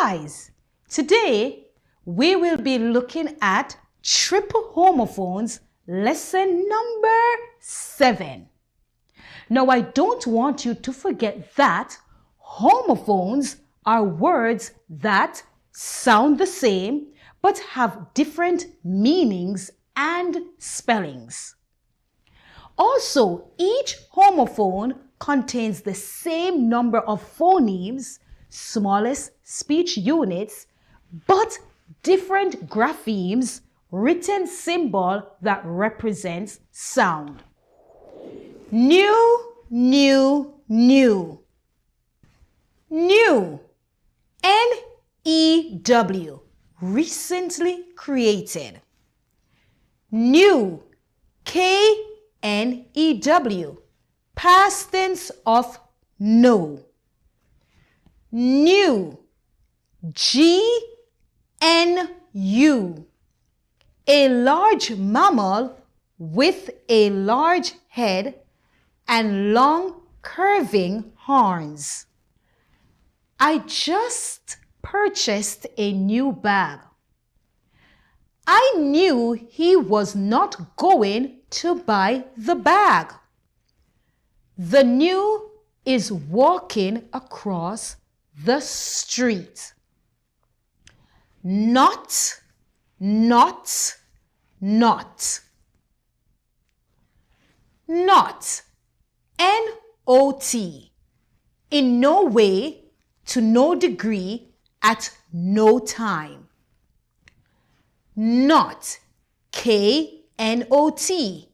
Guys, today we will be looking at triple homophones, lesson number 7. Now, I don't want you to forget that homophones are words that sound the same but have different meanings and spellings. Also, each homophone contains the same number of phonemes, smallest speech units, but different graphemes, written symbol that represents sound. New, new, new. New. N-E-W. Recently created. New. K-N-E-W. Past tense of know. New. G-N-U. A large mammal with a large head and long curving horns. I just purchased a new bag. I knew he was not going to buy the bag. The new is walking across the street. Not, not, not. Not. N-O-T. In no way, to no degree, at no time. Not. K-N-O-T.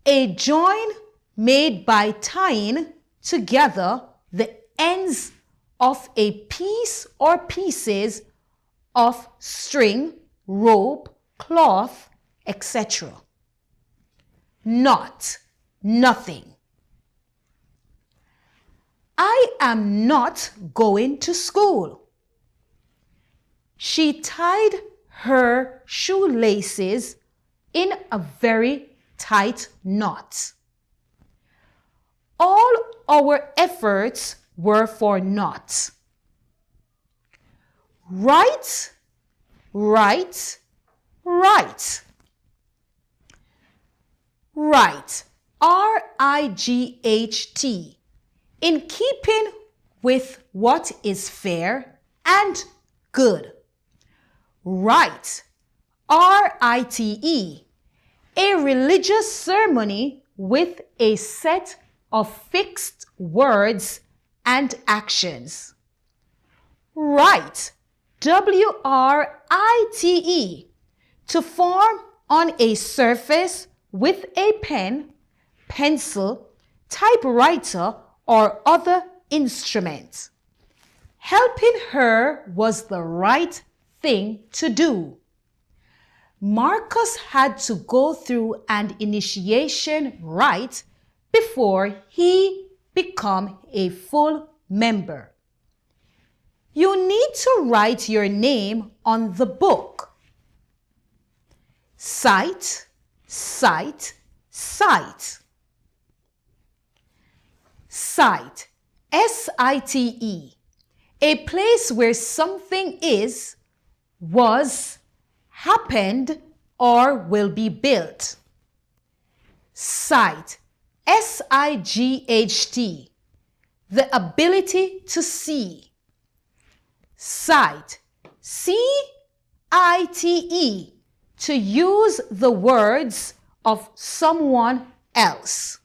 A join made by tying together the ends of a piece or pieces of string, rope, cloth, etc. Not. Nothing. I am not going to school. She tied her shoelaces in a very tight knot. All our efforts were for naught. Right, right, right. Right. R-I-G-H-T. In keeping with what is fair and good. Rite. R-I-T-E. A religious ceremony with a set of fixed words and actions. Write. W-R-I-T-E. To form on a surface with a pen, pencil, typewriter, or other instrument. Helping her was the right thing to do. Marcus had to go through an initiation rite before he became a full member. You need to write your name on the book. Site, site, site. Site, S-I-T-E, a place where something is, was, happened, or will be built. Sight, S-I-G-H-T, the ability to see. Sight, C-I-T-E, to use the words of someone else.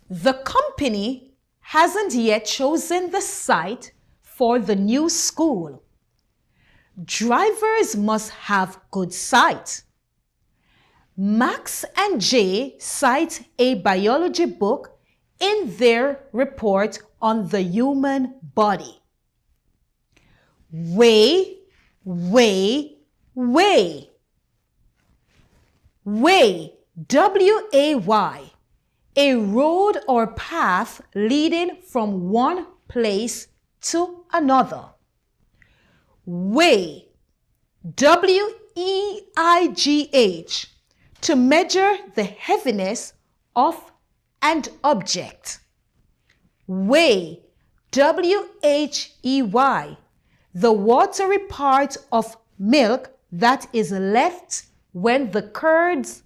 The company hasn't yet chosen the site for the new school. Drivers must have good sight. Max and Jay cite a biology book in their report on the human body. Way, way, way. Way, W-A-Y. A road or path leading from one place to another. Weigh, W-E-I-G-H, to measure the heaviness of an object. Weigh, W-H-E-Y, the watery part of milk that is left when the curds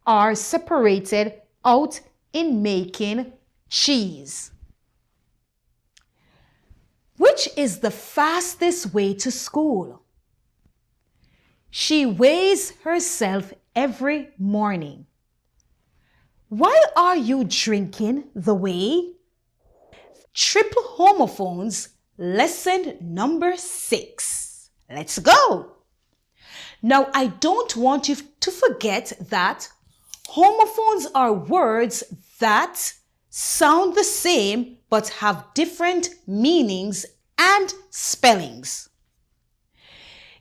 are separated out in making cheese. Which is the fastest way to school? She weighs herself every morning. Why are you drinking the whey? Triple homophones, lesson number 6. Let's go. Now, I don't want you to forget that homophones are words that sound the same but have different meanings and spellings.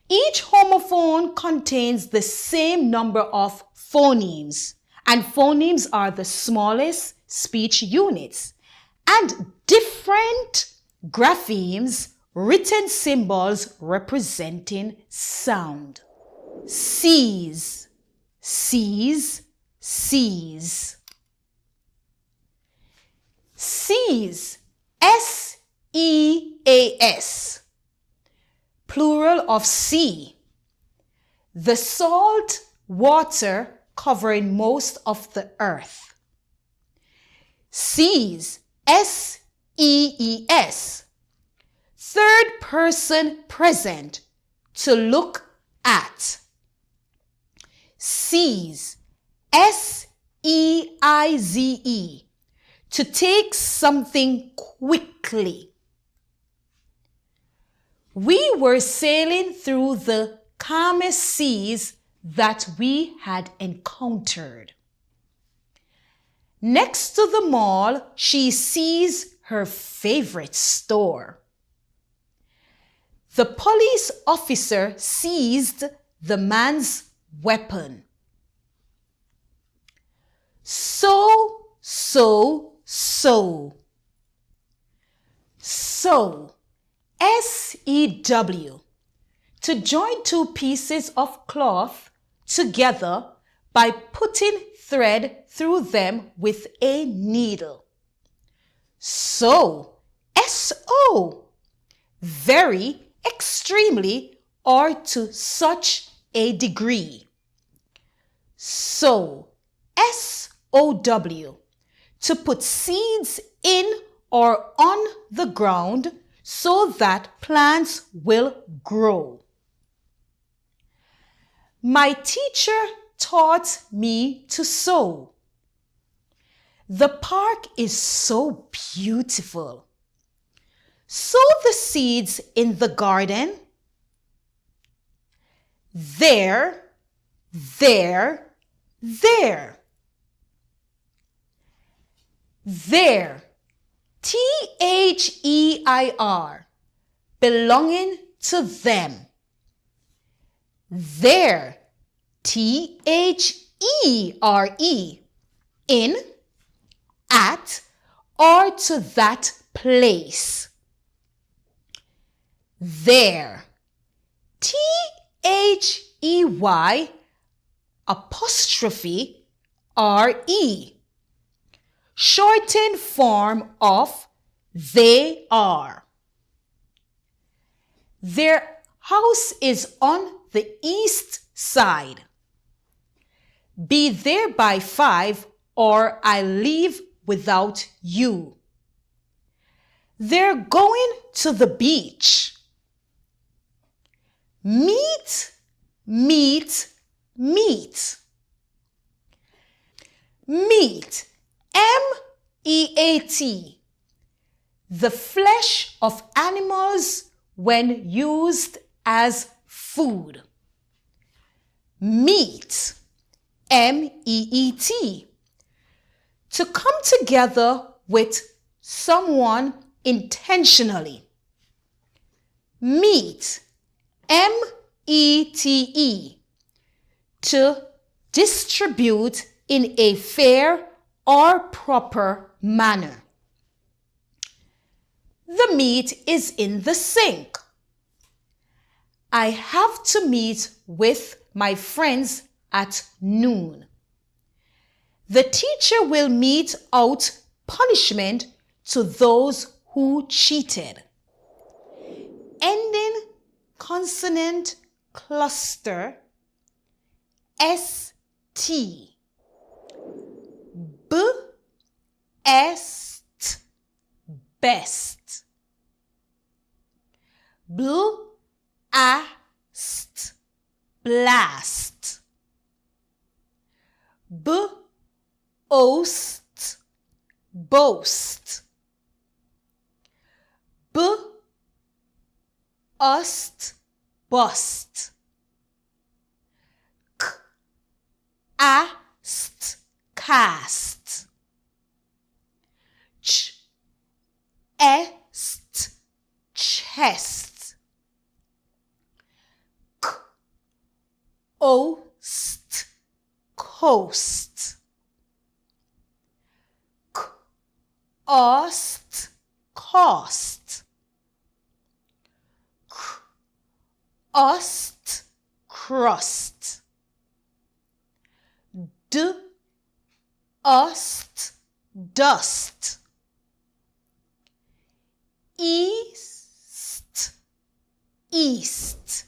Each homophone contains the same number of phonemes, and phonemes are the smallest speech units, and different graphemes, written symbols representing sound. Sees, sees, sees. Seas, S-E-A-S, plural of sea. The salt water covering most of the earth. Sees, S-E-E-S, third person present, to look at. Seize, S-E-I-Z-E, to take something quickly. We were sailing through the calmest seas that we had encountered. Next to the mall, she sees her favorite store. The police officer seized the man's weapon. So. S-E-W, to join two pieces of cloth together by putting thread through them with a needle. So, S-O, very, extremely, or to such a degree. So, S-O-W, to put seeds in or on the ground so that plants will grow. My teacher taught me to sew. The park is so beautiful. Sow the seeds in the garden. There. There, T-H-E-I-R, belonging to them. There, T-H-E-R-E, in, at, or to that place. There, T-H-E-Y, apostrophe, R-E, shortened form of they are. Their house is on the east side. Be there by 5 or I leave without you. They're going to the beach. Meet. Meet. M-E-A-T. The flesh of animals when used as food. Meet. M-E-E-T. To come together with someone intentionally. Meet. M-E-T-E. To distribute in a fair or proper manner. The meat is in the sink. I have to meet with my friends at noon. The teacher will mete out punishment to those who cheated. Ending consonant cluster ST. Best, best. Blast, blast. Boast, boast. Bust, bust. Cast, cast. Chest, chest. Coast, coast. Cost, cost. Crust, crust. Dust, dust. East, east.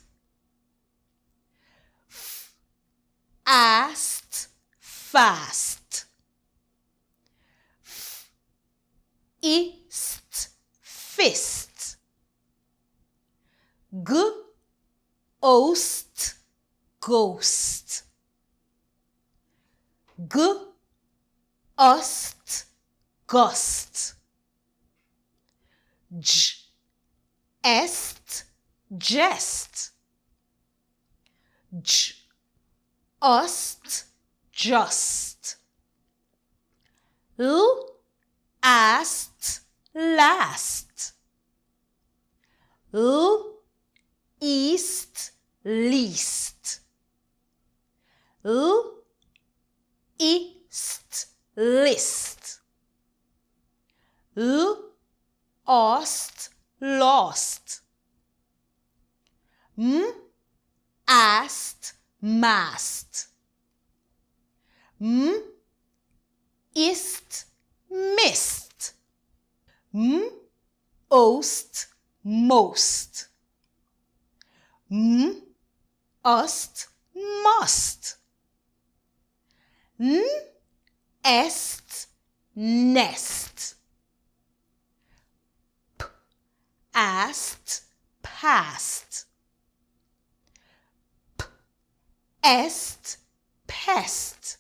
Fast, fast. East, fist. Ghost, ghost. Gust, gust. Jest, jest. Just, just. Last, last. East, least. East, list. Lost, lost. Ast, mast. Ist, mist. Ost, most. Ust, must. Est, nest. Past, past. Est, pest.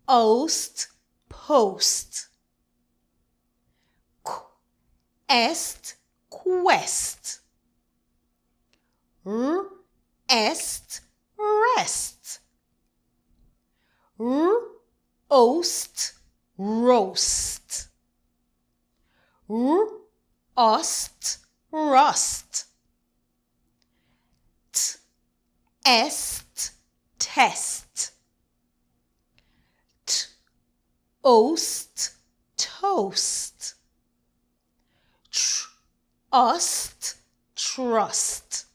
Ost, post. Est, quest. Est, rest. Ost, roast. Ust, rust. Est, test. Ost, toast. Trust, trust.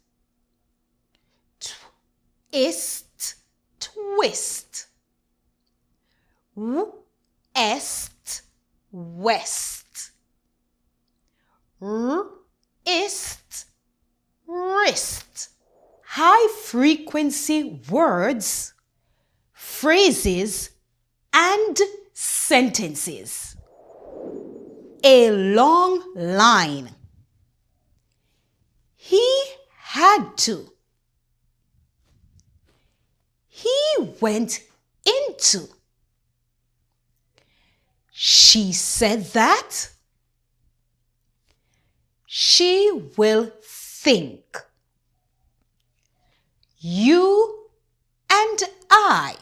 Ist, twist. Est, west. Ist, wrist. High frequency words, phrases, and sentences. A long line. He had to. He went into. She said that. She will think. You and I.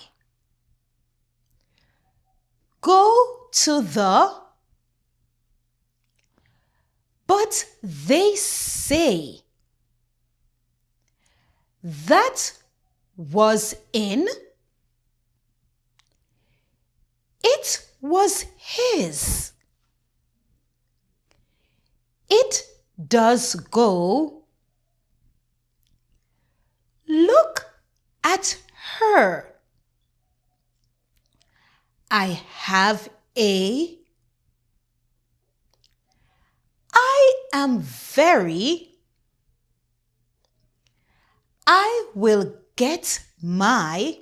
Go to the. But they say. That was in. It was his. It does go. Look at her. I have a. am very. I will get my.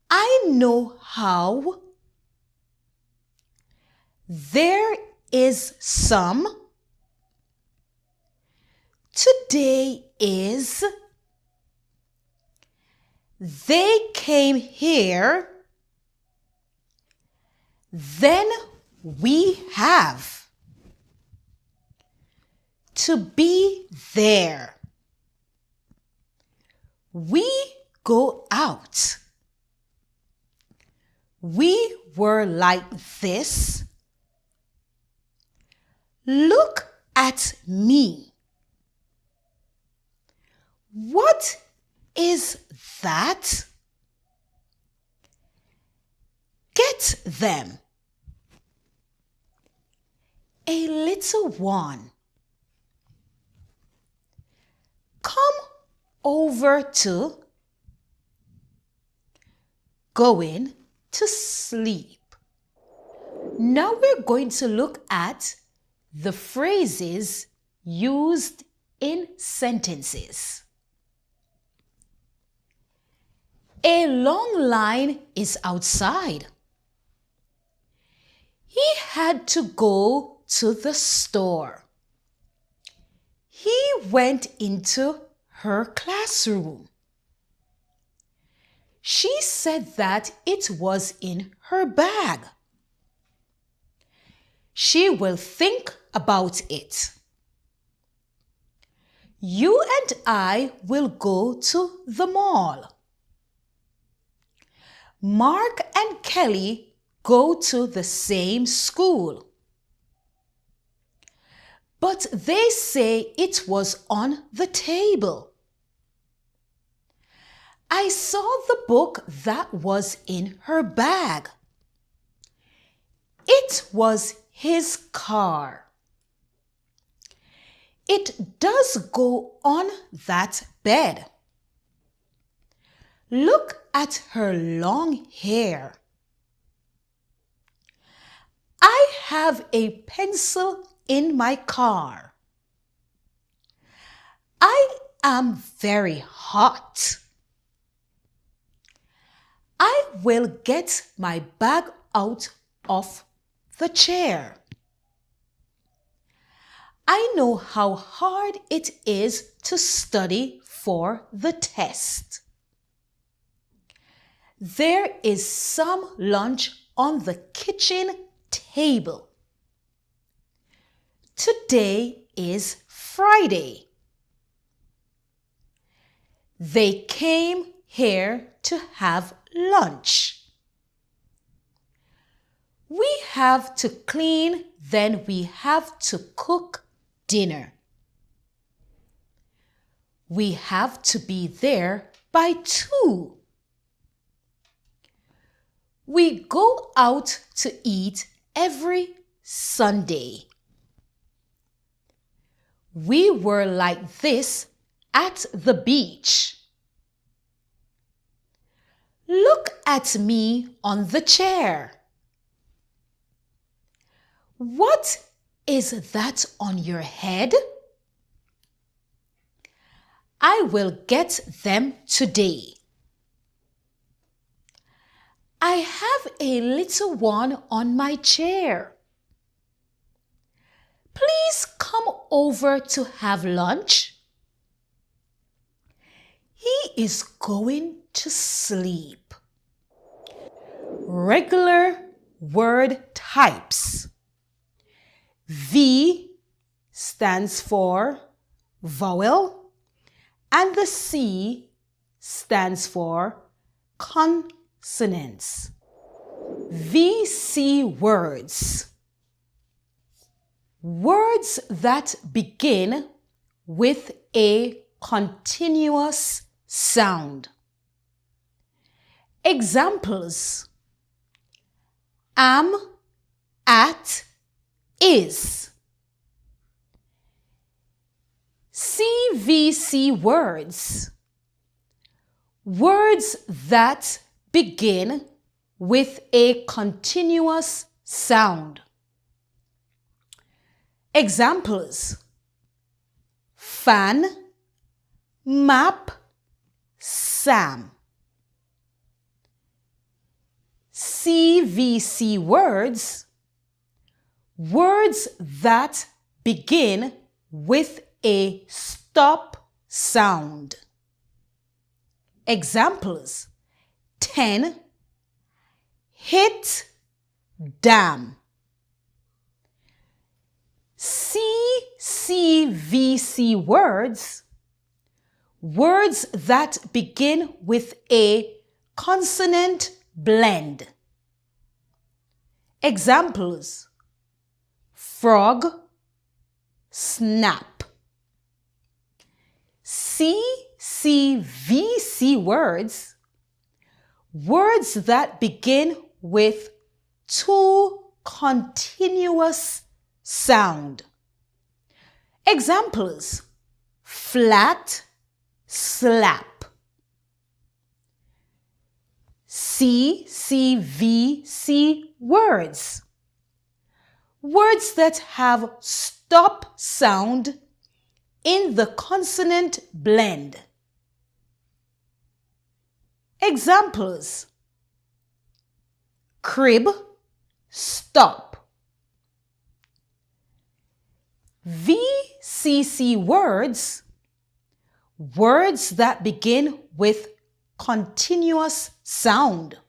I know how. There is some. Today is. They came here. Then we have. To be there. We go out. We were like this. Look at me. What is that? Get them. A little one. Come over to. Going to sleep. Now we're going to look at the phrases used in sentences. A long line is outside. He had to go to the store. He went into her classroom. She said that it was in her bag. She will think about it. You and I will go to the mall. Mark and Kelly go to the same school. But they say it was on the table. I saw the book that was in her bag. It was his car. It does go on that bed. Look at her long hair. I have a pencil in my car. I am very hot. I will get my bag out of the chair. I know how hard it is to study for the test. There is some lunch on the kitchen table. Today is Friday. They came here to have lunch. We have to clean, then we have to cook dinner. We have to be there by 2. We go out to eat every Sunday. We were like this at the beach. Look at me on the chair. What is that on your head? I will get them today. I have a little one on my chair. Please come over to have lunch. He is going to sleep. Regular word types. V stands for vowel and the C stands for consonants. VC words. Words that begin with a continuous sound. Examples: am, at, is. CVC words. Words that begin with a continuous sound. Examples: fan, map, Sam. CVC words, words that begin with a stop sound. Examples: 10, hit, dam. CCVC words, words that begin with a consonant blend. Examples: frog, snap. CCVC words, words that begin with two continuous sound. Examples: flat, slap. CCVC words, words that have stop sound in the consonant blend. Examples: crib, stop. VCC words, words that begin with continuous sound.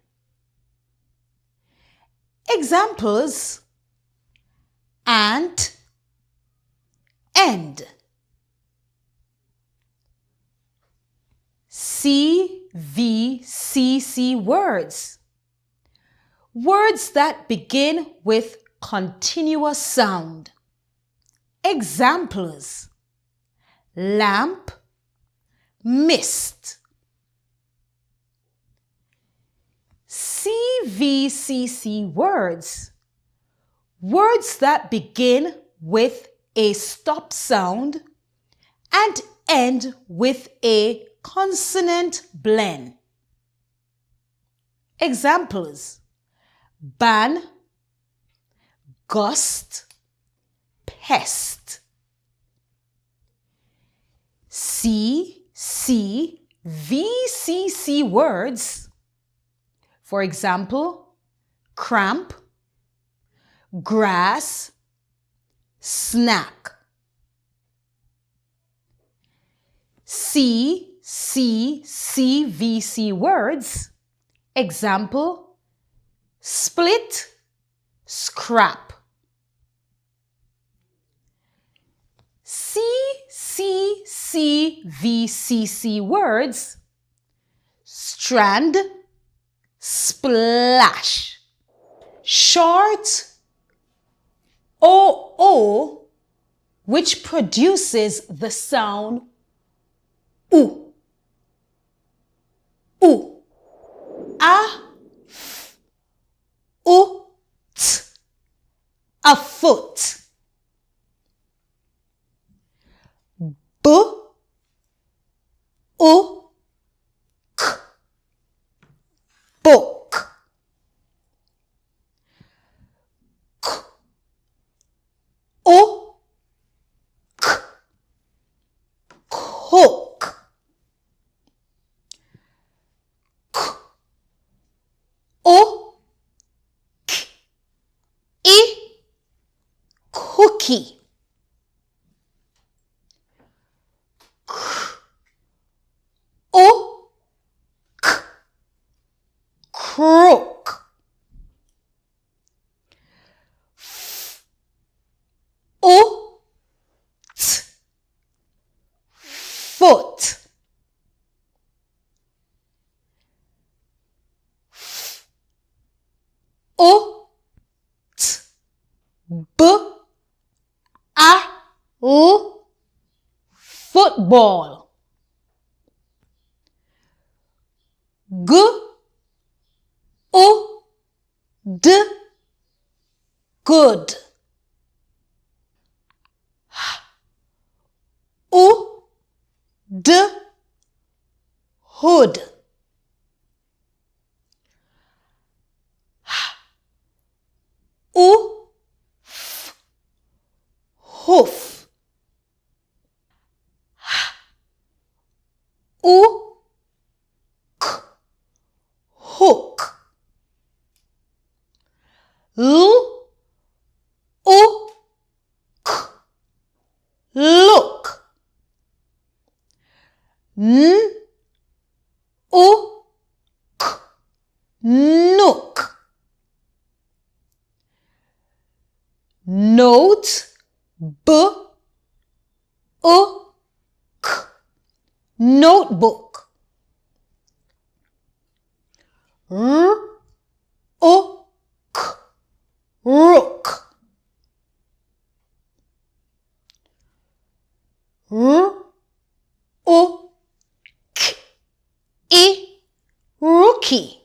Examples: ant, end. CVCC words, words that begin with continuous sound. Examples: lamp, mist. CVCC words, words that begin with a stop sound and end with a consonant blend. Examples: ban, gust, pest. CCVCC words, for example, cramp, grass, snack. CCVC words, example, split, scrap. CCVCC words, strand, splash. Short OO, which produces the sound oo. Oo. A, f, o, t. A foot. B, o, k. Book. K, o, k. Cook. K, o, k. I, cookie. O, k. Crook. F, o, t. Foot. F, o, t. B, a, l. Football. G, o, d. Good. O, d. Hood. O, f. hoof. Hook, hook. Look, look. Nook. Note, notebook. Rook. Rookie.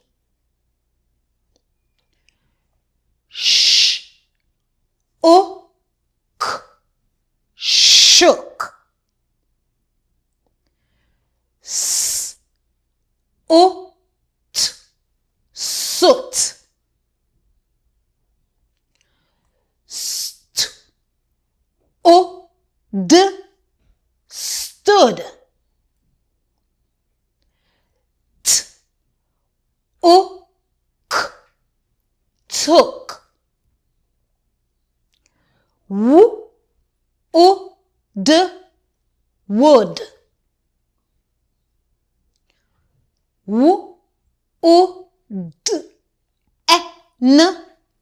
Shook. Soot. Stood. Took. Wood.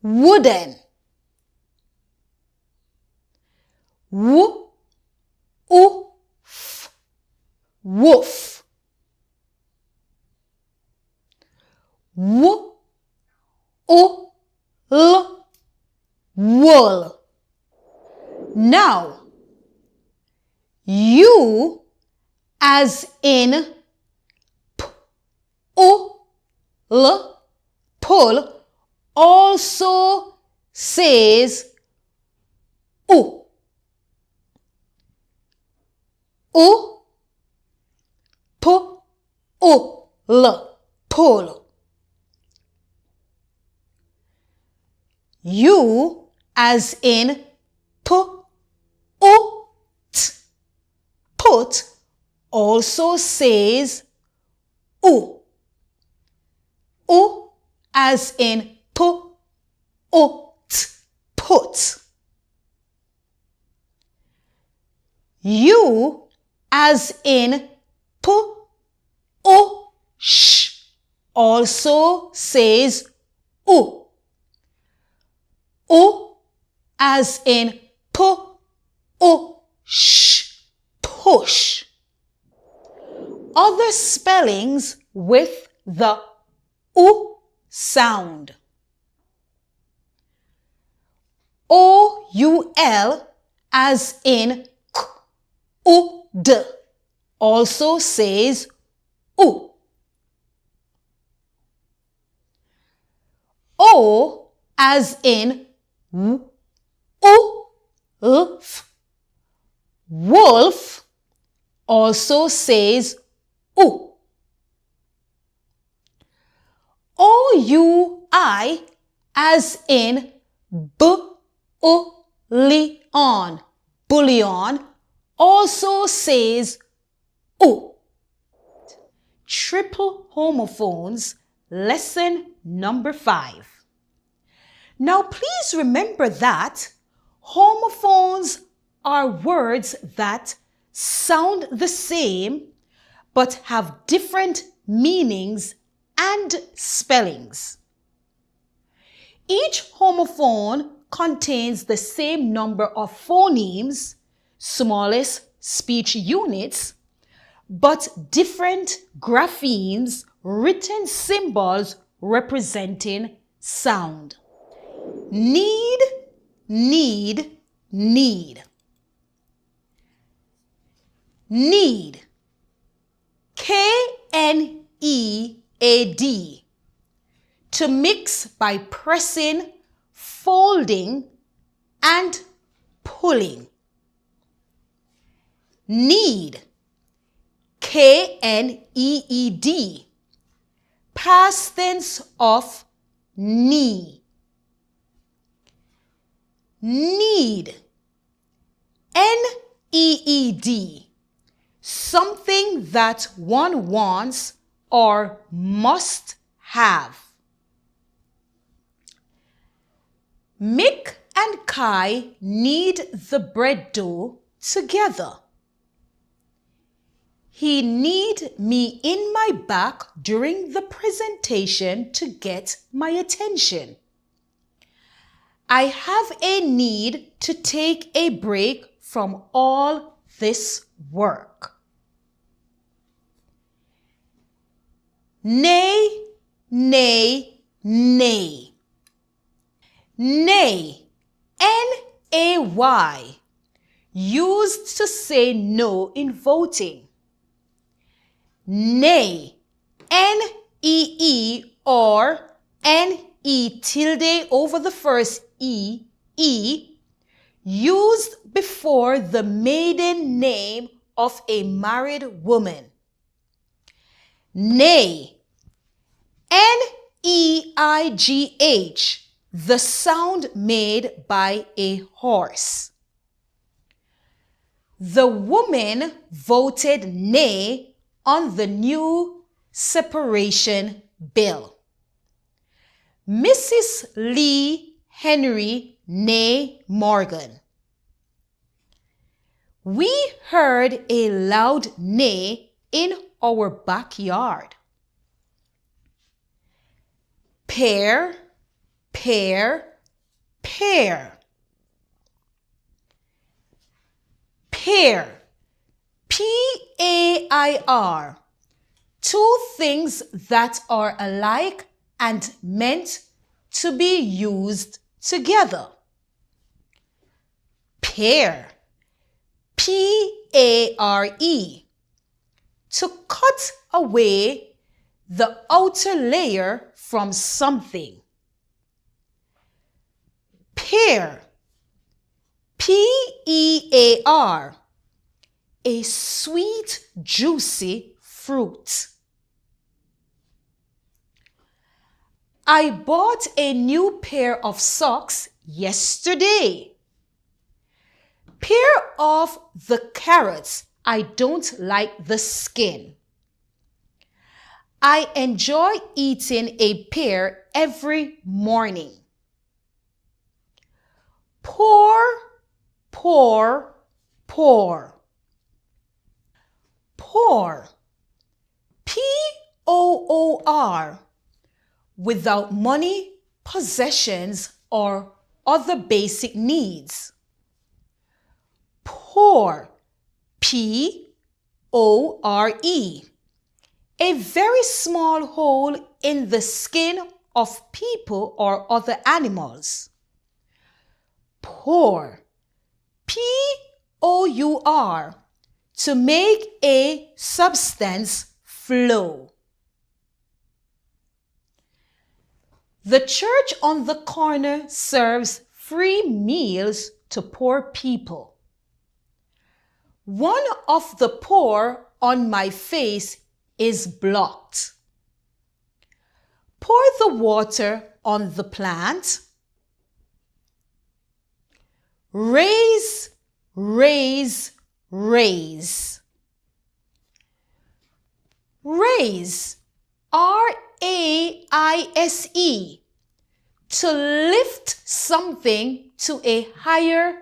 Wooden. Woof. Wool. Now, you as in pull also says pull. You as in put also says as in put. You as in push also says as in push. Other spellings with the sound. OUL as in oud also says O as in wolf also says OUI as in bullion also says Triple homophones, lesson number 5. Now please remember that homophones are words that sound the same but have different meanings and spellings. Each homophone contains the same number of phonemes, smallest speech units, but different graphemes, written symbols representing sound. Need, need, need. Need. K-N-E-A-D. To mix by pressing, folding, and pulling. Need. K-N-E-E-D. Past tense of knee. Need. Need. Something that one wants or must have. Mick and Kai knead the bread dough together. He kneed me in my back during the presentation to get my attention. I have a need to take a break from all this work. Nay, nay, nay. Nay, N-A-Y, used to say no in voting. Nay, N-E-E or N-E tilde over the first E, used before the maiden name of a married woman. Neigh, N-E-I-G-H, the sound made by a horse. The woman voted nay on the new separation bill. Mrs. Lee Henry nay Morgan. We heard a loud neigh in our backyard. Pear, pear, pear. Pair, P-A-I-R, two things that are alike and meant to be used together. Pare, P-A-R-E, to cut away the outer layer from something. Pear, P-E-A-R, a sweet, juicy fruit. I bought a new pair of socks yesterday. Pare off the carrots. I don't like the skin. I enjoy eating a pear every morning. Pour, pour, pour. Poor, P-O-O-R, without money, possessions, or other basic needs. Poor, P-O-R-E, a very small hole in the skin of people or other animals. Pour, P-O-U-R, to make a substance flow. The church on the corner serves free meals to poor people. One of the pore on my face is blocked. Pour the water on the plant. Raise, raise, raise. Raise, R-A-I-S-E, to lift something to a higher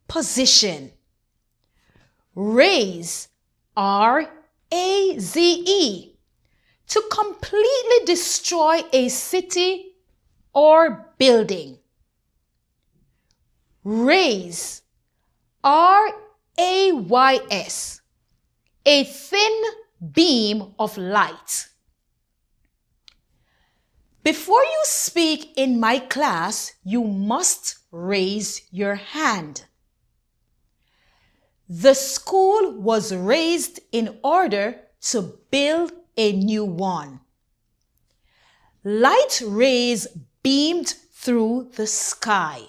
position. Raise, R-A-Z-E, to completely destroy a city or building. Raise, R-A-Y-S, a thin beam of light. Before you speak in my class, you must raise your hand. The school was raised in order to build a new one. Light rays beamed through the sky.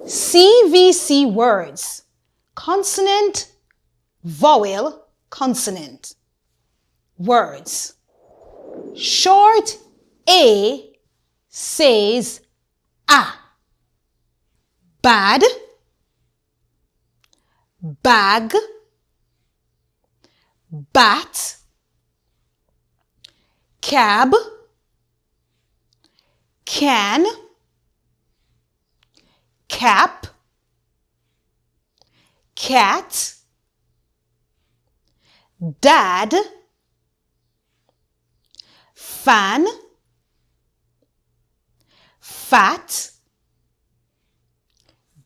CVC words: consonant, vowel, consonant. Words. Short A says A. Bad. bag, bat, cab, can, cap, cat, dad, fan, fat,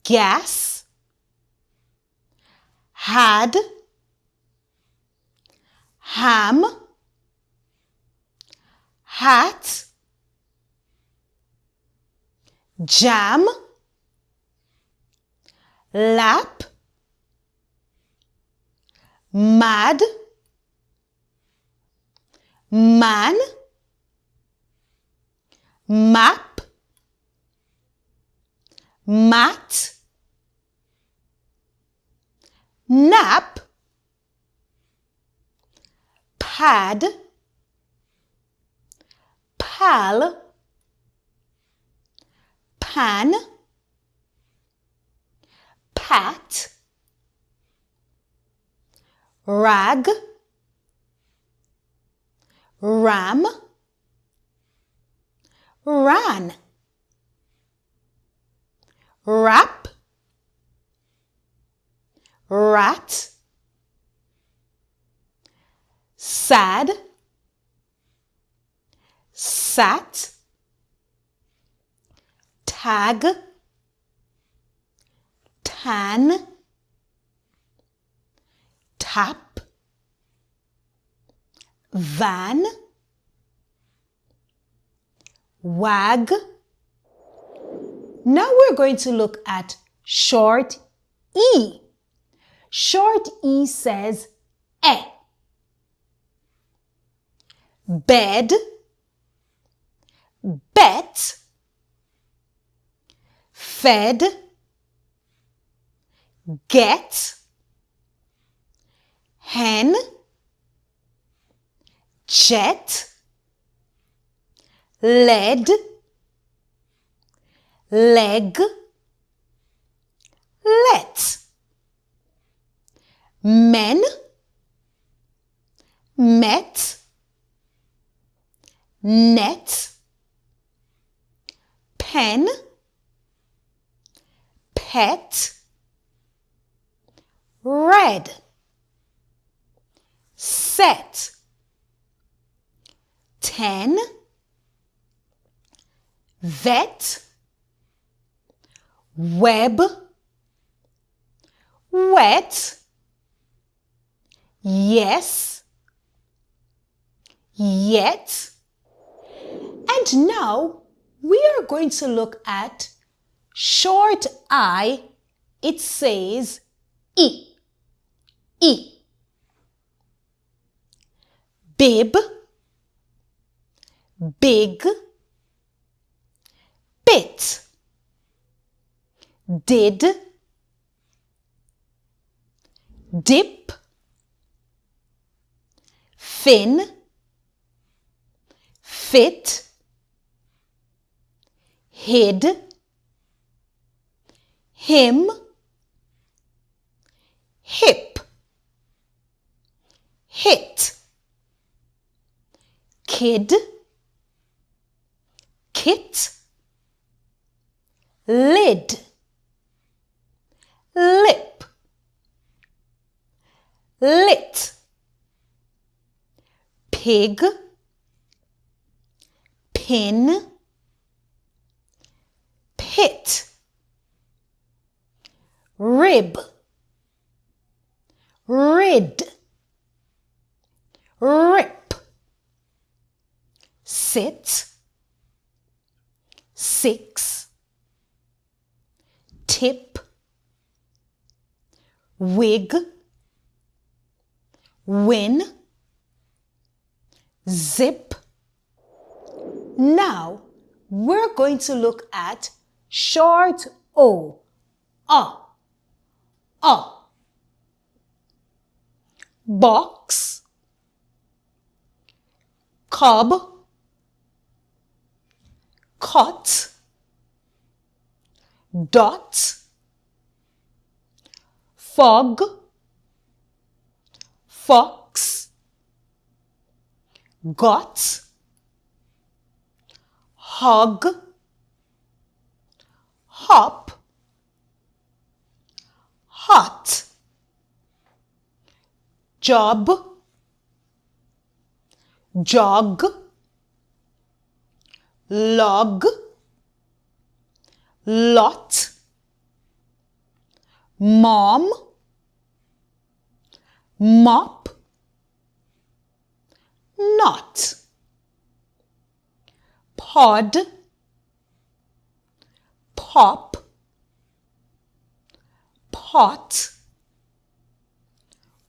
gas, had, ham, hat, jam, lap, mad, man, map, mat, nap, pad, pal, pan, pat, rag, ram, ran, rap, rat, sad, sat, tag, tan, tap, van, wag. Now we're going to look at short E. Short E says e. Bed, bet, fed, get, hen, jet, lead, leg, let, men, met, net, pen, pet, red, set, 10, vet, web, wet, yes, yet. And now we are going to look at short I. It says E. E. Bib, big, bit, did, dip, fin, fit, hid, him, hip, hit, kid, kit, lid, lip, lit, pig, pin, pit, rib, rid, rip, sit, six, tip, wig, win, zip. Now we're going to look at short O. Box, cob, cot, dot, fog, fox, got, hug, hop, hot, job, jog, log, lot, mom, mop, not, pod, pop, pot,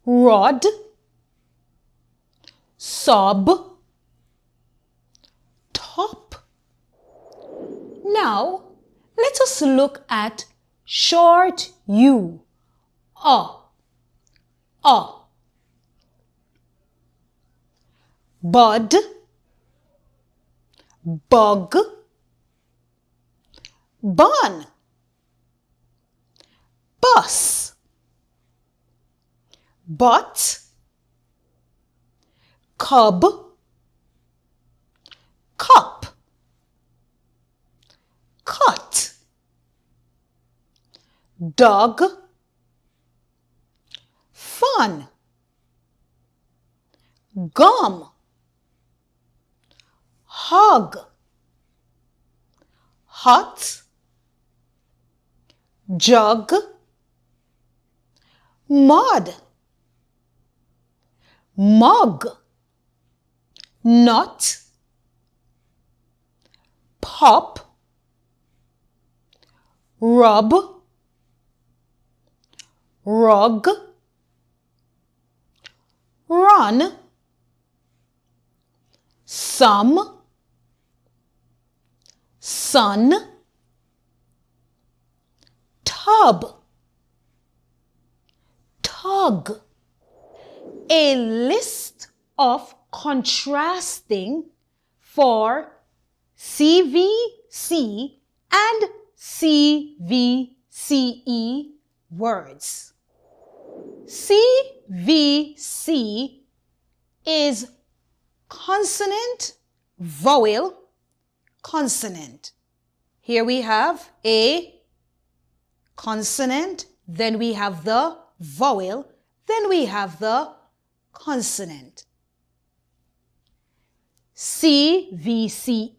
rod, sob, top. Now, let us look at short U. Bud, bug, bun, bus, butt, cub, cup, cut, dog, fun, gum, hug, hot, jug, mud, mug, nut, pop, rub, rug, run, some, sun, tub, tug. A list of contrasting for CVC and CVCE words. CVC is consonant, vowel, consonant. Here we have a consonant, then we have the vowel, then we have the consonant. CVCE,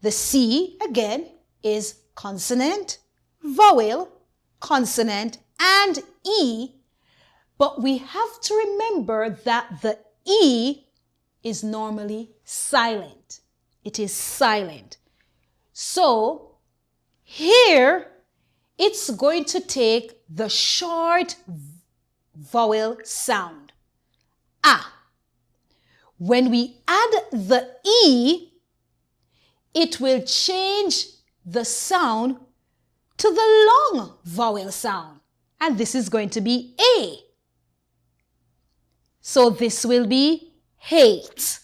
the C again is consonant, vowel, consonant, and E, but we have to remember that the E is normally silent. It is silent. So here it's going to take the short vowel sound, A. When we add the E, it will change the sound to the long vowel sound, and this is going to be A. So this will be hate.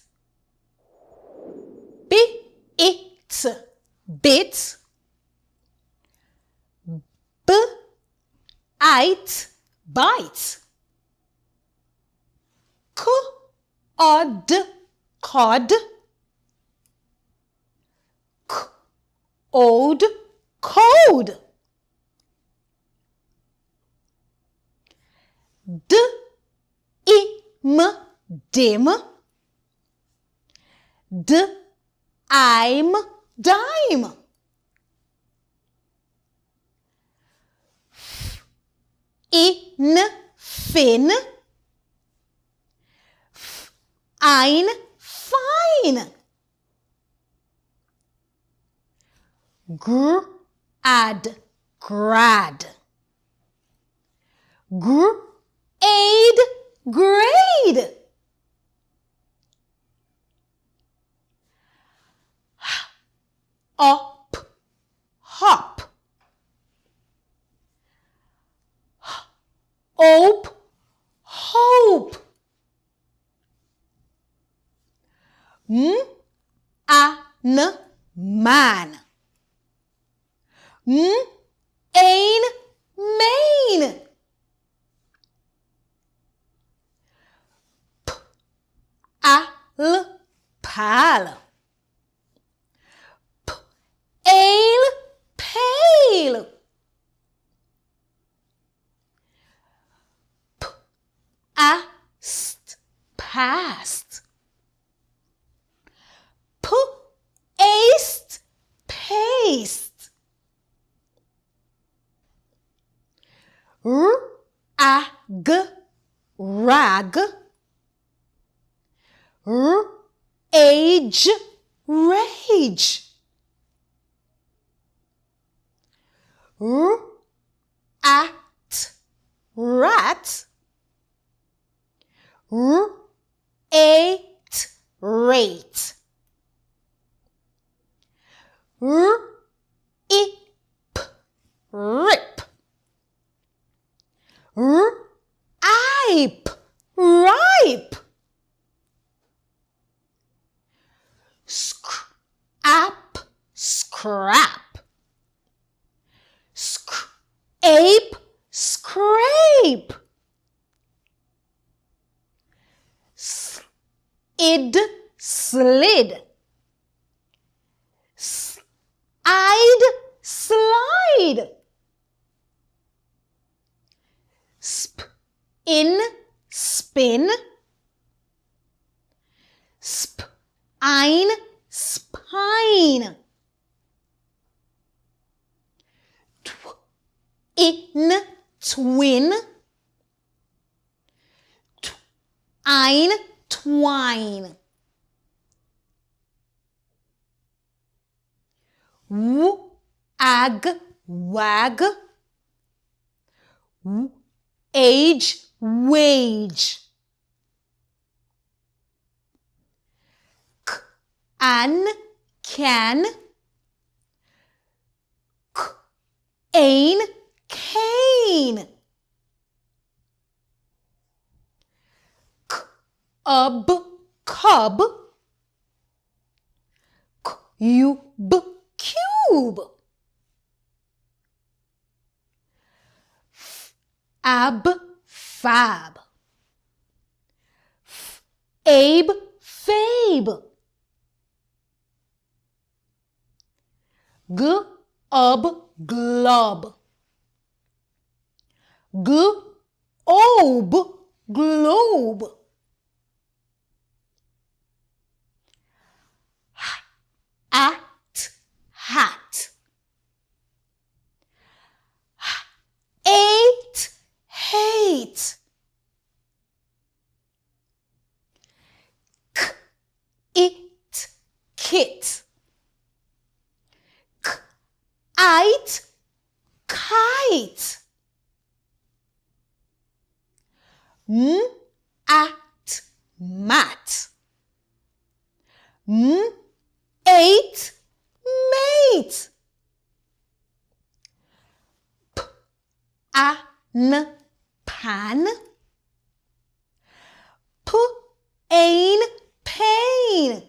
B-it, bit. B-ite, bite. K-od, cod. K-ode, code. D-im, dim. D-I'm, dime. F-in, fin. F-ein, fine. Gr-ad, grad. Gr-aid, grade. Up, hop. Ope, hope. M-an, man. M-ain, main. pal. Ale, pale. Past, past. Paste, paste. Rag, rag. Age, rage. At, rat. Ate, rate. Ip, rip. Ripe, ripe. Scrap, scrap. Scrape, scrape. Slid, slid. Slide, slide. Spin, spin. Spine, spine. Twin, twin. Twine, twine. Wag, wag. Age, wage. Can. Cane, cane. Cub. Cube, cube. Fab. Abe, fabe. Glob. Globe. Hat. Hate. Kit. Kite. Mat. Mate, mate. Pan. Pain.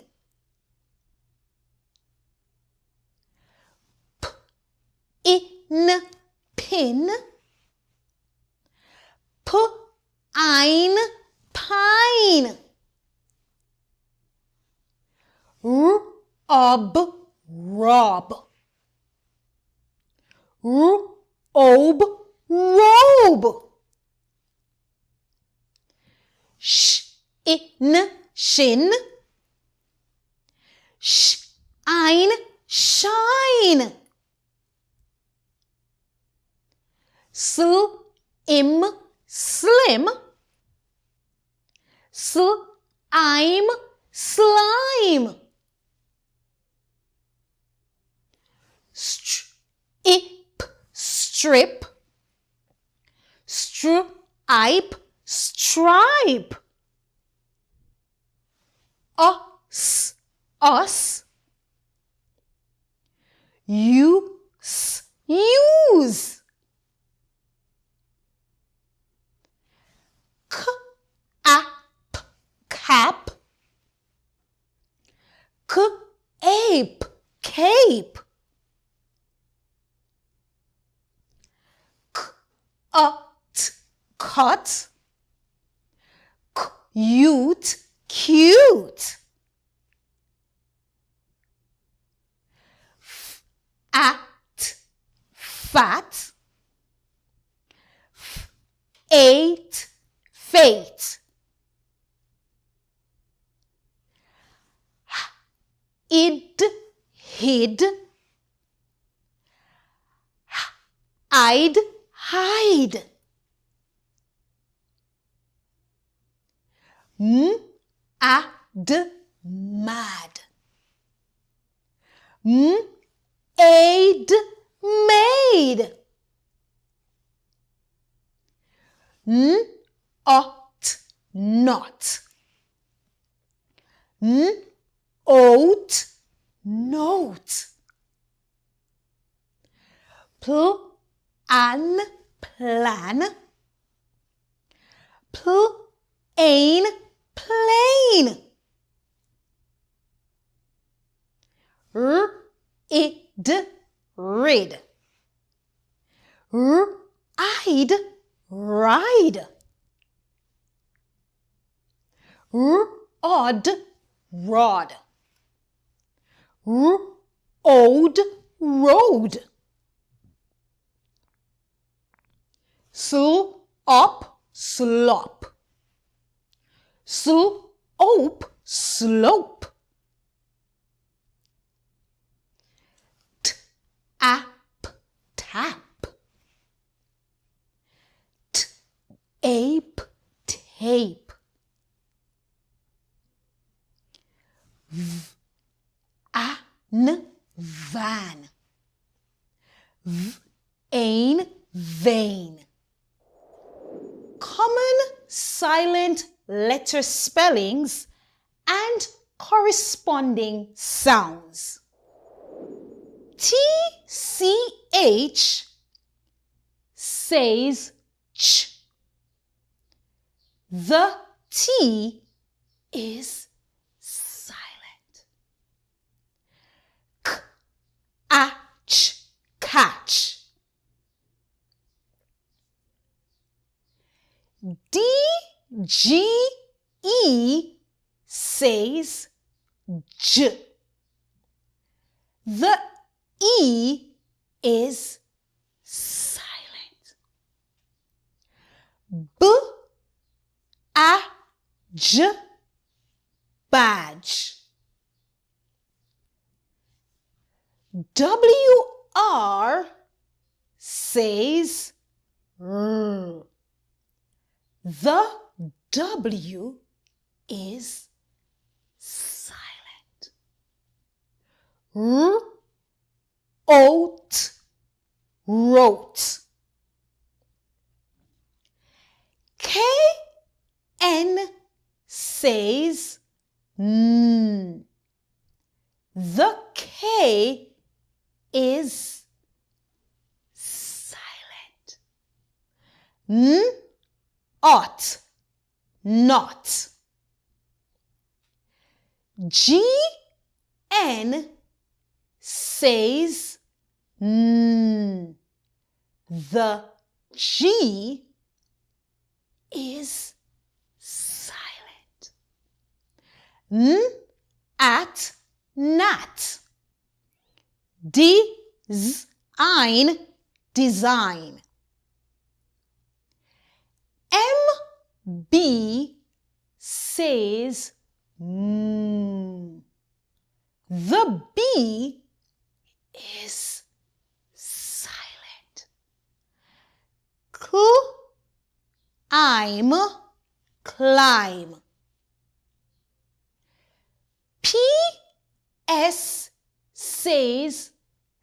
Pin. Pine. Rob. Robe. Shin. Shine. Slim, slime. Strip. Stripe, stripe. Us. Use. Cap. Ape, cape. Cut. Cute, cute. at, fat. Ate, fate. Id, hid. I'd, hide. Mad, mad. Aid, made. Ought, not. Oat, note. Plan, plan. Plain, plain. Rid, rid. I'd, ride. Odd, rod. Ode, road. Up, slop. Slope, slope. Tap, tap. Ape, tape. Van. Vain, vain. Common silent letter spellings and corresponding sounds. TCH says ch. The T is silent. Catch, catch. DGE says j. The E is silent. Badge, badge. WR says r. The W is silent. Oat, wrote. KN says n. The K is silent. Ought, not. GN says n. The G is silent. At, nat. Design, design. MB says The B is silent. I'm, climb. PS says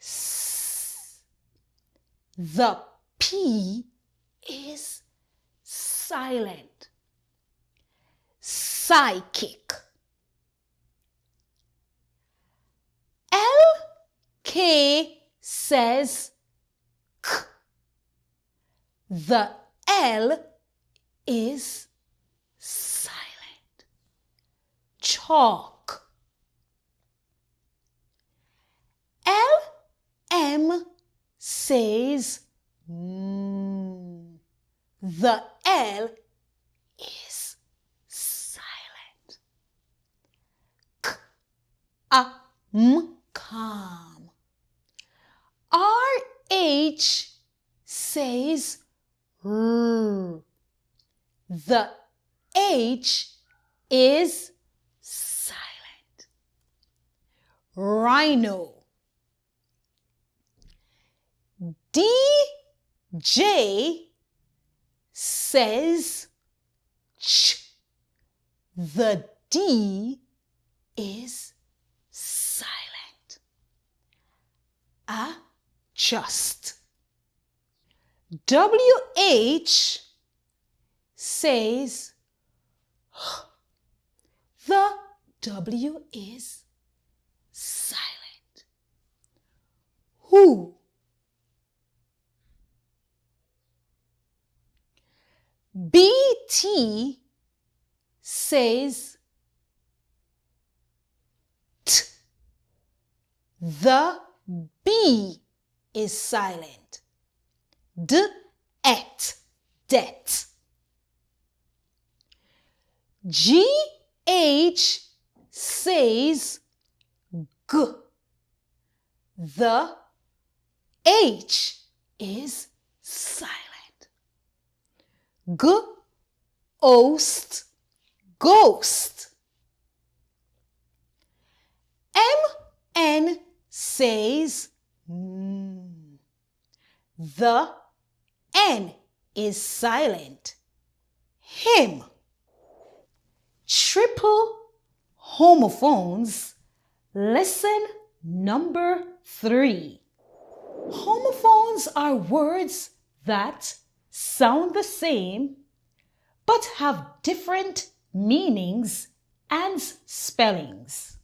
S. The P is silent. Psychic. LK says K. The L is silent. Chalk. LM says The L is silent. Calm. RH says R. The H is silent. Rhino. DJ says ch. The D is silent. Adjust. WH says the W is silent. Who? BT says T. The B is silent. Det. GH says G. The H is silent. Ghost. MN says The N is silent. Him. Triple homophones. Lesson number 3. Homophones are words that sound the same but have different meanings and spellings.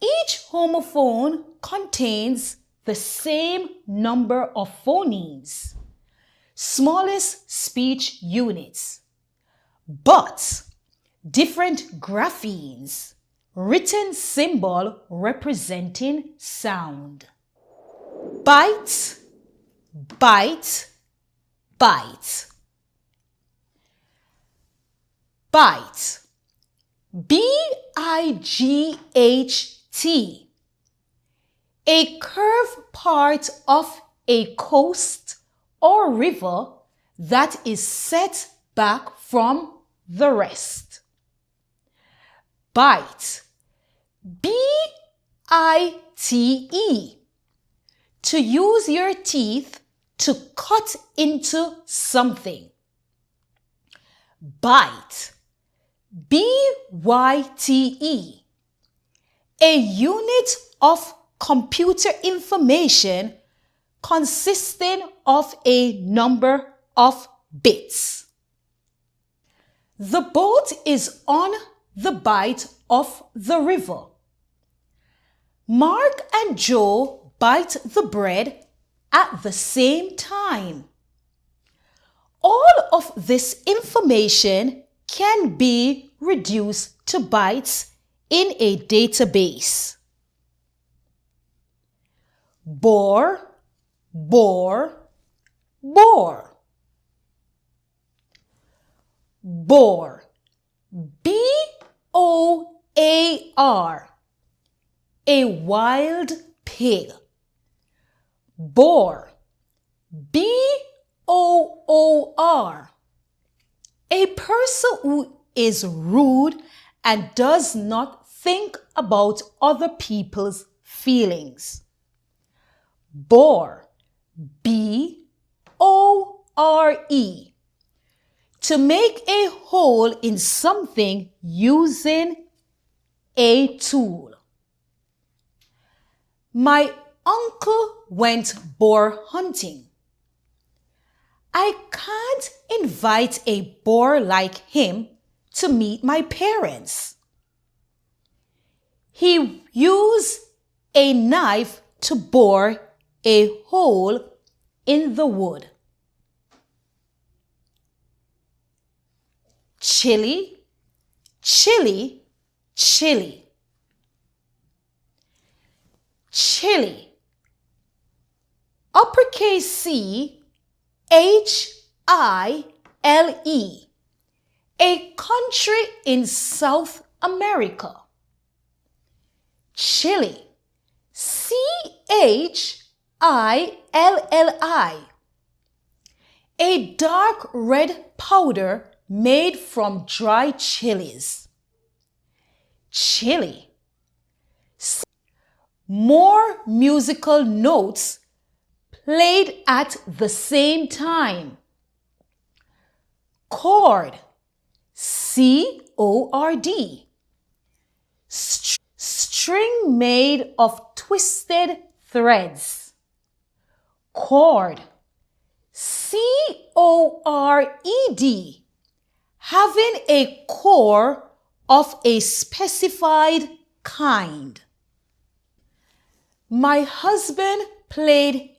Each homophone contains the same number of phonemes, smallest speech units, but different graphemes, written symbol representing sound. Bite. Bite. BIGHT. A curved part of a coast or river that is set back from the rest. Bite. BITE. To use your teeth to cut into something. Byte. BYTE. A unit of computer information consisting of a number of bits. The boat is on the bite of the river. Mark and Joe bite the bread at the same time. All of this information can be reduced to bytes in a database. Bore. Bore. BOAR. A wild pig. Boar. BOOR. A person who is rude and does not think about other people's feelings. Bore. BORE. To make a hole in something using a tool. My uncle went boar hunting. I can't invite a boar like him to meet my parents. He used a knife to bore a hole in the wood. Chili. Uppercase C, HILE. A country in South America. Chile. Hilli. A dark red powder made from dry chilies. Chili. More musical notes played at the same time. Chord. C-O-R-D. String made of twisted threads. Chord. C-O-R-E-D. Having a core of a specified kind. My husband played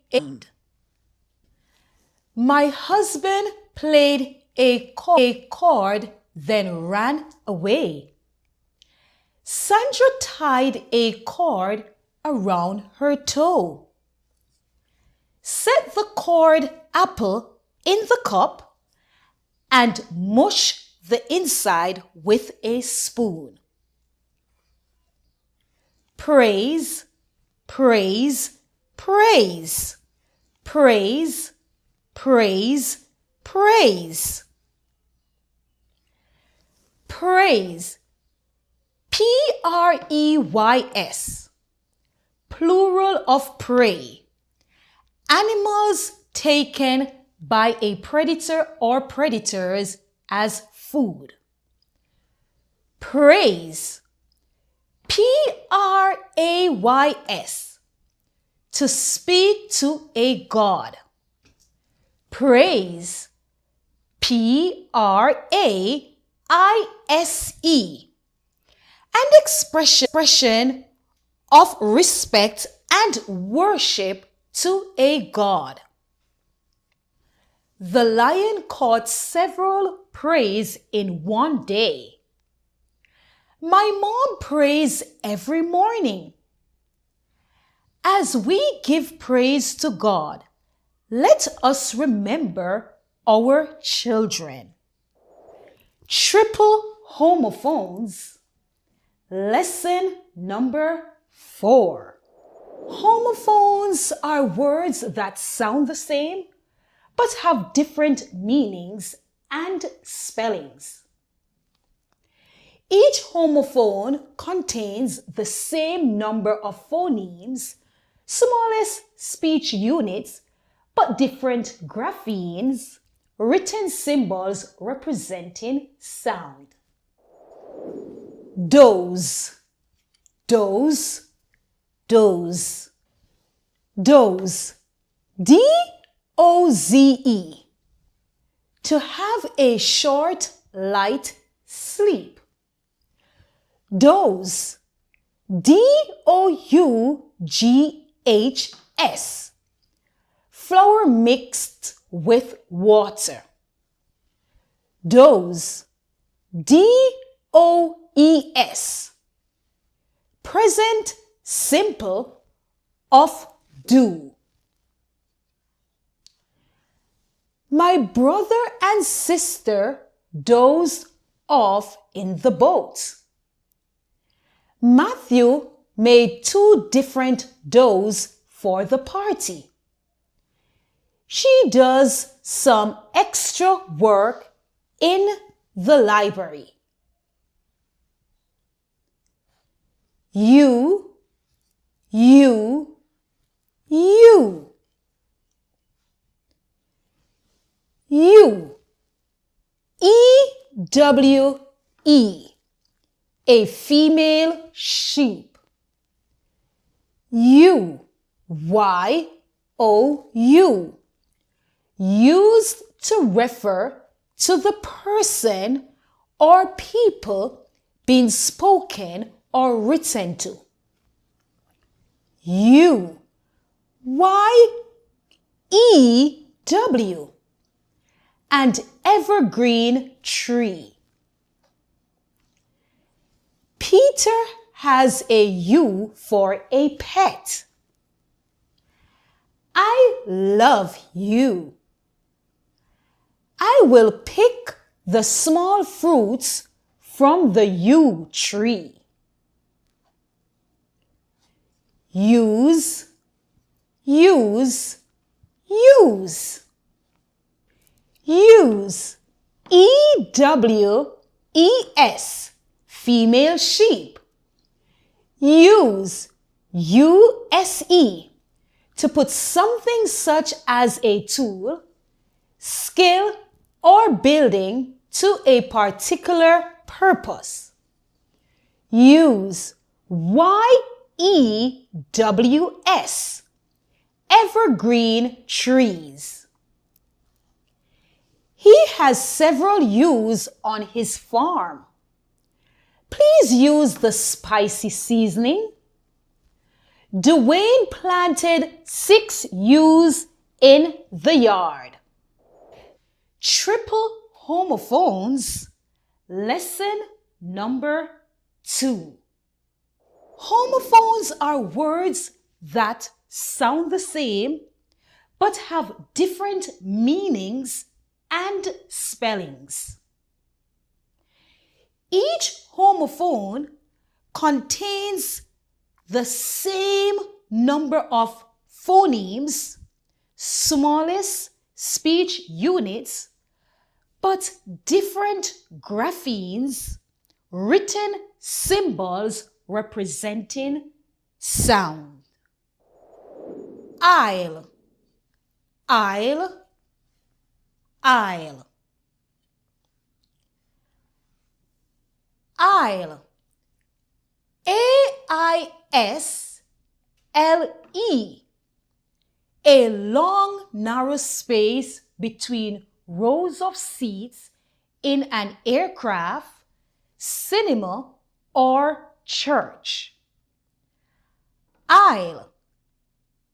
a chord, then ran away. Sandra tied a cord around her toe. Set the cord apple in the cup and mush the inside with a spoon. Praise, praise, praise. Praise, praise, praise. Praise. P-R-E-Y-S. Plural of prey. Animals taken by a predator or predators as food. Praise. P-R-A-Y-S. To speak to a god. Praise. P-R-A-I-S-E. An expression of respect and worship to a god. The lion caught several preys in one day. My mom prays every morning. As we give praise to God, let us remember our children. Triple homophones. Lesson number 4. Homophones are words that sound the same but have different meanings and spellings. Each homophone contains the same number of phonemes, smallest speech units, but different graphemes, written symbols representing sound. Doze, doze, doze, doze, D-O-Z-E. To have a short, light sleep. Doze, D-O-U-G-H-S. Flour mixed with water. Doze, D-O-E-S. Present simple of do. My brother and sister dozed off in the boat. Matthew made 2 different doughs for the party. She does some extra work in the library. You. E-W-E. A female sheep. You. Y-O-U. Used to refer to the person or people being spoken or written to. U. Y-E-W. An evergreen tree. Peter has a U for a pet. I love you. I will pick the small fruits from the yew tree. Use, use, use. Use, E-W-E-S, female sheep. Use, U-S-E, to put something such as a tool, skill, or building to a particular purpose. Use, Y-E-W-S, evergreen trees. He has several ewes on his farm. Please use the spicy seasoning. Dwayne planted 6 ewes in the yard. Triple homophones, lesson number 2. Homophones are words that sound the same but have different meanings and spellings. Each homophone contains the same number of phonemes, smallest speech units, but different graphemes, written symbols representing sound. I'll, I'll, I'll. I'll. A-I-S-L-E. A long, narrow space between rows of seats in an aircraft, cinema, or church. I'll.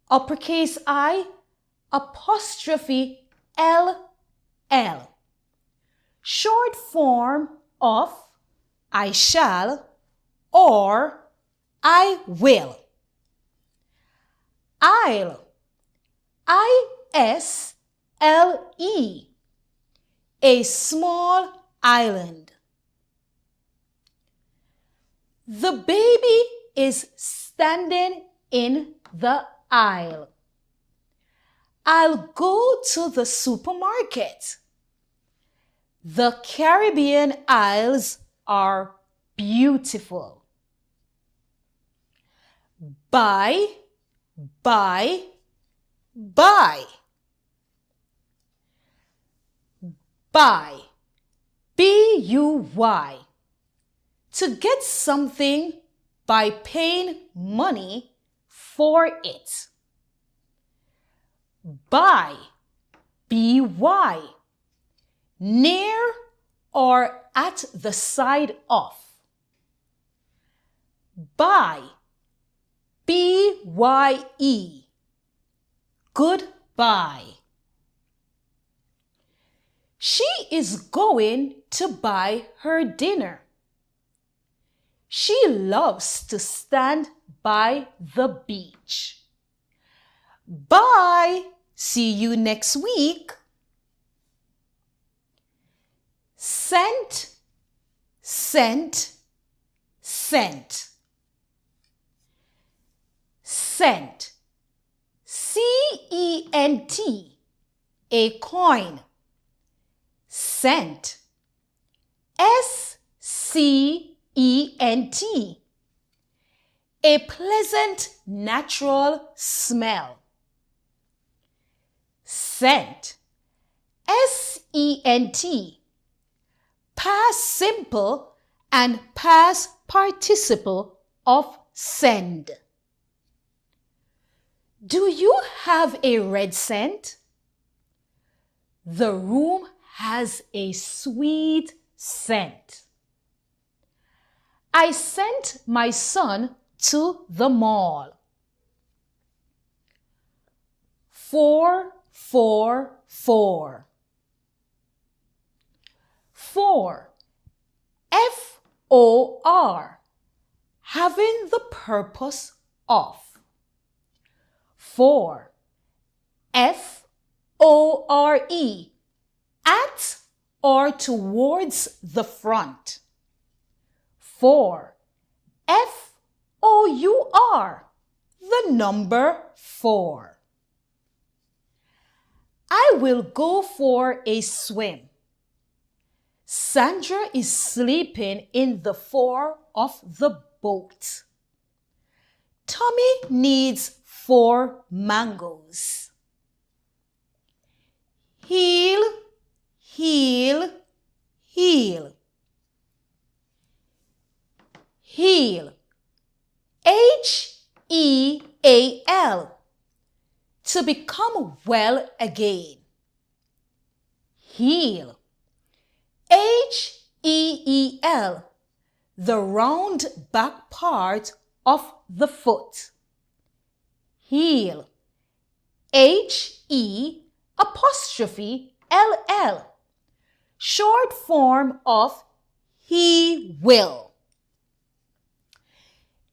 Uppercase I, apostrophe L-L. Short form of I shall or I will. I'll. I-S-L-E. A small island. The baby is standing in the aisle. I'll go to the supermarket. The Caribbean Isles are beautiful. Buy, buy, buy. Buy, B-U-Y. To get something by paying money for it. By, B-Y. Near or at the side of. By, B-Y-E. Goodbye. She is going to buy her dinner. She loves to stand by the beach. Bye. See you next week. Cent, cent, cent. Cent. C-E-N-T. A coin. Scent. S-C-E-N-T. A pleasant natural smell. Scent. S-E-N-T. Past simple and past participle of send. Do you have a red scent? The room has a sweet scent. I sent my son to the mall. 4, 4, 4. 4. F-O-R. Having the purpose of. 4. F-O-R-E. At or towards the front. 4. F-O-U-R. The number 4. I will go for a swim. Sandra is sleeping in the fore of the boat. Tommy needs 4 mangoes. Heel, heel, heel. Heal. H-E-A-L. To become well again. Heel. H-E-E-L. The round back part of the foot. Heel. H-E''L-L. Short form of he will.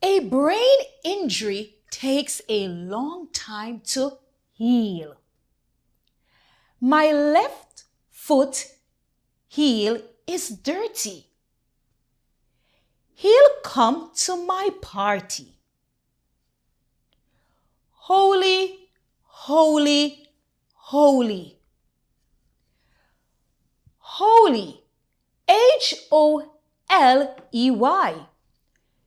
A brain injury takes a long time to heal. My left foot heel is dirty. He'll come to my party. Holy, holy, holy. Holy. H-O-L-E-Y.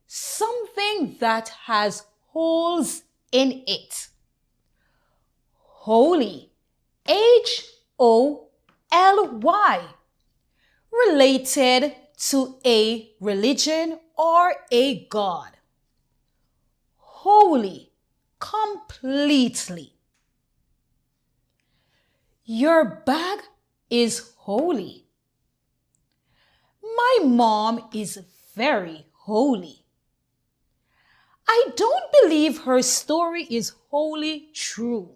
Something that has holes in it. Holy. H-O-L-Y. Related to a religion or a god. Holy. Completely. Your bag is holy. My mom is very holy. I don't believe her story is wholly true.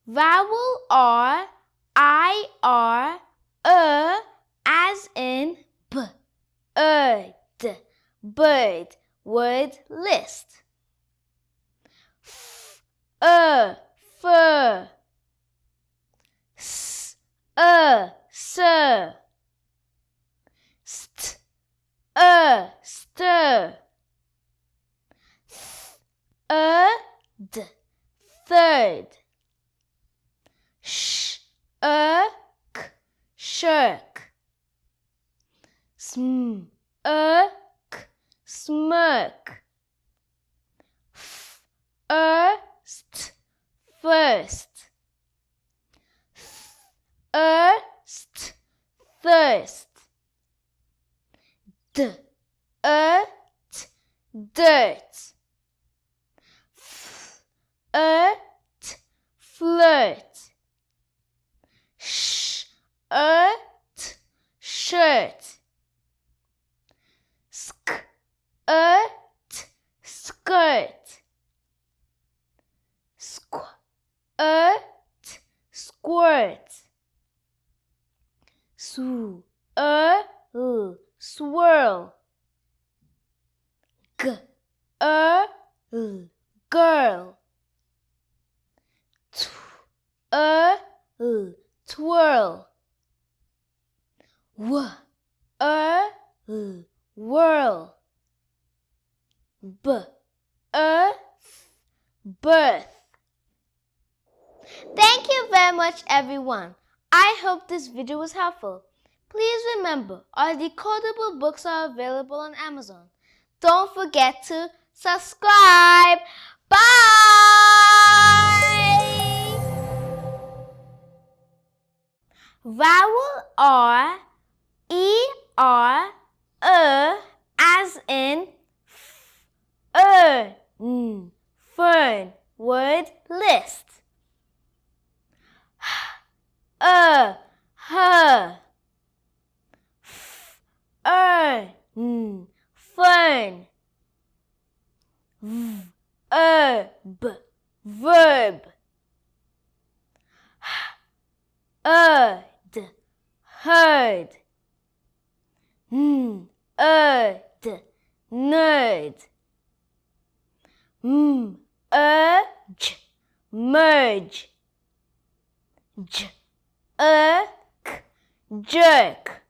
Vowel R, I-R, as in b, d, bird, word list. Fur, sir, stir, third, shirk, smirk, first, thirst, dirt, flirt, shirt, skirt, squirt, swirl, girl, twirl, whirl, birth. Thank you very much, everyone. I hope this video was helpful. Please remember, our decodable books are available on Amazon. Don't forget to subscribe. Bye! Vowel R, E-R, as in fern, word list. Her, fern, verb, heard, nerd, urge, merge, jerk,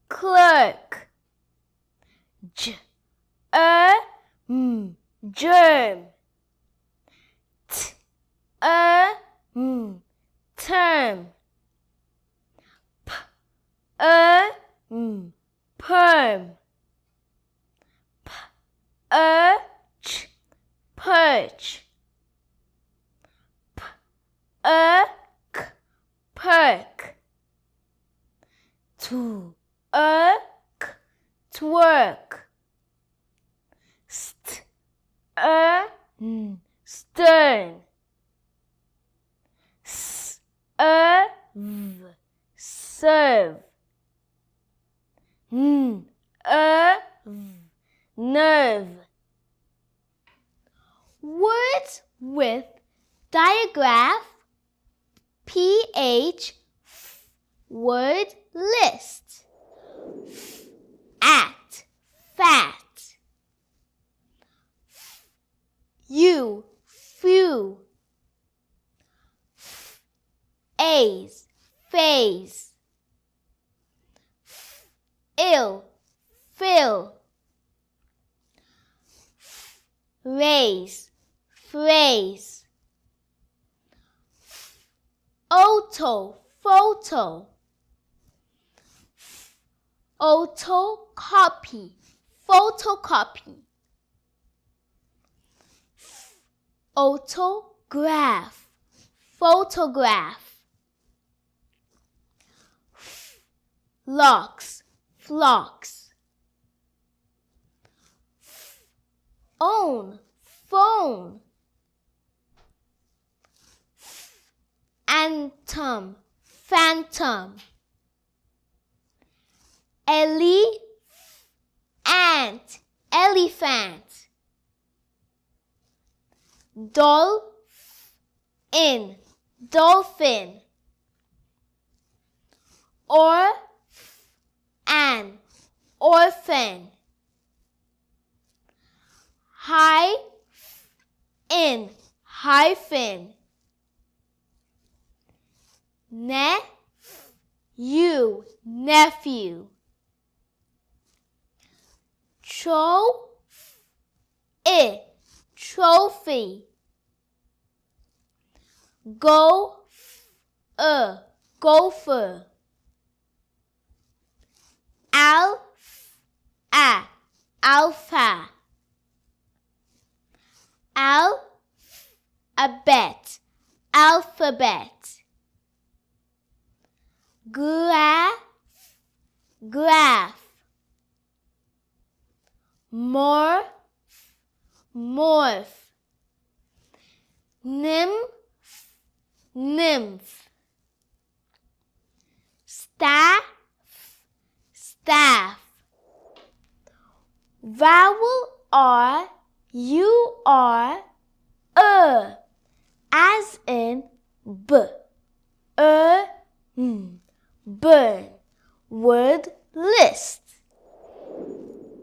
clerk, germ, term. Perm. Perch. Perk. Twerk. Stern. Serve. Nerve. Words with digraph PH word list. At, fat. You, few. A's, phase. Ill, fill. Raise, phrase. Auto, photo. Autocopy, photocopy. Autograph, photograph. Locks, flocks. Own, phone. Anthem, phantom. Ant, elephant. Dolphin. An, orphan. Hyphen. Nephew. Trophy. Gopher. Alpha. Alphabet. Graph. Morph. Nymph. Staff. Vowel R, U R, as in b. Burn. Word list.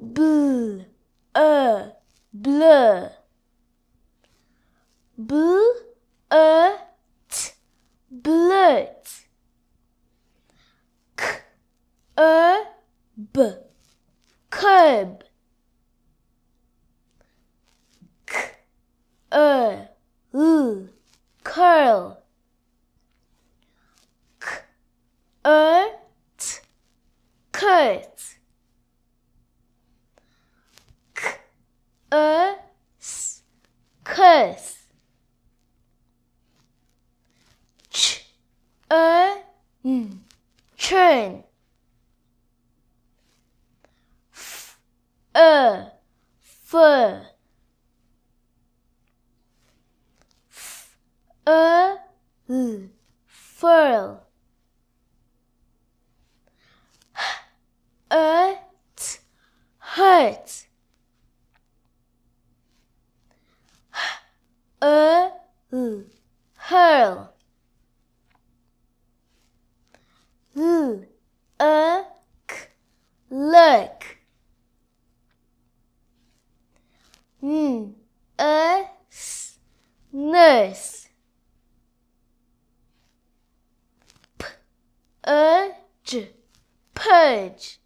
Blur. Blurt. Curb. Curl. Curt. Curse. Churn. Fur. Furl. Hurt. Hurl. Lurk. Nurse. Purge.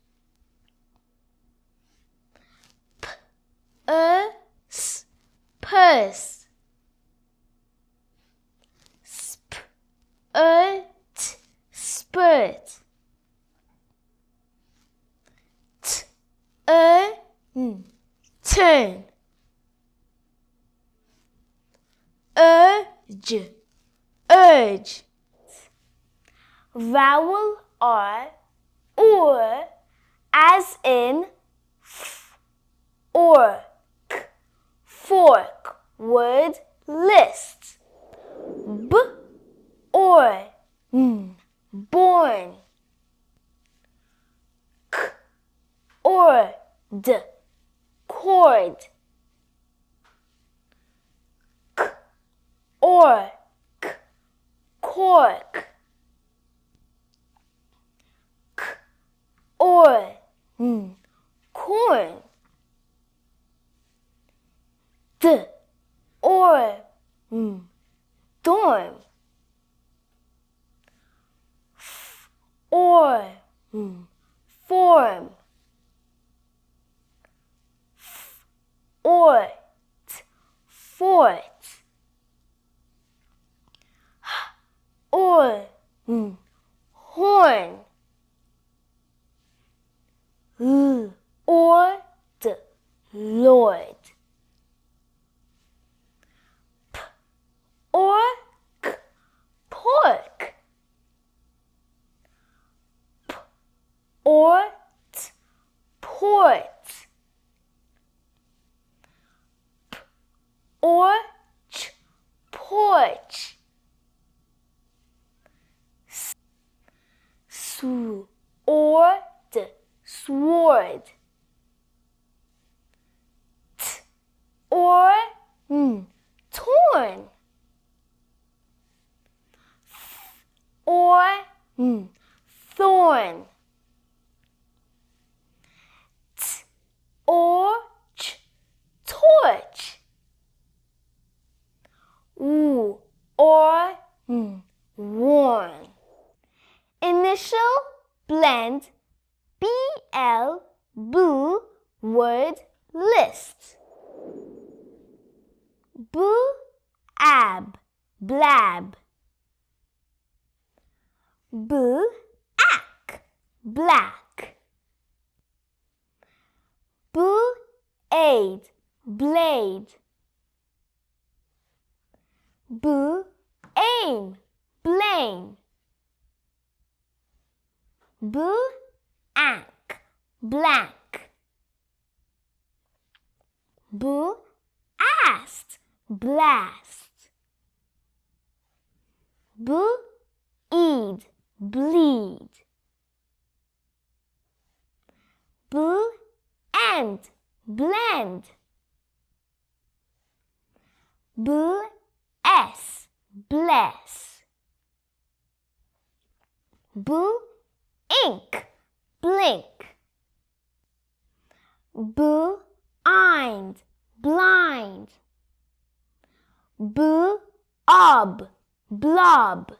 Purse. spirit. Turn. Urge. Vowel R, or, as in fork. Word list. Born. Cord. Cork. Corn. Dorm. Form. Fort. Horn. Lord. Pork. Port. Porch. Sword. Torn. Thorn. Torch. Worn. Initial blend BL, boo, word list. Blab. Black. Blade. Aim, blame. Blank. Blast. Bleed. Blend. Bless. Ink, blink. Blind. Blob. Blot.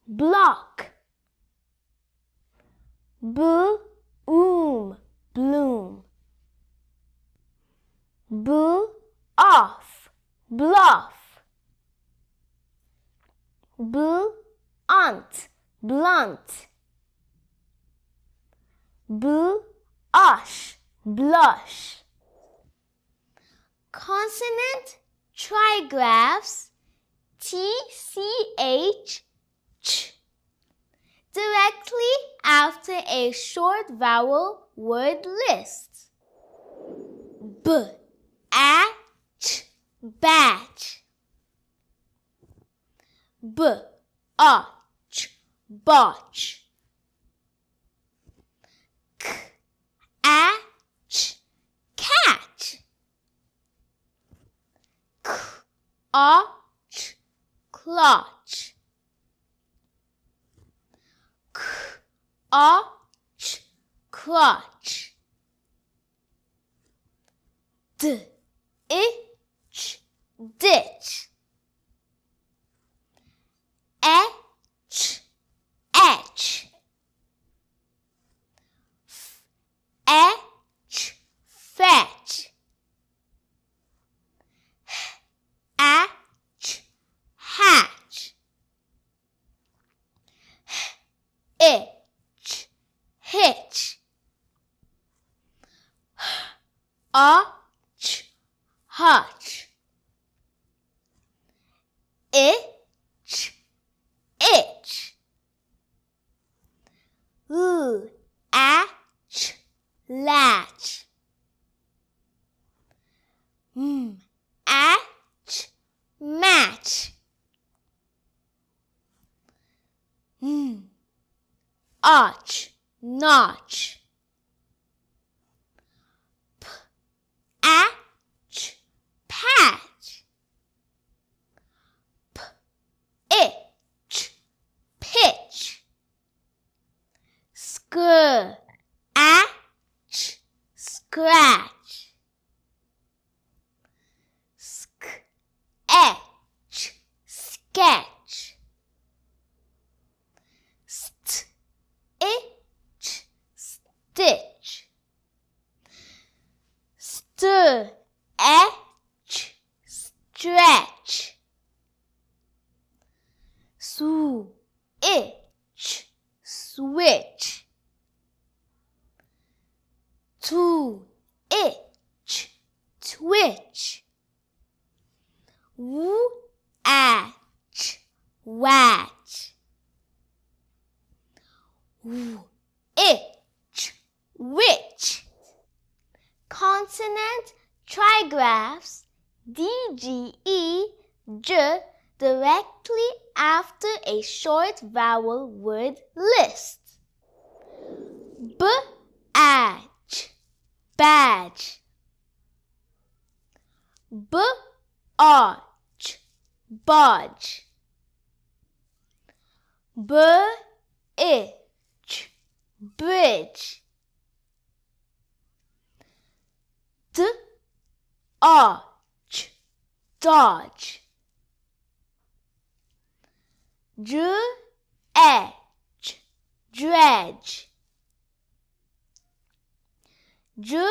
Block. Bloom. Bluff. Blunt. Blush. Consonant trigraphs TCH directly after a short vowel word list. Batch. Botch. Catch. Clutch. Clutch. Ditch. Etch. Hitch, hitch. Arch, hutch. Itch, itch. Atch, latch. Atch, match. Arch, notch. Atch, patch. Itch, pitch. Scratch, scratch. Sketch, sketch. Stitch, stitch. Stretch, stretch. Switch, switch. Twitch, twitch. Watch, watch. Itch, witch. Consonant trigraphs DGE, J directly after a short vowel word list. Badge, badge. Barge, barge. Bridge, bridge. Dodge, dodge. Dredge, dredge. Drudge,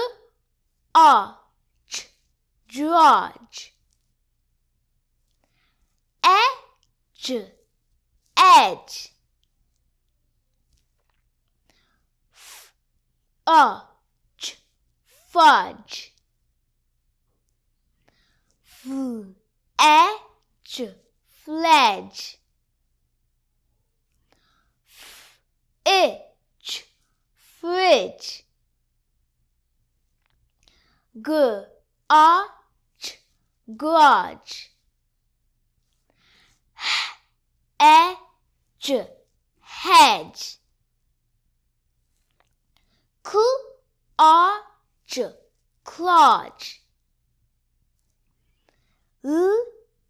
drudge. Edge, edge. Fudge, fudge. Edge, fledge. Itch, fridge. Arch, grudge. Edge, hedge. Arch, clutch.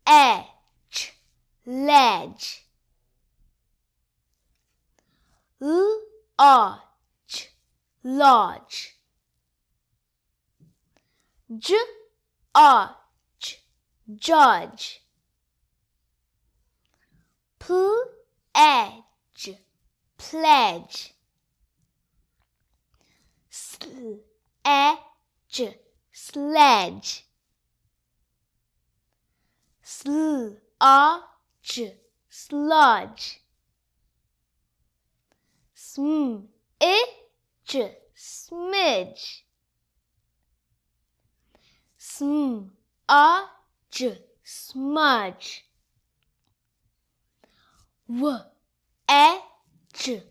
Edge, ledge. Arch, lodge. Arch, judge. Edge, pledge. Edge, sledge. Arch, sludge. Itch, smidge. Arch, smudge. Edge,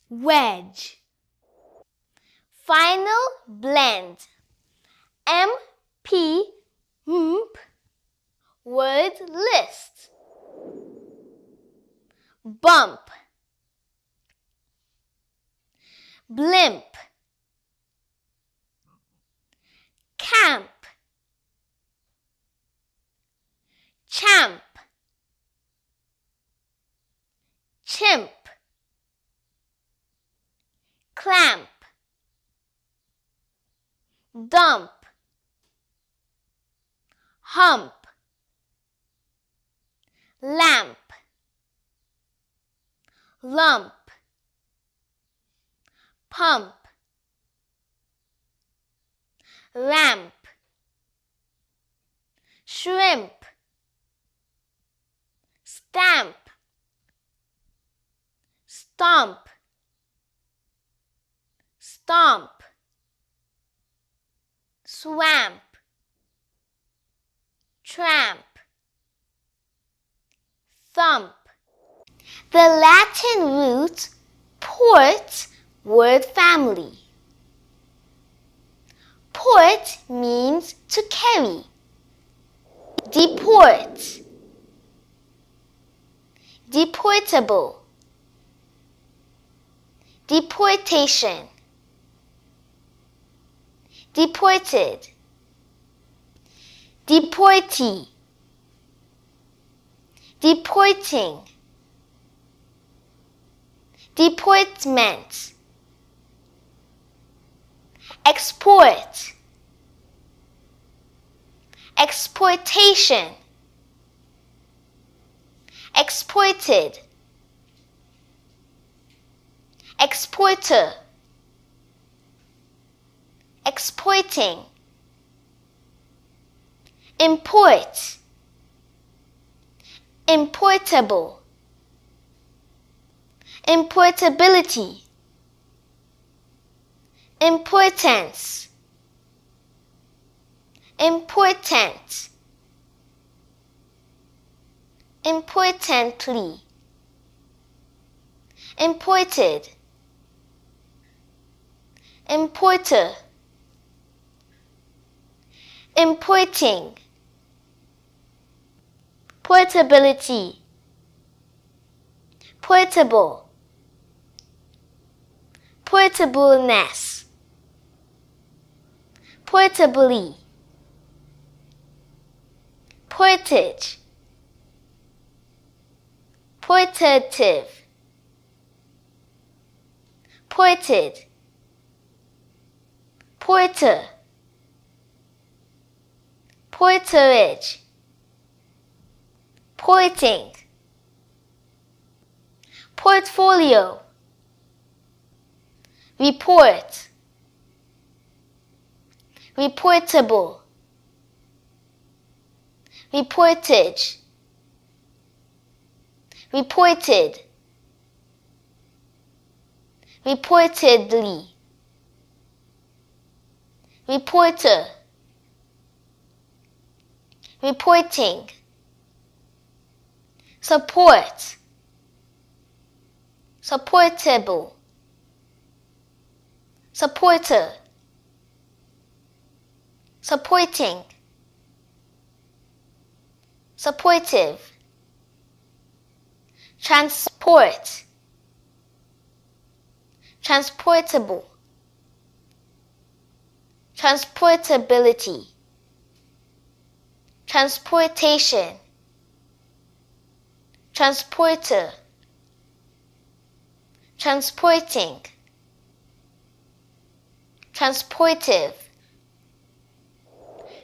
wedge. Final blend. MP, word list. Bump, blimp. Camp, champ. Chimp, clamp. Dump, hump. Lamp, lump. Pump, ramp. Shrimp, stamp. Stomp, stomp, swamp, tramp, thump. The Latin root port word family. Port means to carry. Deport, deportable, deportation, deported, deportee, deporting, deportment, export, exportation, exported, exporter, exporting, import, importable, importability, importance, important, importantly, imported, importer, importing, portability, portable, portableness, portably, portage, portative, ported, porter, porterage, porting, portfolio, report, reportable, reportage, reported, reportedly, reporter, reporting, support, supportable, supporter, supporting, supportive, transport, transportable, transportability, transportation, transporter, transporting, transportive.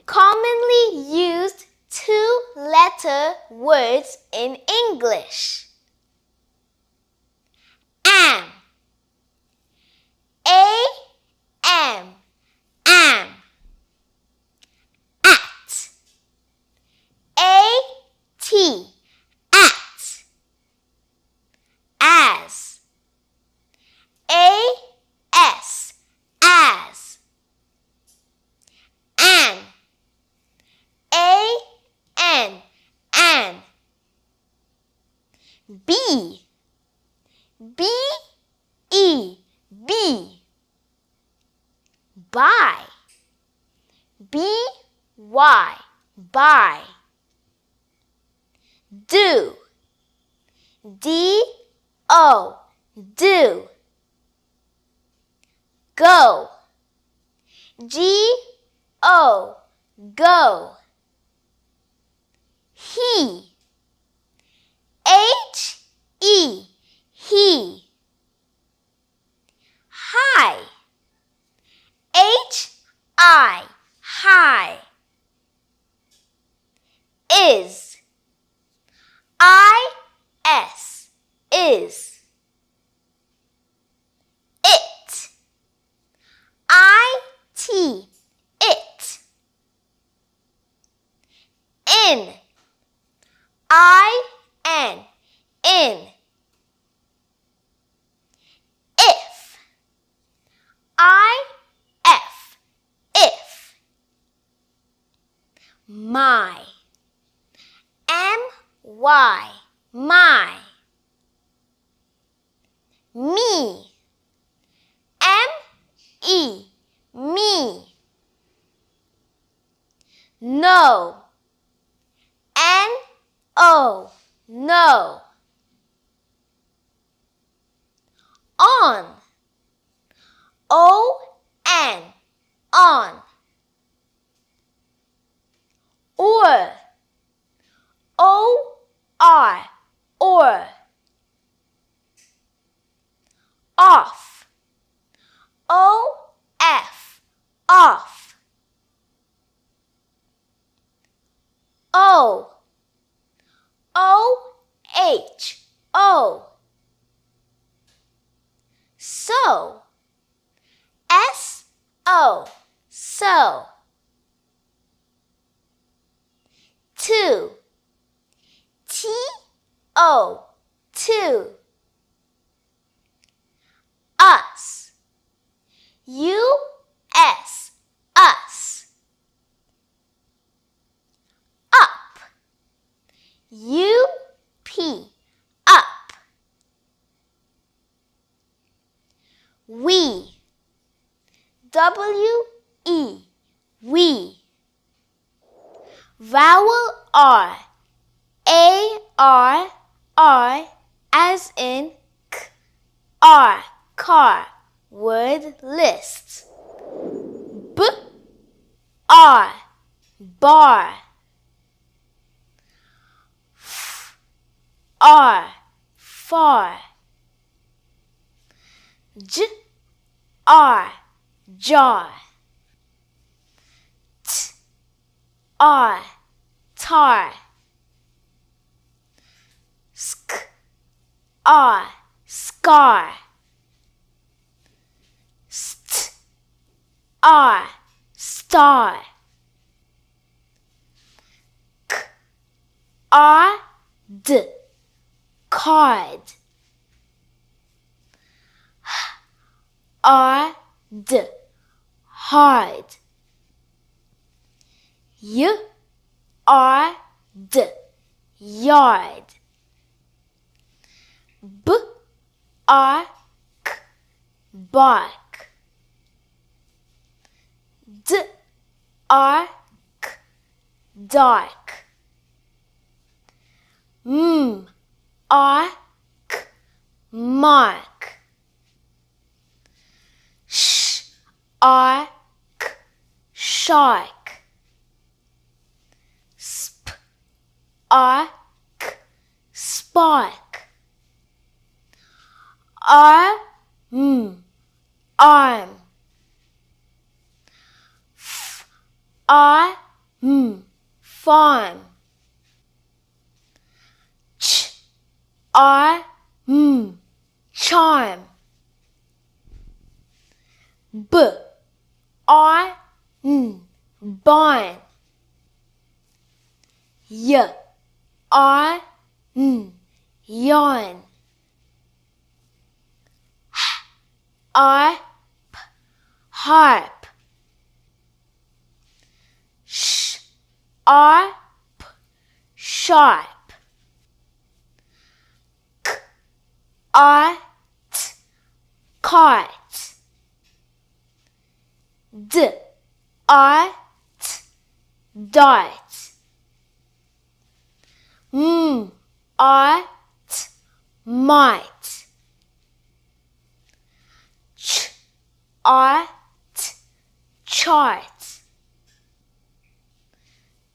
Commonly used two-letter words in English. Am, am, am. At, at. As, as. An, an. Be, be. Buy, buy. Do, do. Go, go. He, he. High, high. Is, is. It, it. In, in. If, My. M-Y. My. Me. M-E. Me. No. N-O. No. On. O-N. On. Or. O-R. Or. Off. O-F. Off. O. O-H. O. So. S-O. So. Two. T-O. Two. Us. U-S. Us. Up. U-P. Up. We. W-E. We. Vowel R. A-R. R as in K. R. Car. Word list. B-R. Bar. F-R. Far. J-R. Jar. T-R. Tar. Sk-R. Scar. St-R. Star. K-R-D. Card. H-R-D. Hard. Y-R-D. Yard. B-R-K. Bark. D-R-K. Dark. M-R-K. Mark. Sh-R-K. Shark. Sp-R-K. Spark. Arm. Arm. Farm. Farm. Charm. Charm. Barn. Barn. Yarn. Yarn. Harp. Harp. Sharp. Sharp. Cart. Cart. Dart. Dart. Mart. Mart. Chart. Chart.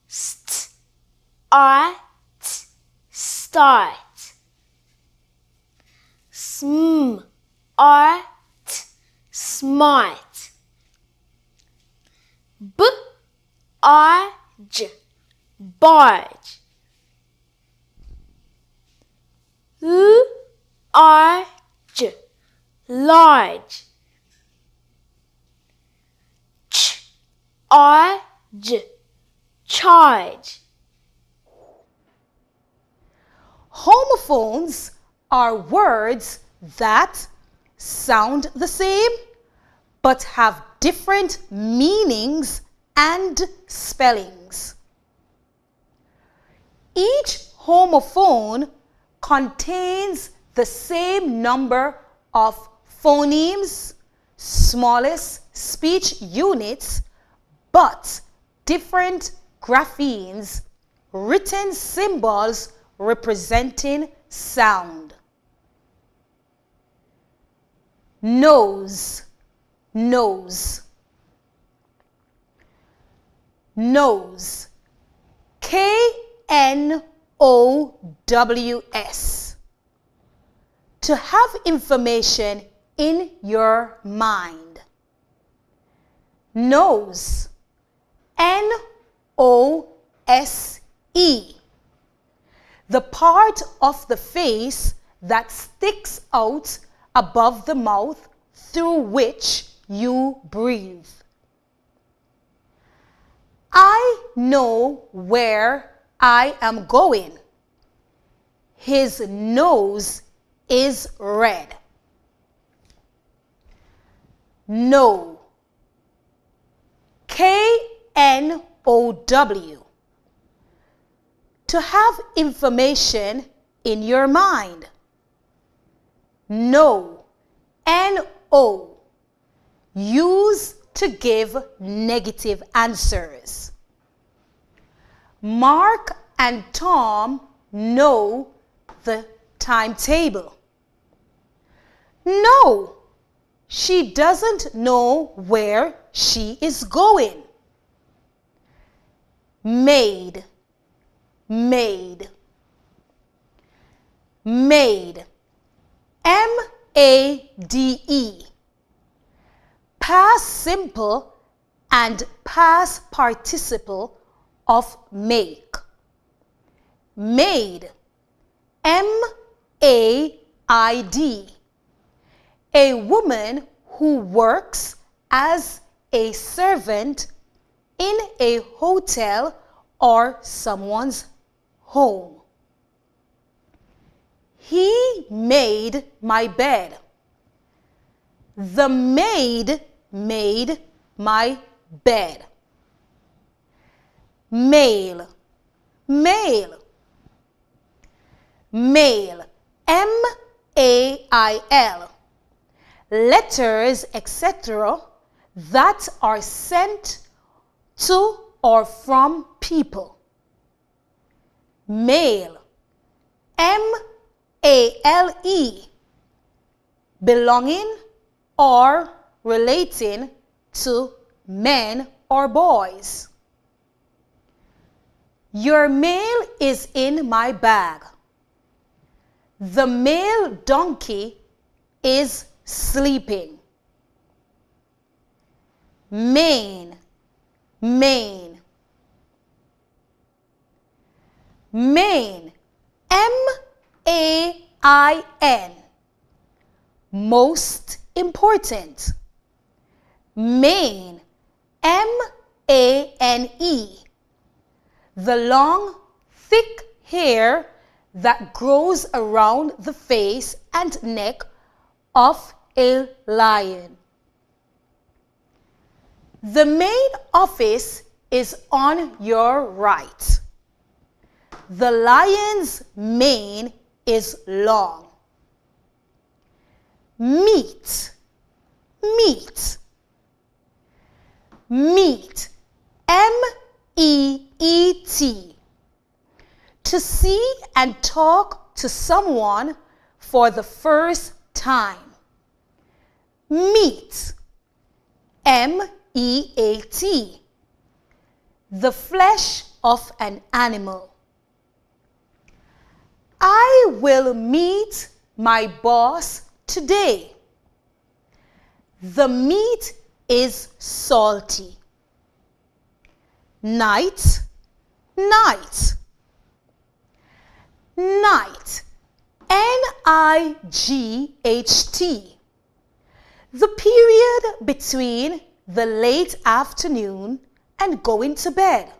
Start. Start. Smart. Smart. Barge. Barge. Large. Large. Charge. Charge. Homophones are words that sound the same but have different meanings and spellings. Each homophone contains the same number of phonemes, smallest speech units, but different graphemes, written symbols representing sound. Nose, nose, nose, K-N-O-W-S. To have information in your mind. Nose, N-O-S-E. The part of the face that sticks out above the mouth through which you breathe. I know where I am going. His nose is red. Know. K-N-O-W. To have information in your mind. Know. N-O. Use to give negative answers. Mark and Tom know the timetable. No, she doesn't know where she is going. Maid, maid, maid. M-A-D-E. Past simple and past participle of make. Maid. M-A-I-D. A woman who works as a servant in a hotel or someone's home. He made my bed. The maid made my bed. Mail, mail, mail. M-A-I-L. Letters, etc. that are sent to or from people. Mail. M-A-L-E. Belonging or relating to men or boys. Your mail is in my bag. The male donkey is sleeping. Main, main, main. M-A-I-N. Most important. Mane. M-A-N-E. The long, thick hair that grows around the face and neck of a lion. The main office is on your right. The lion's mane is long. Meet, meet, meet. M-E-E-T. To see and talk to someone for the first time. Meat. M-E-A-T. The flesh of an animal. I will meet my boss today. The meat is salty. Night, night, night. N-I-G-H-T. The period between the late afternoon and going to bed.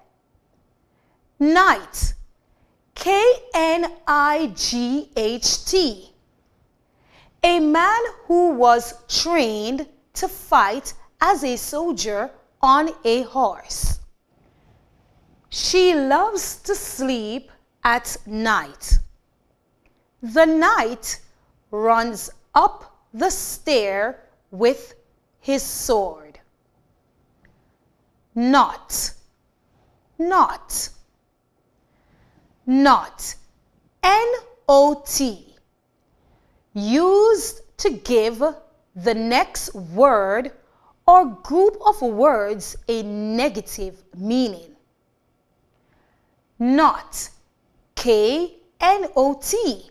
Night. K-N-I-G-H-T. A man who was trained to fight as a soldier on a horse. She loves to sleep at night. The knight runs up the stair with his sword. Not, not, not, N-O-T, used to give the next word or group of words a negative meaning. Not, K-N-O-T,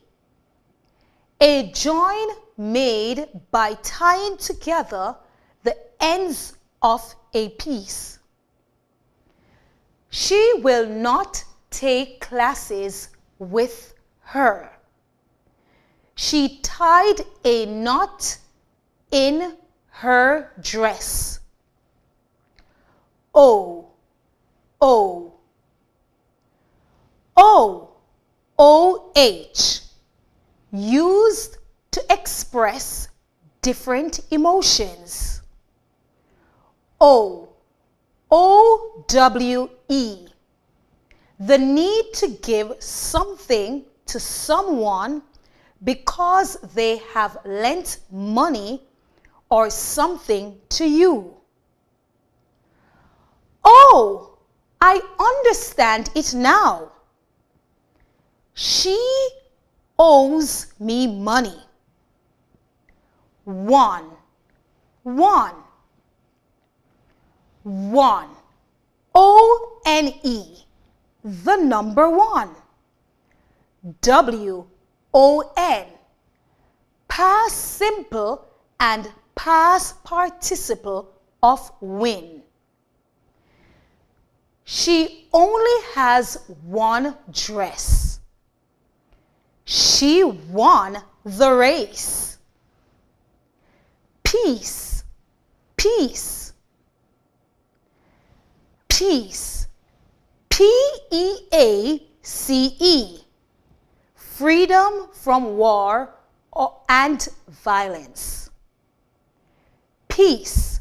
a join made by tying together the ends of a piece. She will not take classes with her. She tied a knot in her dress. O, O, O, O-H, used to express different emotions. O, O-W-E, the need to give something to someone because they have lent money or something to you. Oh, I understand it now. She owes me money. One, one, one, O-N-E, the number one. W-O-N, past simple and past participle of win. She only has one dress. She won the race. Peace, peace, peace, P-E-A-C-E, freedom from war and violence. Peace,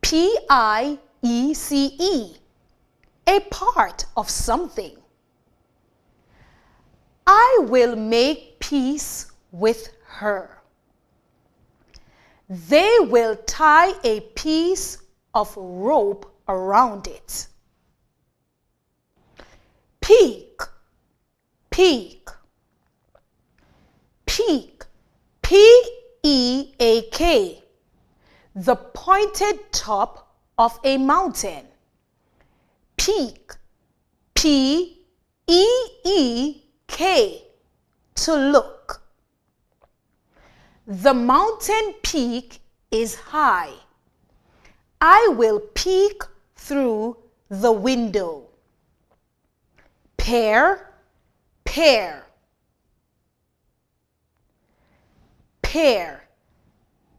P-I-E-C-E, a part of something. I will make peace with her. They will tie a piece of rope around it. Peak, peak, peak, P-E-A-K, the pointed top of a mountain. Peak, P-E-E-K, to look. The mountain peak is high. I will peek through the window. Pear, pear, pear,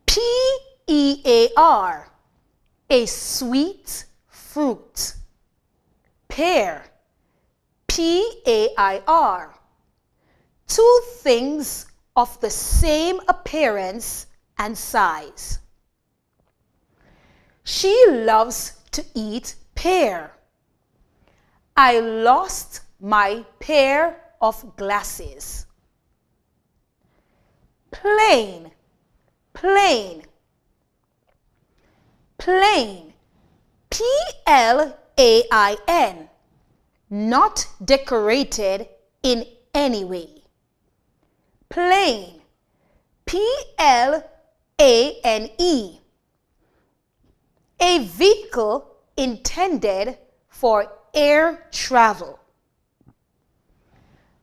P-E-A-R, a sweet fruit. Pear, P-A-I-R, two things of the same appearance and size. She loves to eat pear. I lost my pair of glasses. Plain, plain, plain, P-L-A-I-N, not decorated in any way. Plane, P-L-A-N-E, a vehicle intended for air travel.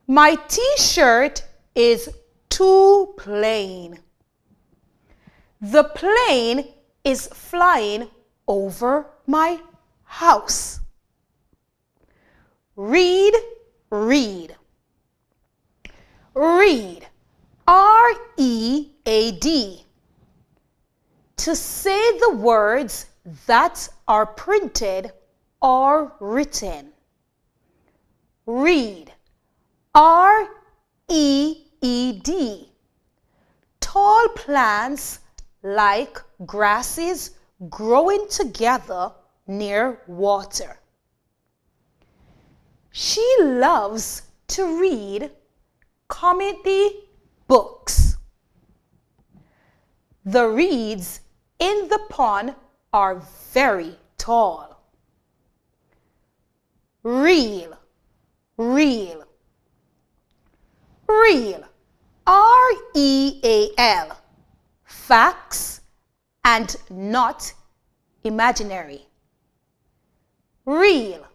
My t-shirt is too plain. The plane is flying over my house. Read, read. Read, R-E-A-D, to say the words that are printed or written. Read, R-E-E-D, tall plants like grasses growing together near water. She loves to read comedy books. The reeds in the pond are very tall. Real, real, real, R-E-A-L, facts and not imaginary. Real,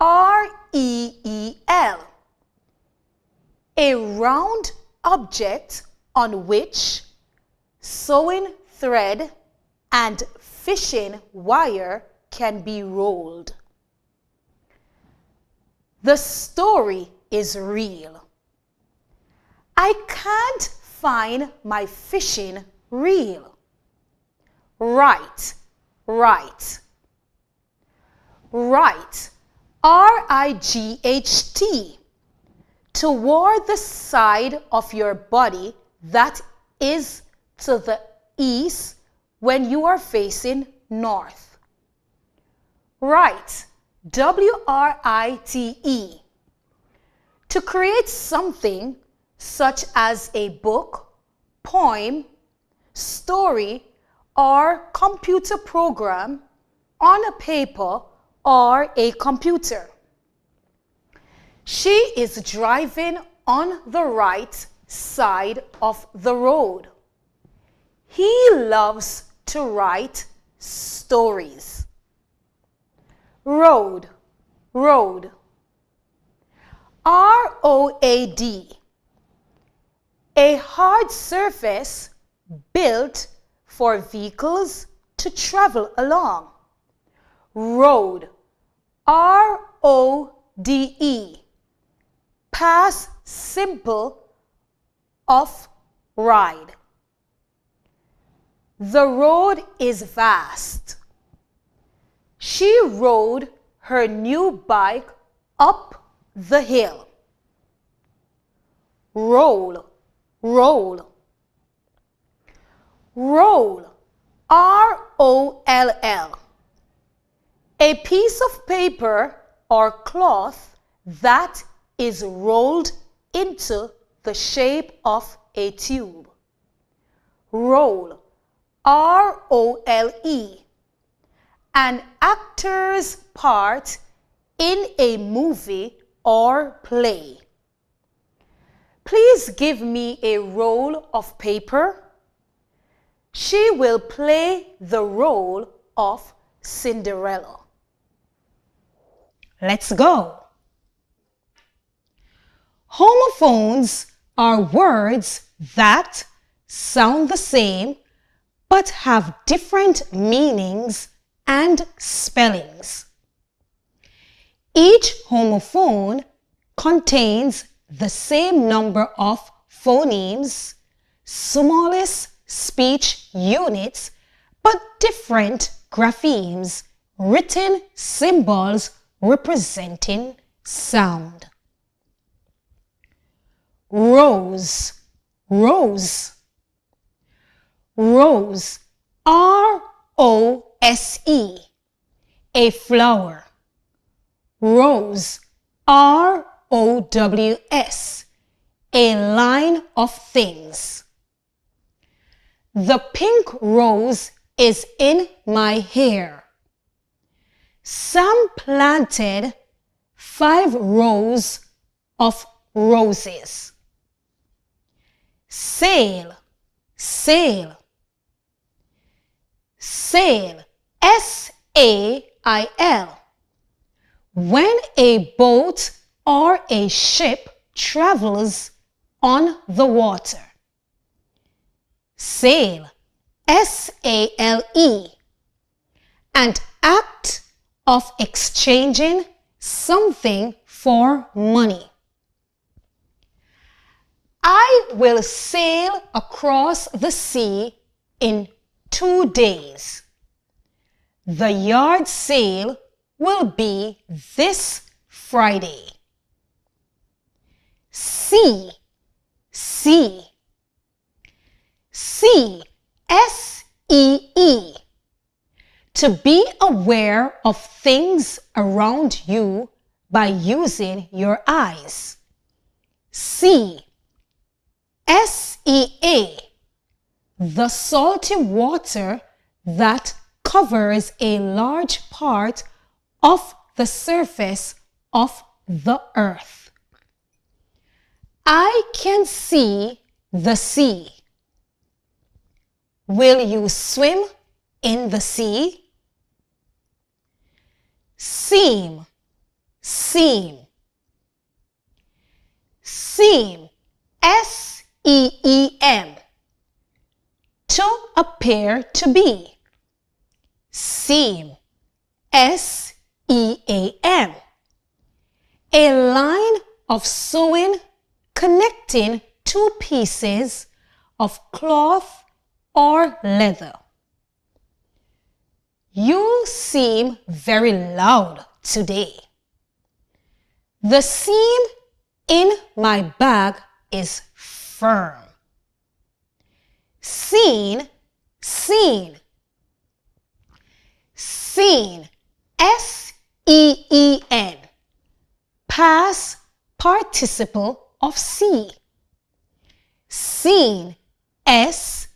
R-E-E-L, a round object on which sewing thread and fishing wire can be rolled. The story is real. I can't find my fishing reel. Right, right. Right, R-I-G-H-T, toward the side of your body that is to the east when you are facing north. Write, W-R-I-T-E, to create something such as a book, poem, story, or computer program on a paper or a computer. She is driving on the right side of the road. He loves to write stories. Road, road. R-O-A-D, a hard surface built for vehicles to travel along. Road, R-O-D-E, past simple of ride. The road is vast. She rode her new bike up the hill. Roll, roll. Roll, R-O-L-L, a piece of paper or cloth that is rolled into the shape of a tube. Roll, R-O-L-E, an actor's part in a movie or play. Please give me a roll of paper. She will play the role of Cinderella. Let's go. Homophones are words that sound the same but have different meanings and spellings. Each homophone contains the same number of phonemes, smallest speech units, but different graphemes, written symbols representing sound. Rose, rose. Rose, R-O-S-E, a flower. Rose, R-O-W-S, a line of things. The pink rose is in my hair. Sam planted 5 rows of roses. Sail, sail. Sail, S-A-I-L. When a boat or a ship travels on the water. Sail, S-A-L-E, an act of exchanging something for money. I will sail across the sea in 2 days. The yard sale will be this Friday. See, see. See, S-E-E, to be aware of things around you by using your eyes. Sea. S-E-A. The salty water that covers a large part of the surface of the earth. I can see the sea. Will you swim in the sea? Seam. Seam. Seam. S-E-E-M. To appear to be. Seam. S-E-A-M. A line of sewing connecting two pieces of cloth or leather. You seem very loud today. The seam in my bag is firm. Seen, seen. Seen. S-E-E-N. Past participle of see. Seen. S-C-E-N-E.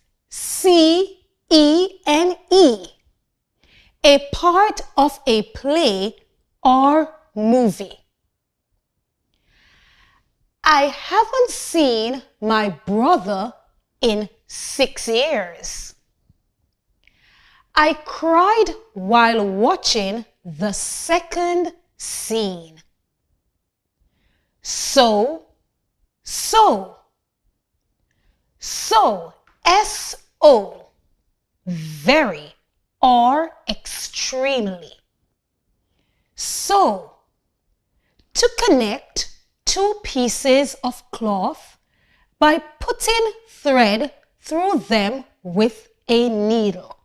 A part of a play or movie. I haven't seen my brother in 6 years. I cried while watching the second scene. So, S-O, very or extremely. So, to connect two pieces of cloth by putting thread through them with a needle.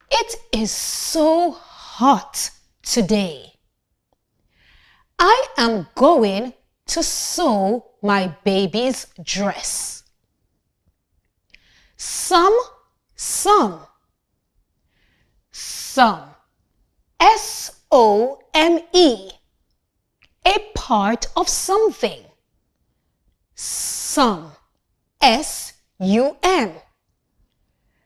It is so hot today. I am going to sew my baby's dress. Some. S-O-M-E. A part of something. Sum. S-U-M.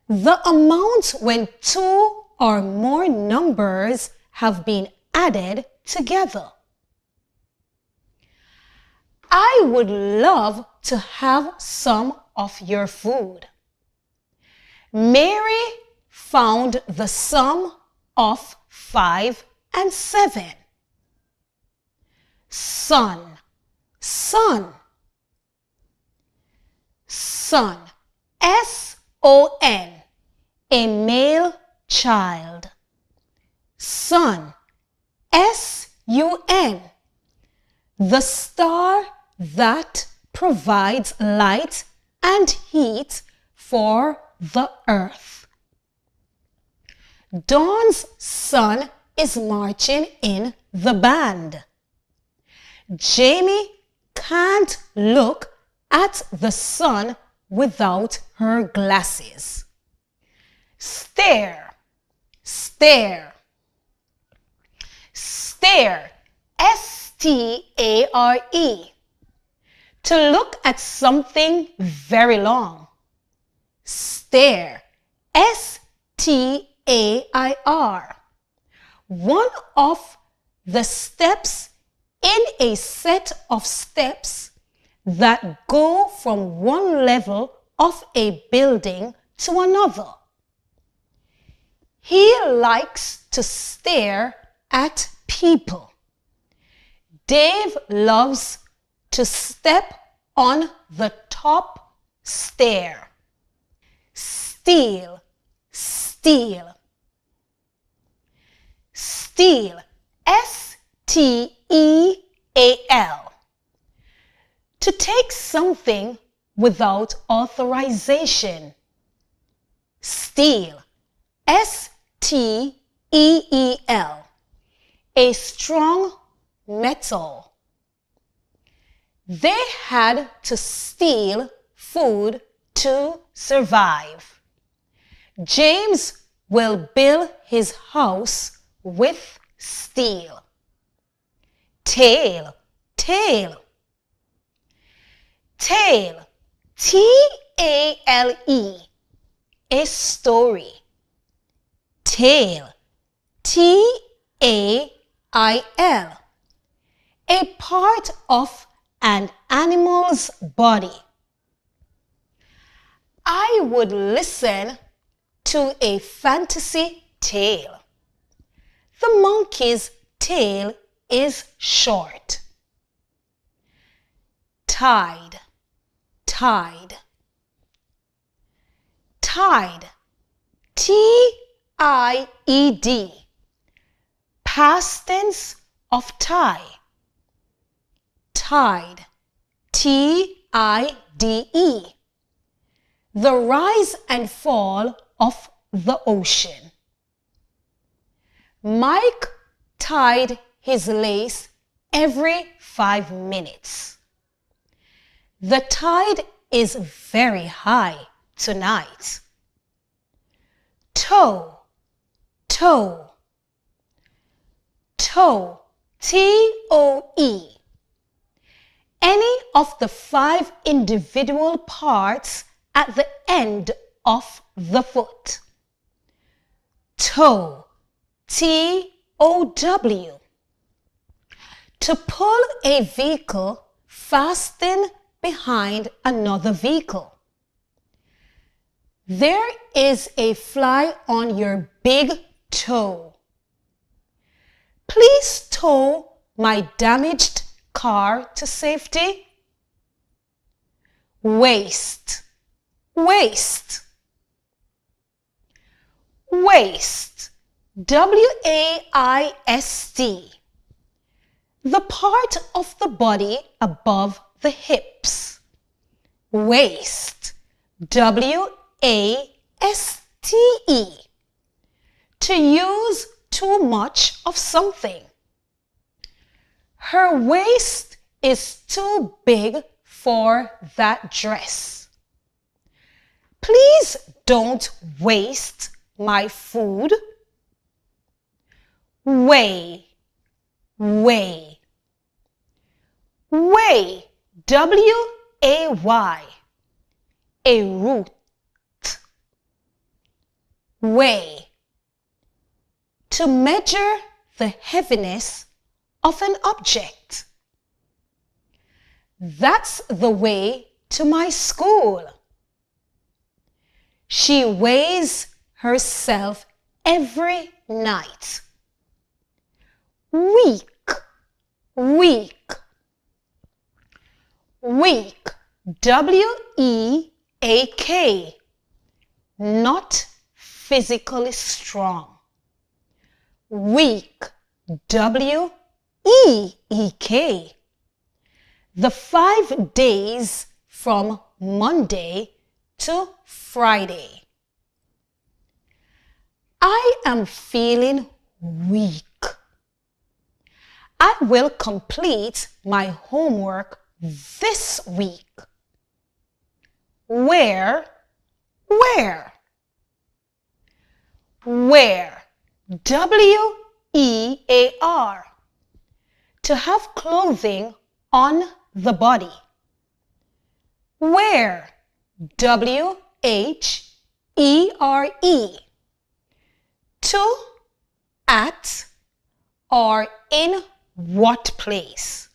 The amount when two or more numbers have been added together. I would love to have some of your food. Mary found the sum of 5 and 7. Son. S-O-N. A male child. Sun. S-U-N. The star that provides light and heat for the earth. Dawn's son is marching in the band. Jamie can't look at the sun without her glasses. Stare. S-T-A-R-E. To look at something very long. Stare. S-T-A-I-R. One of the steps in a set of steps that go from one level of a building to another. He likes to stare at people. Dave loves to step on the top stair. Steal. S-T-E-A-L. To take something without authorization. Steal. S-T-E-E-L. A strong metal. They had to steal food to survive. James will build his house with steel. Tail. tail. Tail, T-A-L-E, a story. Tail, T-A-I-L, a part of an animal's body. I would listen to a fantasy tale. The monkey's tail is short. Tide, tide. Tide, T-I-E-D, past tense of tie. Tide, T-I-D-E, the rise and fall of the ocean. Mike tied his lace every 5 minutes. The tide is very high tonight. Toe, toe. Toe, T-O-E. Any of the 5 individual parts at the end of the foot. Toe, T-O-W. To pull a vehicle fasten behind another vehicle. There is a fly on your big toe. Please tow my damaged car to safety. Waist, waist. Waist, W-A-I-S-T, the part of the body above the hips. Waist, W-A-S-T-E, to use too much of something. Her waist is too big for that dress. Please don't waste my food. Weigh, weigh. Weigh, W-A-Y, a root. Weigh, to measure the heaviness of an object. That's the way to my school. She weighs herself every night. Weak, weak. Weak, W-E-A-K, not physically strong. Week, W-E-E-K, the 5 days from Monday to Friday. I am feeling weak. I will complete my homework this week. Where, where. Wear, W-E-A-R, to have clothing on the body. Where, W-H-E-R-E, to, at, or in what place.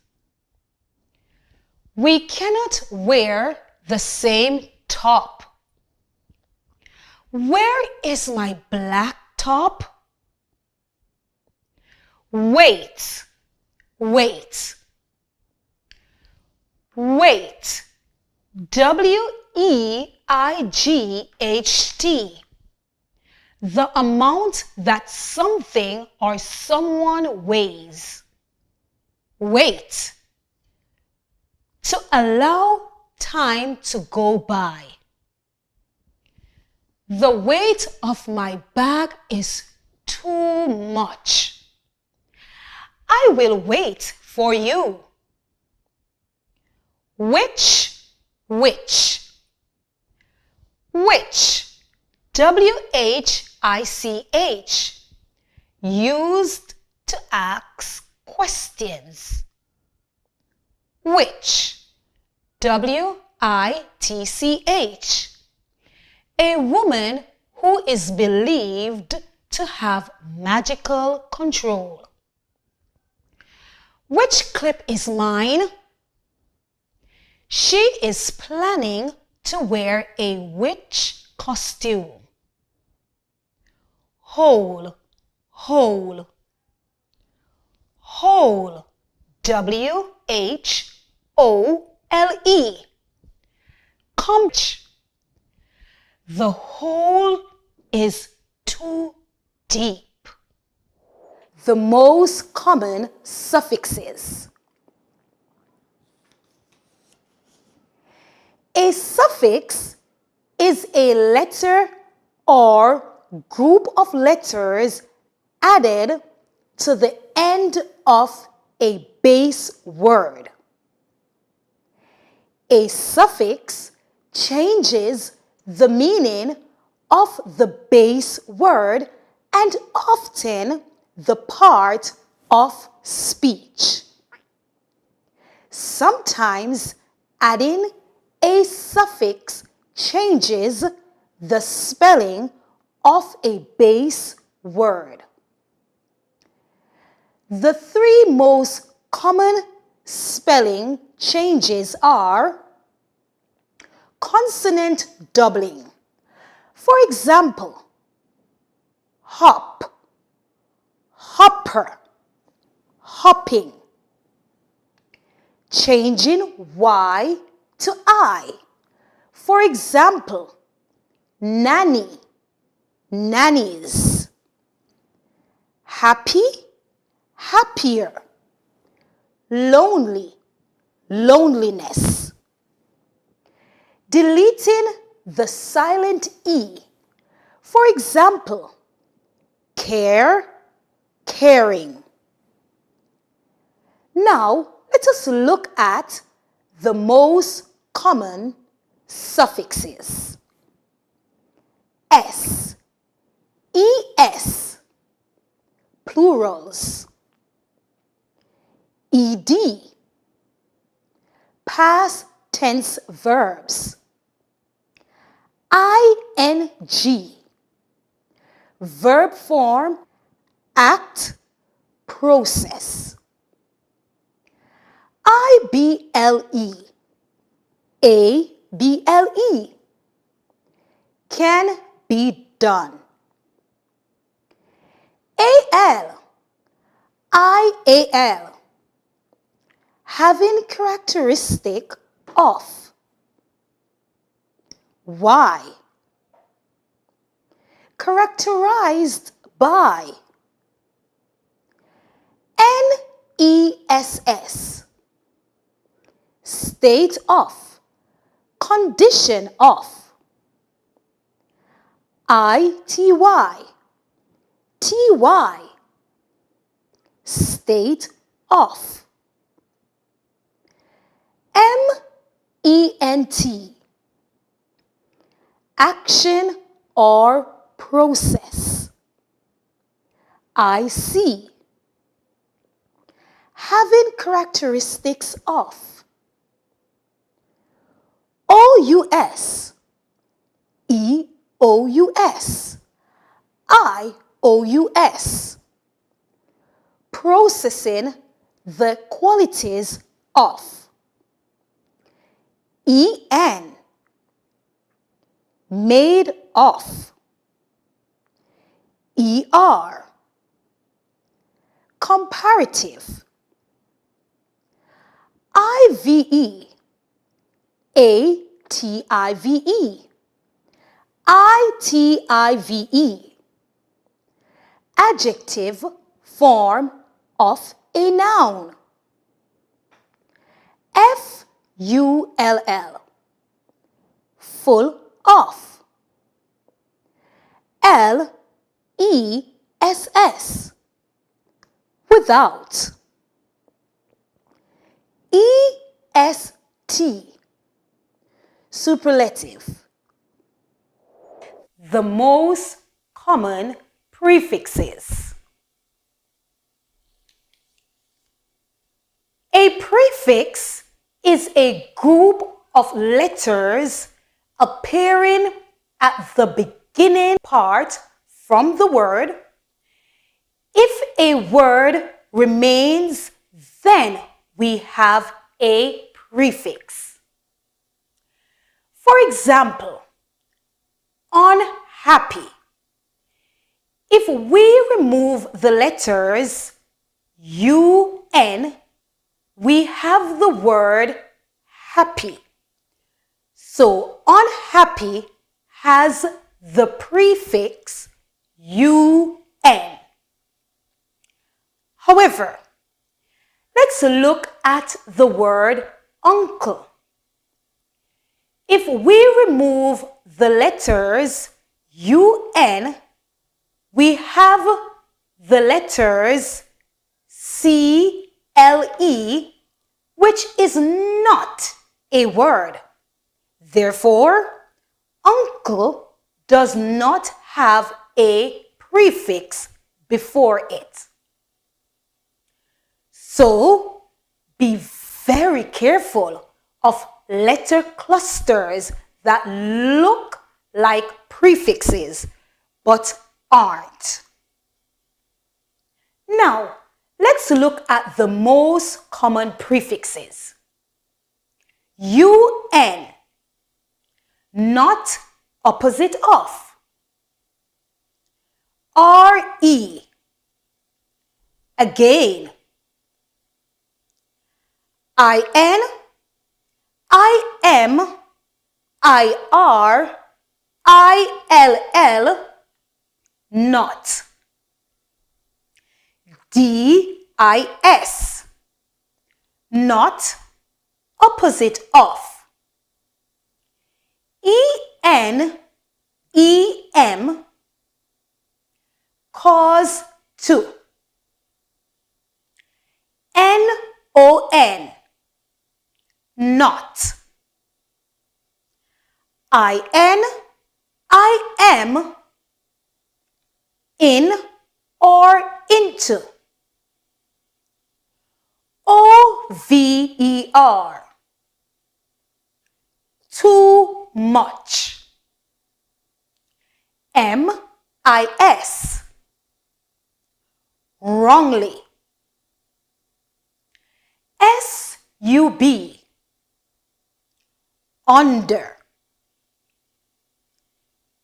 We cannot wear the same top. Where is my black top? Wait, wait. Weight, W-E-I-G-H-T, the amount that something or someone weighs. Wait, to allow time to go by. The weight of my bag is too much. I will wait for you. Which, which. Which, W-H-I-C-H, used to ask questions. Witch, W-I-T-C-H. A woman who is believed to have magical control. Which clip is mine? She is planning to wear a witch costume. Hole, hole, hole, W-H-O-L-E. The hole is too deep. The most common suffixes. A suffix is a letter or group of letters added to the end of a base word. A suffix changes the meaning of the base word and often the part of speech. Sometimes adding a suffix changes the spelling of a base word. The three most common spelling changes are consonant doubling. For example, hop, hopper, hopping. Changing Y to I. For example, nanny, nannies. Happy, happier. Lonely, loneliness. Deleting the silent E. For example, care, caring. Now, let us look at the most common suffixes. S, ES, plurals. ED, past tense verbs. ING, verb form, act, process. IBLE, ABLE, can be done. AL, IAL, having characteristic of. Y, characterized by. NESS, state of, condition of. ITY, TY, state of. MENT, action or process. IC, having characteristics of. OUS, EOUS, IOUS, processing the qualities of. EN, made of. ER, comparative. IVE, ATIVE, ITIVE, adjective form of a noun. FULL, full of. LESS, without. EST, superlative. The most common prefixes. A prefix is a group of letters appearing at the beginning part from the word. If a word remains, then we have a prefix. For example, unhappy. If we remove the letters UN, we have the word happy. So unhappy has the prefix UN. However, let's look at the word uncle. If we remove the letters UN, we have the letters CLE, which is not a word. Therefore, uncle does not have a prefix before it. So, be very careful of letter clusters that look like prefixes but aren't. Now, let's look at the most common prefixes. UN, not opposite of. RE, again. IN, IM, IR, ILL, not. DIS, not, opposite of. EN, EM, cause to. NON, not. IN, IM, in or into. OVER, too much. MIS, wrongly. SUB, under.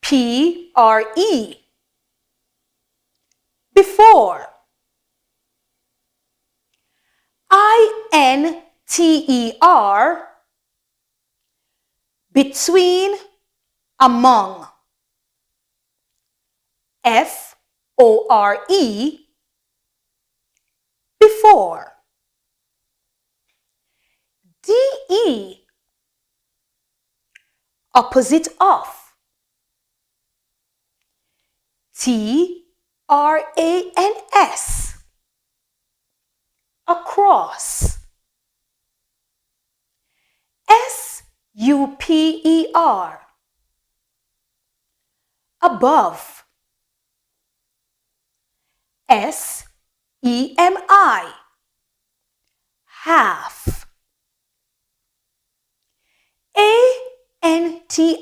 PRE, before. INTER, between, among. FORE, before. DE, opposite of. TRANS, across. SUPER, above. SEMI, half. ANTI,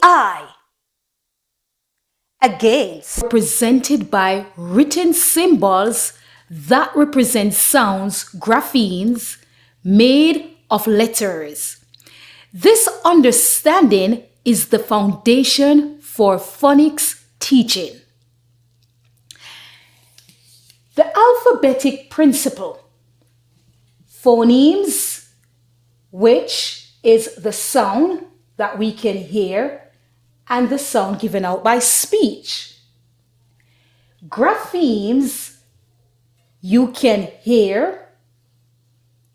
against, represented by written symbols that represent sounds, graphemes, made of letters. This understanding is the foundation for phonics teaching. The alphabetic principle. Phonemes, which is the sound that we can hear and the sound given out by speech. Graphemes, you can hear,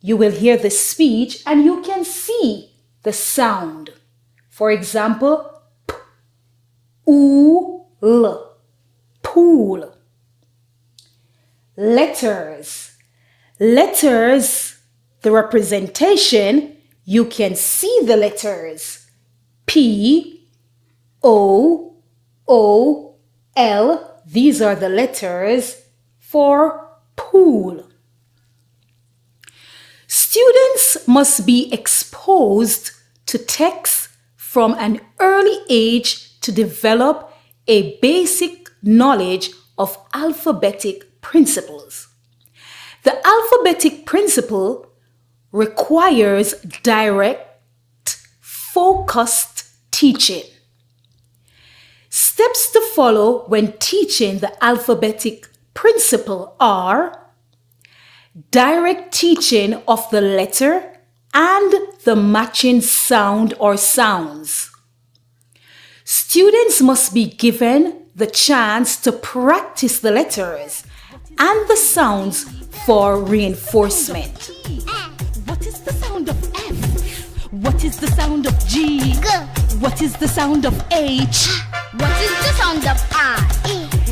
you will hear the speech and you can see the sound. For example, p, oo, l, pool. Letters. Letters, the representation, you can see the letters. P, O, O, L, these are the letters for pool. Students must be exposed to text from an early age to develop a basic knowledge of alphabetic principles. The alphabetic principle requires direct, focused teaching. Steps to follow when teaching the alphabetic principle are direct teaching of the letter and the matching sound or sounds. Students must be given the chance to practice the letters and the sounds for reinforcement. What is the sound of F? What is the sound of G? G. What is the sound of H? What is the sound of I?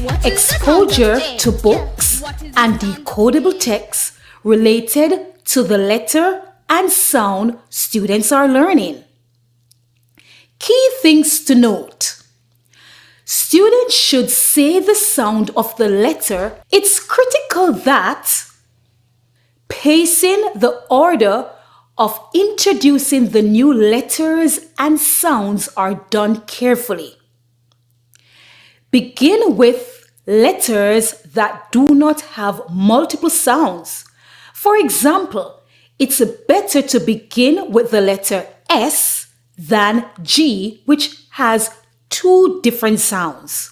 What is Exposure the sound of to J? books What is the and sound of decodable text related to the letter and sound students are learning. Key things to note. Students should say the sound of the letter. It's critical that pacing the order of introducing the new letters and sounds are done carefully. Begin with letters that do not have multiple sounds. For example, it's better to begin with the letter S than G, which has two different sounds.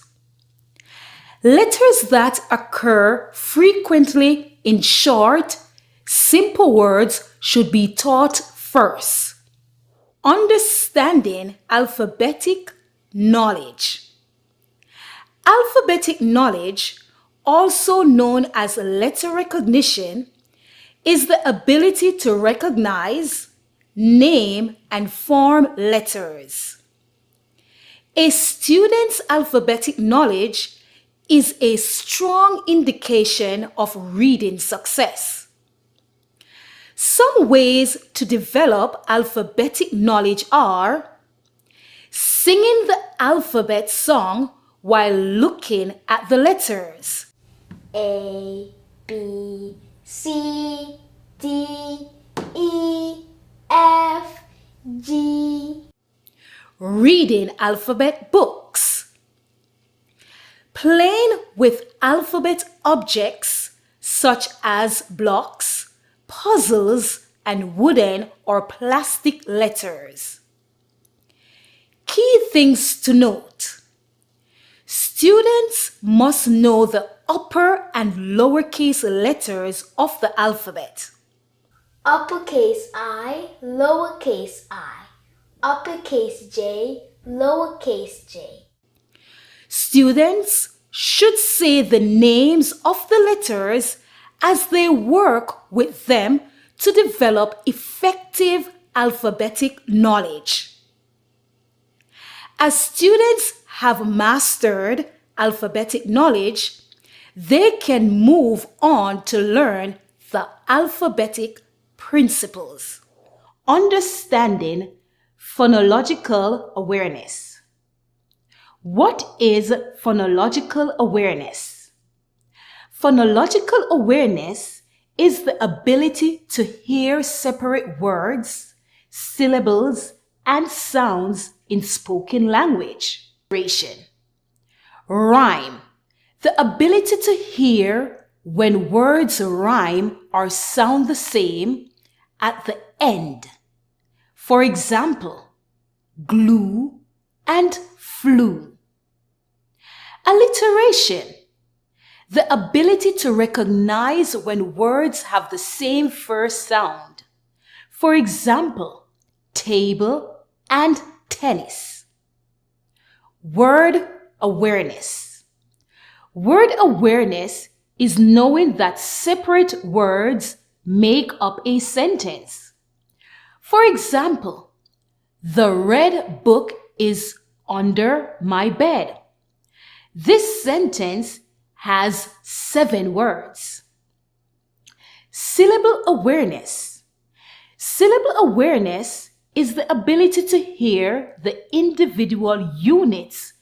Letters that occur frequently in short, simple words should be taught first. Understanding alphabetic knowledge. Alphabetic knowledge, also known as letter recognition, is the ability to recognize, name, and form letters. A student's alphabetic knowledge is a strong indication of reading success. Some ways to develop alphabetic knowledge are singing the alphabet song while looking at the letters. A, B, C, D, E, F, G. Reading alphabet books. Playing with alphabet objects such as blocks, puzzles, and wooden or plastic letters. Key things to note. Students must know the upper and lowercase letters of the alphabet. Uppercase I, lowercase I. Uppercase J, lowercase j. Students should say the names of the letters as they work with them to develop effective alphabetic knowledge. As students have mastered alphabetic knowledge, they can move on to learn the alphabetic principles. Understanding phonological awareness. What is phonological awareness? Phonological awareness is the ability to hear separate words, syllables, and sounds in spoken language. Rhyme. The ability to hear when words rhyme or sound the same at the end. For example, glue and flew. Alliteration. The ability to recognize when words have the same first sound. For example, table and tennis. Word awareness. Word awareness is knowing that separate words make up a sentence. For example, the red book is under my bed. This sentence has 7 words. Syllable awareness. Syllable awareness is the ability to hear the individual units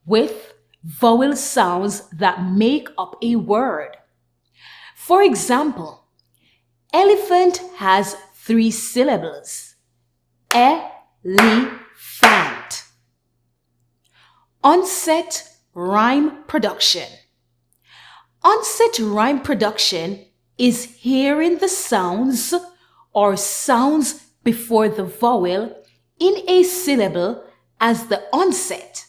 with vowel sounds that make up a word. For example, elephant has 3 syllables. Elephant. Onset rhyme production. Onset rhyme production is hearing the sounds or sounds before the vowel in a syllable as the onset,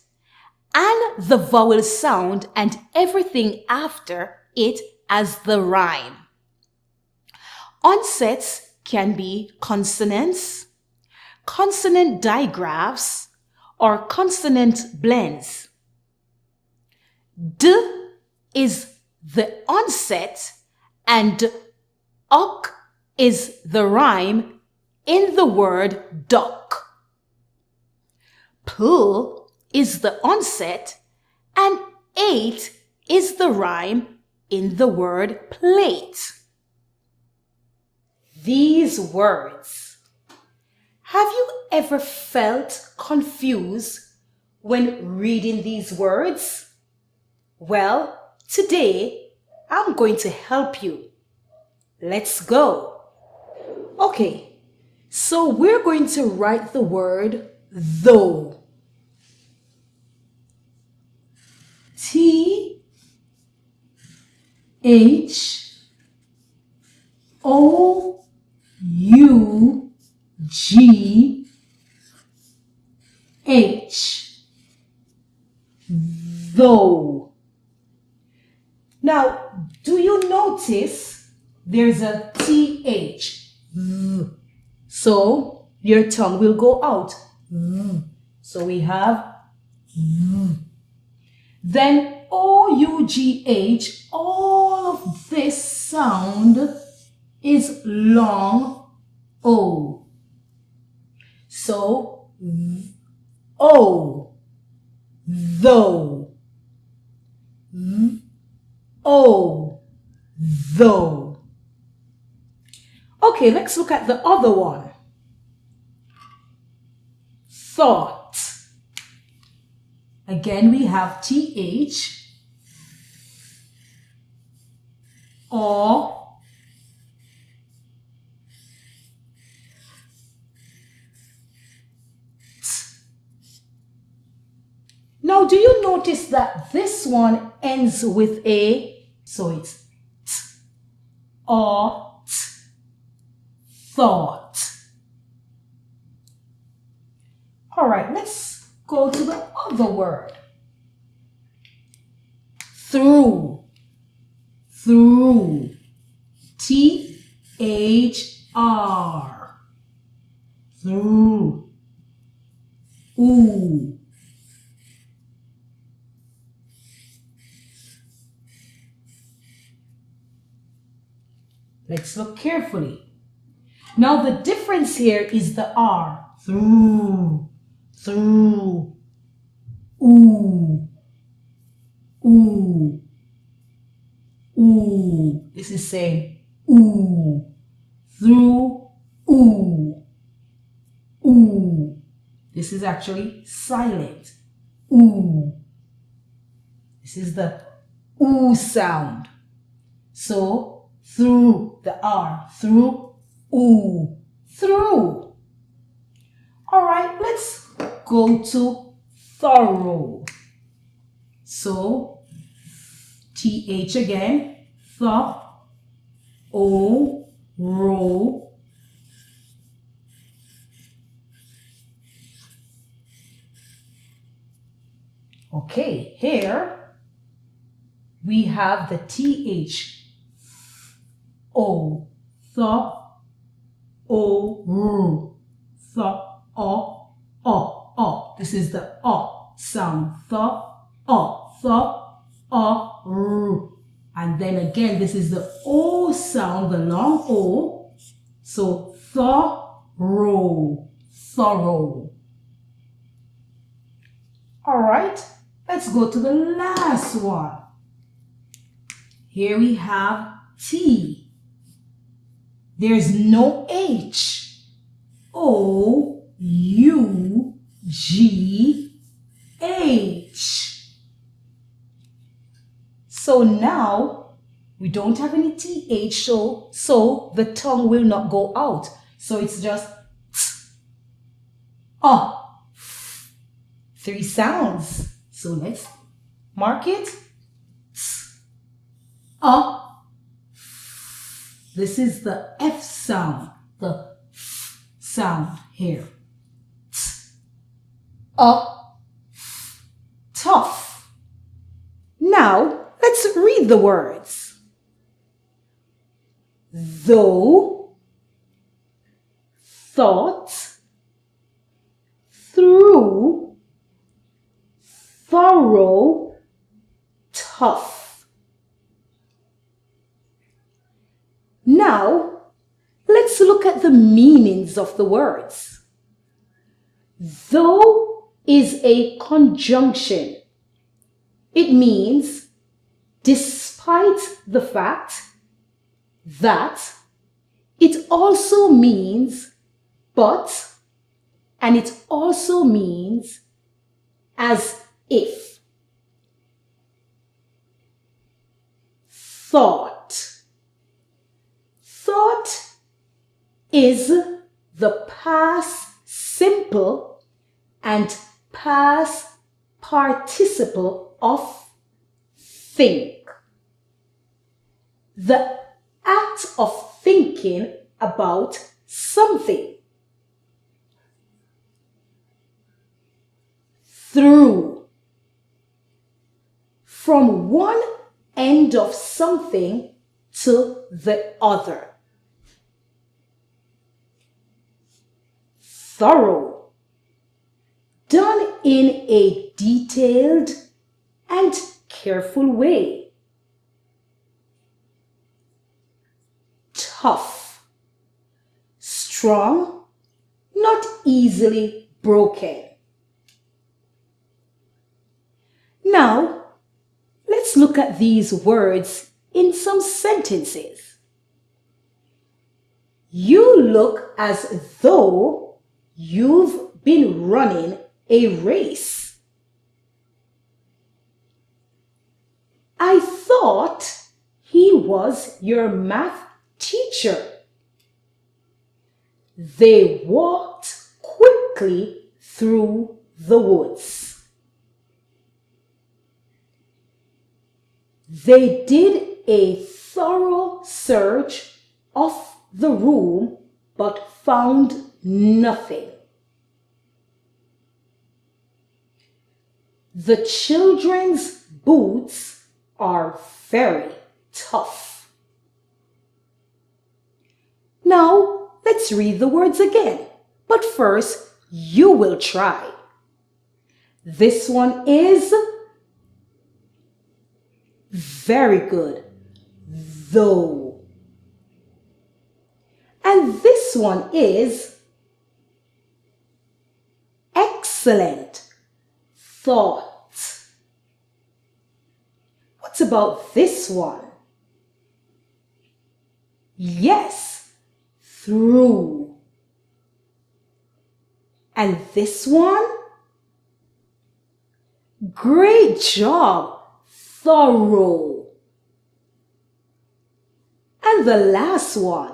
and the vowel sound and everything after it as the rhyme. Onsets can be consonants, consonant digraphs, or consonant blends. D is the onset and ok is the rhyme in the word duck. Pull is the onset and 8 is the rhyme in the word plate. These words. Have you ever felt confused when reading these words? Well, today I'm going to help you. Let's go. Okay, so we're going to write the word though. Though. Though. Now, do you notice there's a th? So your tongue will go out. So we have then OUGH. All of this sound is long O. So O, though, O, though. Okay, let's look at the other one. Thought. Again, we have TH, or, now, do you notice that this one ends with a, so it's t, or, t, thought. All right, let's go to the other word. Through. Through. THR. Through. Ooh. Let's look carefully. Now the difference here is the R. Through. Through. Ooh. Ooh. Ooh. This is saying ooh. Through. Ooh. Ooh. This is actually silent. Ooh. This is the ooh sound. So through the R. Through. Ooh. Through. All right, let's go to thorough. So, TH again, row. Okay, here we have the TH, O, This is the sound. And then again, this is the O sound, the long O. So thorough. All right, let's go to the last one. Here we have T. There's no H. OUGH. So now we don't have any TH, so the tongue will not go out. So it's just uh. 3 sounds. So let's mark it. Uh. This is the F sound, the F sound here. Tough. Now, let's read the words. Though, thought, through, thorough, tough. Now, let's look at the meanings of the words. Though is a conjunction. It means despite the fact that. It also means but, and it also means as if. Thought. Thought is the past simple and past participle of think. The act of thinking about something. Through. From one end of something to the other. Thorough. Done in a detailed and careful way. Tough. Strong, not easily broken. Now, let's look at these words in some sentences. You look as though you've been running a race. I thought he was your math teacher. They walked quickly through the woods. They did a thorough search of the room but found nothing. The children's boots are very tough. Now, let's read the words again. But first, you will try. This one is very good. Though. And this one is excellent. Thought. What about this one? Yes, through. And this one? Great job, thorough. And the last one?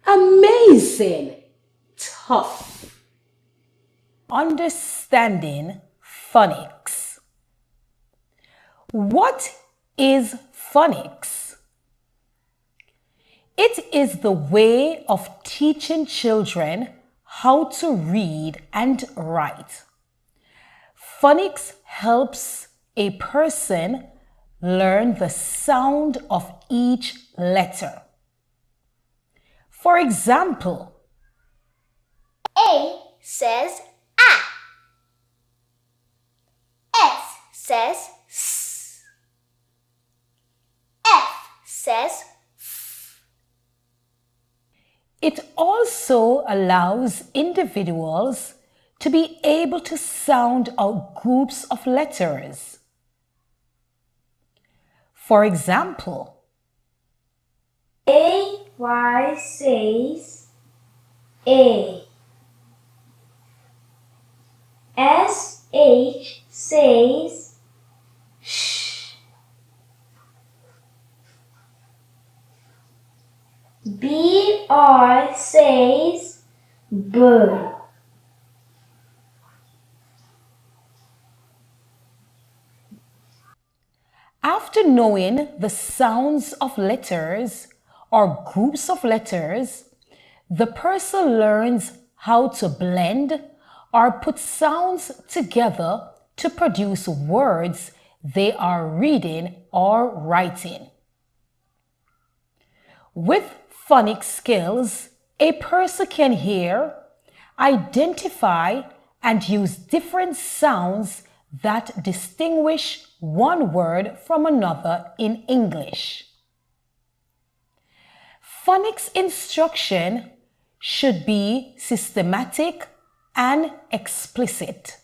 Amazing, tough. Understanding phonics. What is phonics? It is the way of teaching children how to read and write. Phonics helps a person learn the sound of each letter. For example, A says A. S says S. F says F. it also allows individuals to be able to sound out groups of letters. For example, AY says A. SH says sh. BR says bird. After knowing the sounds of letters or groups of letters, the person learns how to blend or put sounds together to produce words they are reading or writing. With phonics skills, a person can hear, identify, and use different sounds that distinguish one word from another in English. Phonics instruction should be systematic and explicit.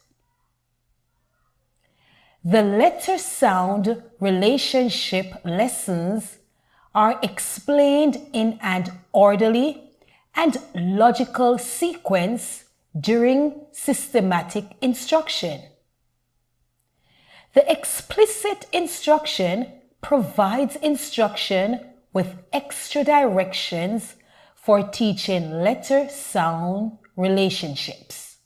The letter-sound relationship lessons are explained in an orderly and logical sequence during systematic instruction. The explicit instruction provides instruction with extra directions for teaching letter-sound relationships.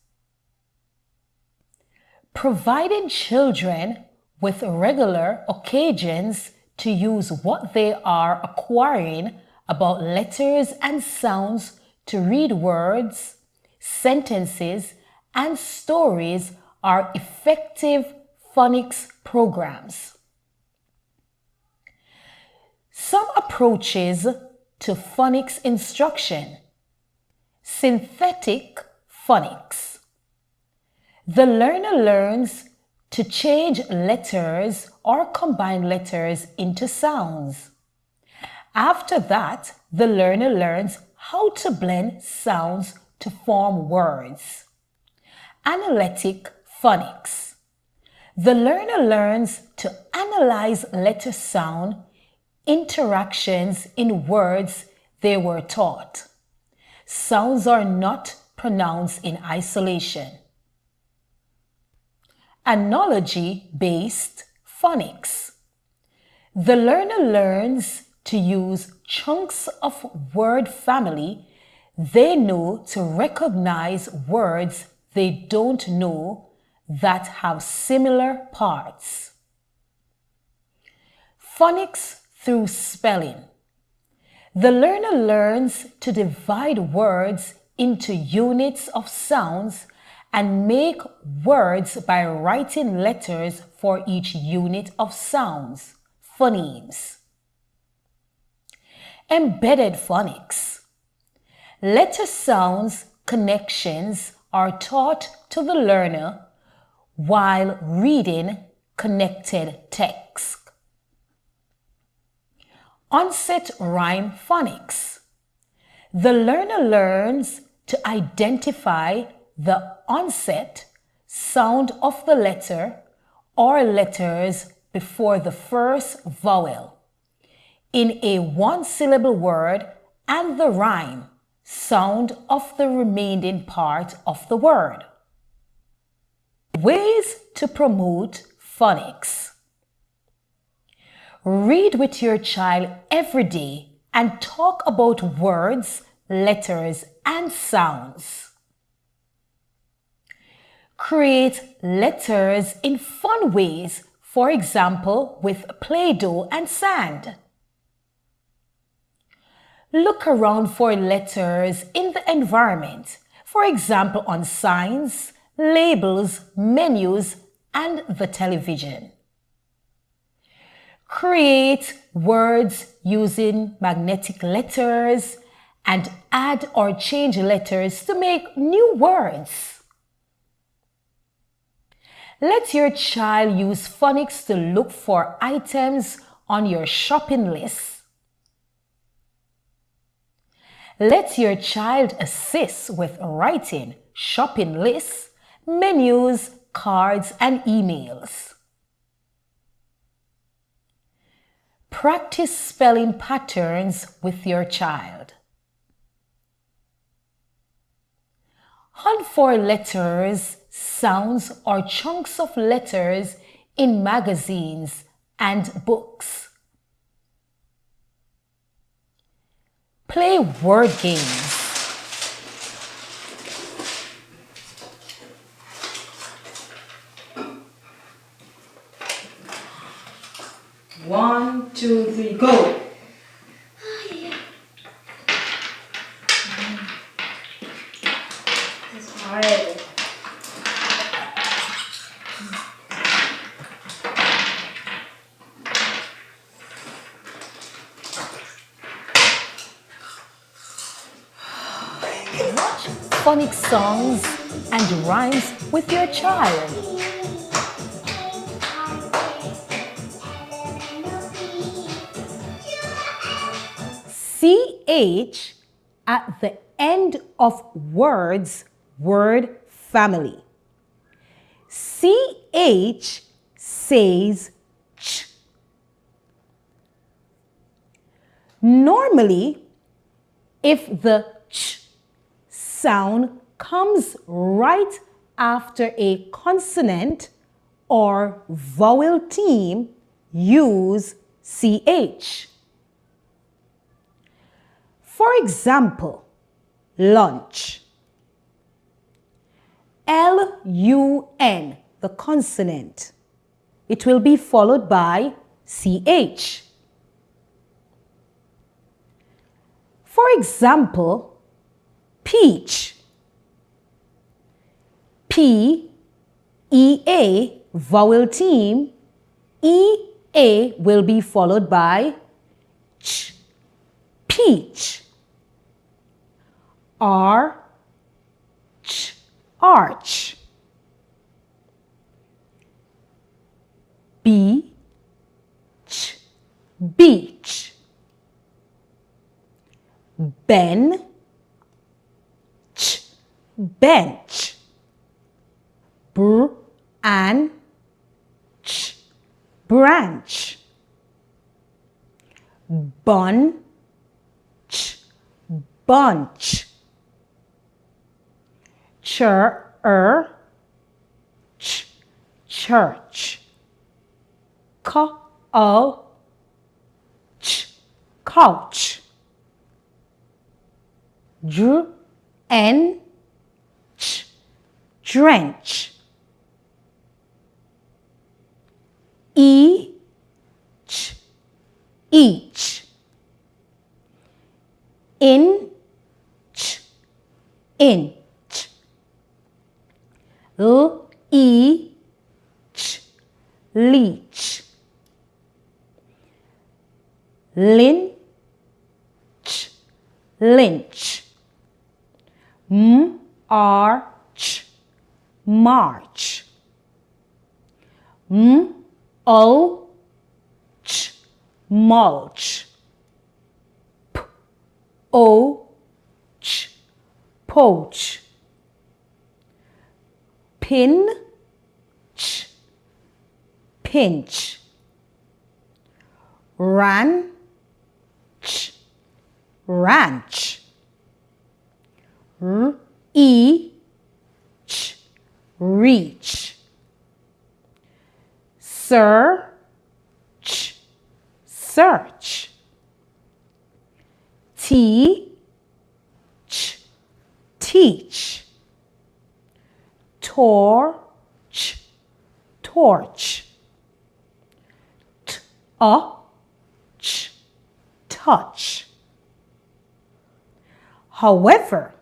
Providing children with regular occasions to use what they are acquiring about letters and sounds to read words, sentences, and stories are effective phonics programs. Some approaches to phonics instruction. Synthetic phonics. The learner learns to change letters or combine letters into sounds. After that, the learner learns how to blend sounds to form words. Analytic phonics. The learner learns to analyze letter sound interactions in words they were taught. Sounds are not pronounced in isolation. Analogy-based phonics. The learner learns to use chunks of word family they know to recognize words they don't know that have similar parts. Phonics through spelling. The learner learns to divide words into units of sounds and make words by writing letters for each unit of sounds, phonemes. Embedded phonics. Letter sounds connections are taught to the learner while reading connected text. Onset rhyme phonics. The learner learns to identify the onset sound of the letter or letters before the first vowel in a one-syllable word and the rhyme sound of the remaining part of the word. Ways to promote phonics. Read with your child every day and talk about words, letters, and sounds. Create letters in fun ways, for example, with Play-Doh and sand. Look around for letters in the environment, for example, on signs, labels, menus, and the television. Create words using magnetic letters and add or change letters to make new words. Let your child use phonics to look for items on your shopping list. Let your child assist with writing shopping lists, menus, cards, and emails. Practice spelling patterns with your child. Hunt for letters, sounds, or chunks of letters in magazines and books. play word games. One, two, three, go! It's hard. Watch phonics songs and rhymes with your child. CH at the end of words, word family. CH says ch. Normally, if the ch sound comes right after a consonant or vowel theme, use CH. For example, lunch. L-U-N, the consonant. It will be followed by CH. For example, peach. P-E-A, vowel theme. E-A will be followed by ch. Peach. Arch, arch. Beach, beach. Bench, bench. Branch, branch. Bunch, bunch. Church, church. Couch, couch. Drench, drench. Each, each. Inch, inch. Leech, leech. Lynch, lynch. March, march. Mulch, mulch. Poach, poach. Pinch, pinch. Ranch, ranch. Reach, reach. Search, search. Teach, teach. Torch, torch. Touch, touch. However,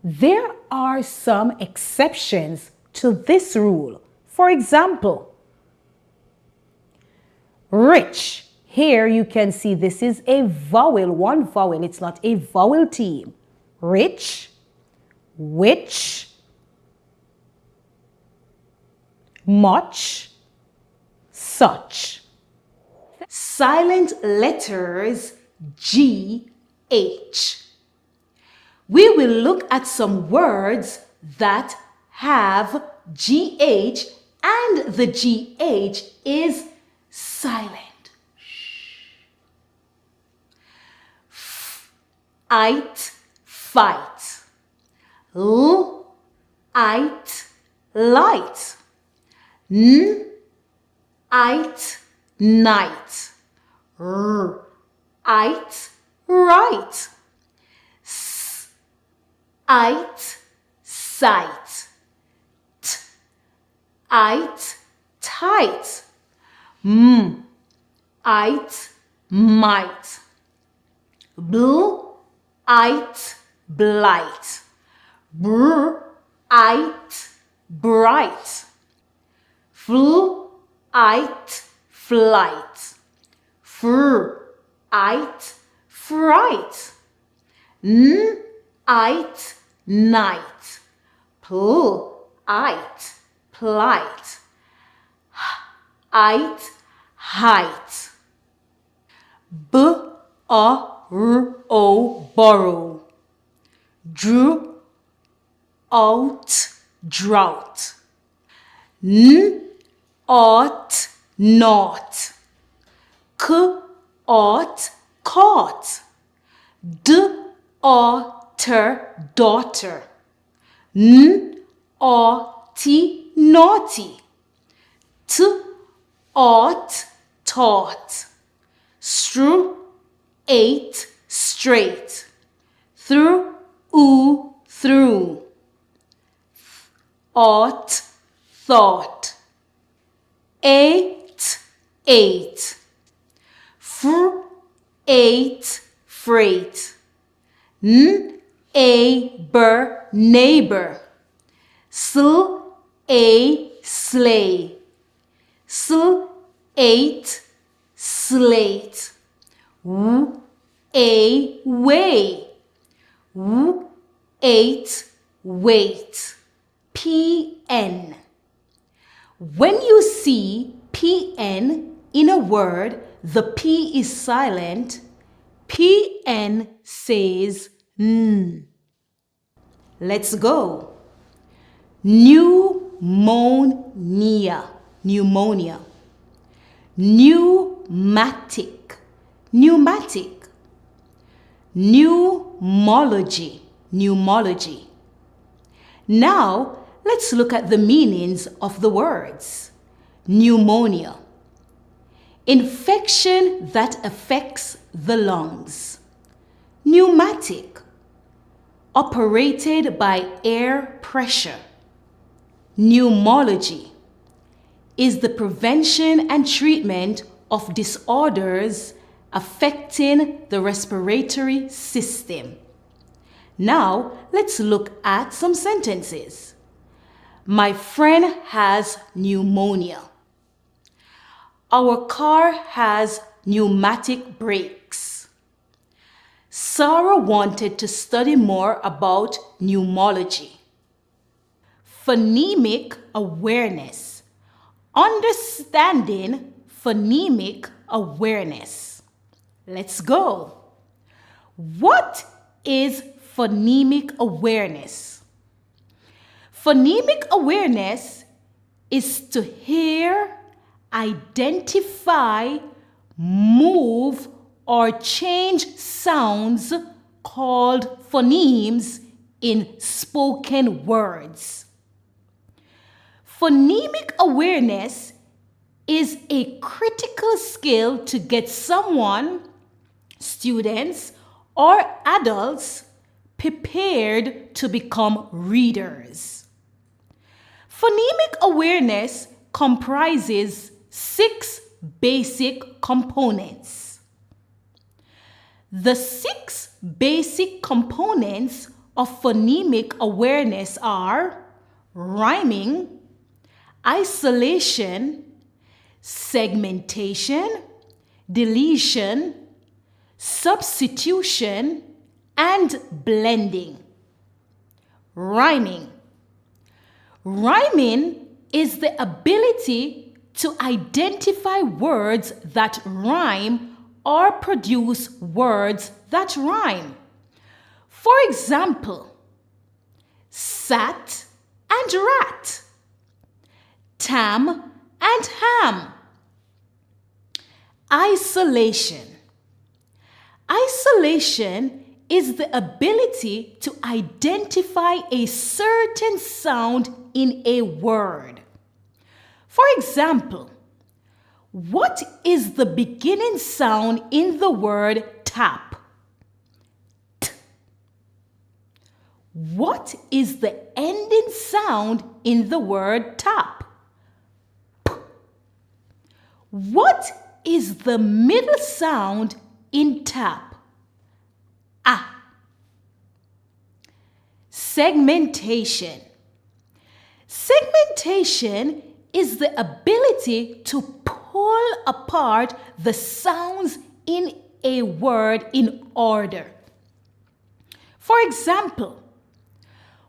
there are some exceptions to this rule. For example, rich. Here you can see this is a vowel, one vowel. It's not a vowel theme. Rich, which, much, such. Silent letters GH. We will look at some words that have GH and the GH is silent. Fight, fight. Light, light. Night, night. Right, right. It, sight. T, it, tight. It, might. Bl, it, blight. Br, it, bright. Fl, it, flight. Fr, it, fright. N, it, night. Pl, it, plight. It, height. B, r, o, borrow. Dr, out, drought. N, ought, not. K, ought, caught. D, otter, daughter. N, oughty, naughty. T, ought, taught. Str, ate, straight. Through, through. Ought, thought. Ate, ate. Fr, ate, freight. Neighbor, neighbor. Sl, a, sleigh. Sl, ate, slate. W, a, way. W, ate, wait. PN. When you see PN in a word, the P is silent. PN says N. Let's go. Pneumonia, pneumonia. Pneumatic, pneumatic. Pneumology, pneumology. Now, let's look at the meanings of the words. Pneumonia. Infection that affects the lungs. Pneumatic. Operated by air pressure. Pneumology is the prevention and treatment of disorders affecting the respiratory system. Now, let's look at some sentences. My friend has pneumonia. Our car has pneumatic brakes. Sarah wanted to study more about pneumology. Phonemic awareness. Understanding phonemic awareness. Let's go. What is phonemic awareness? Phonemic awareness is to hear, identify, move, or change sounds called phonemes in spoken words. Phonemic awareness is a critical skill to get someone, students, or adults prepared to become readers. Phonemic awareness comprises 6 basic components. The 6 basic components of phonemic awareness are rhyming, isolation, segmentation, deletion, substitution, and blending. Rhyming. Rhyming is the ability to identify words that rhyme or produce words that rhyme. For example, sat and rat, tam and ham. Isolation. Isolation is the ability to identify a certain sound in a word. For example, what is the beginning sound in the word tap? T. What is the ending sound in the word tap? P. What is the middle sound in tap? A. Segmentation. Segmentation is the ability to pull apart the sounds in a word in order. For example,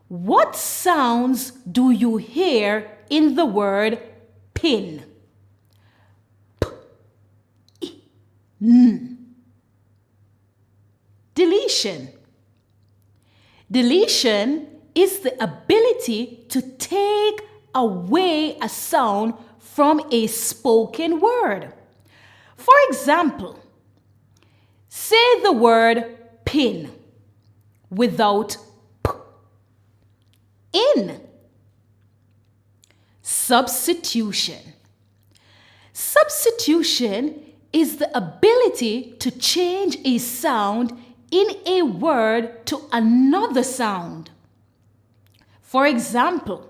what sounds do you hear in the word pin? P, I, N. Deletion. Deletion is the ability to take away a sound from a spoken word. For example, say the word pin without p. In. Substitution. Substitution is the ability to change a sound in a word to another sound. For example,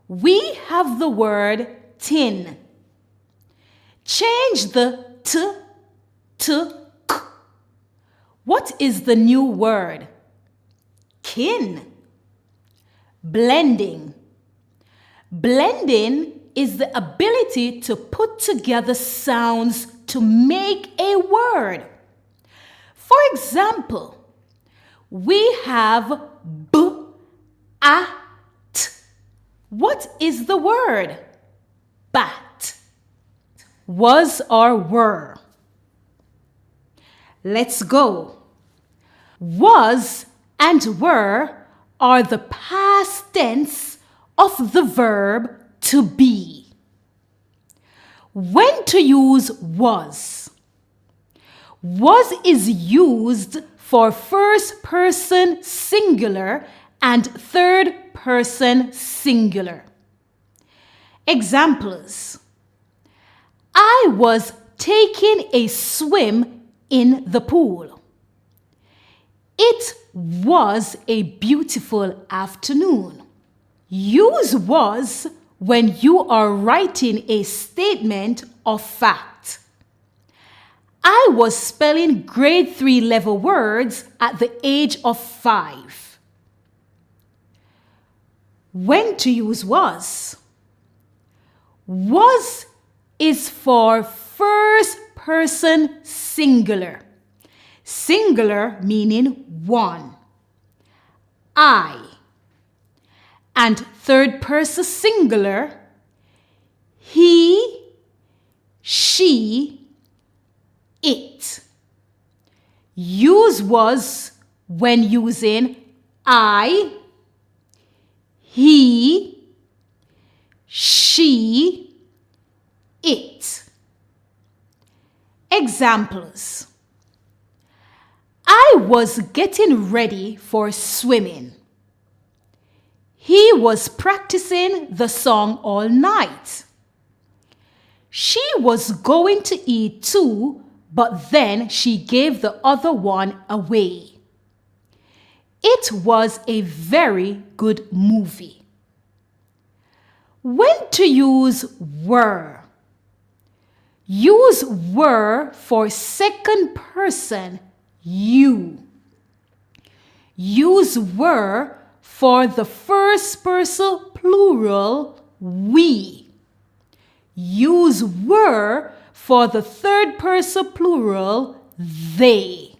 we have the word tin. Change the t to k. What is the new word? Kin. Blending. Blending is the ability to put together sounds to make a word. For example, we have b, a, t. What is the word? Bat. Was or were. Let's go. Was and were are the past tense of the verb to be. When to use was? Was is used for first person singular and third person singular. Examples: I was taking a swim in the pool. It was a beautiful afternoon. Use was when you are writing a statement of fact. I was spelling grade 3 level words at the age of 5. When to use was? Was is for first person singular. Singular meaning one. I. And third person singular, he, she, it. Use was when using I, he, she, it. Examples: I was getting ready for swimming. He was practicing the song all night. She was going to eat too, but then she gave the other one away. It was a very good movie. When to use were? Use were for second person you. Use were for the first person plural we. Use were for the third person plural they.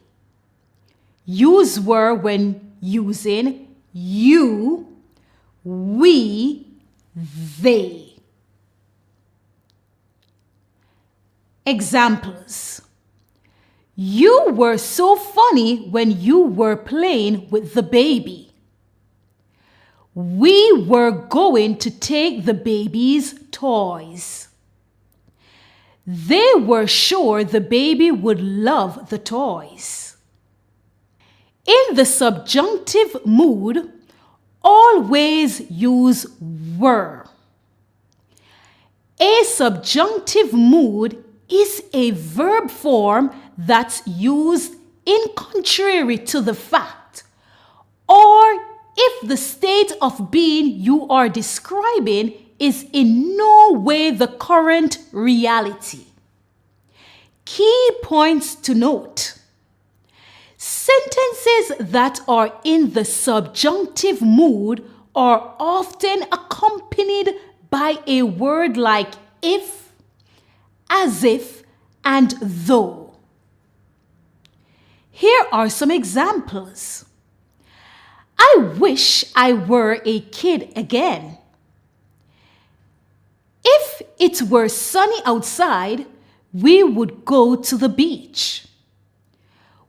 Use were when using you, we, they. Examples: you were so funny when you were playing with the baby. We were going to take the baby's toys. They were sure the baby would love the toys. In the subjunctive mood, always use were. A subjunctive mood is a verb form that's used in contrary to the fact or if the state of being you are describing is in no way the current reality. Key points to note. Sentences that are in the subjunctive mood are often accompanied by a word like if, as if, and though. Here are some examples. I wish I were a kid again. If it were sunny outside, we would go to the beach.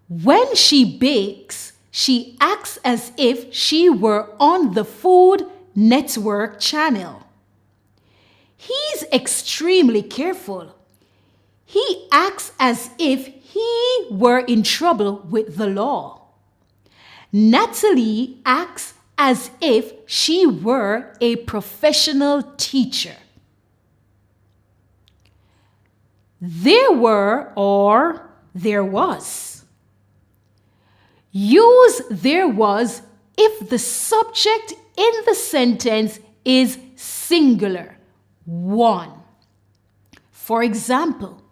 When she bakes, she acts as if she were on the Food Network channel. He's extremely careful. He acts as if he were in trouble with the law. Natalie acts as if she were a professional teacher. There were or there was. Use there was if the subject in the sentence is singular, one. For example,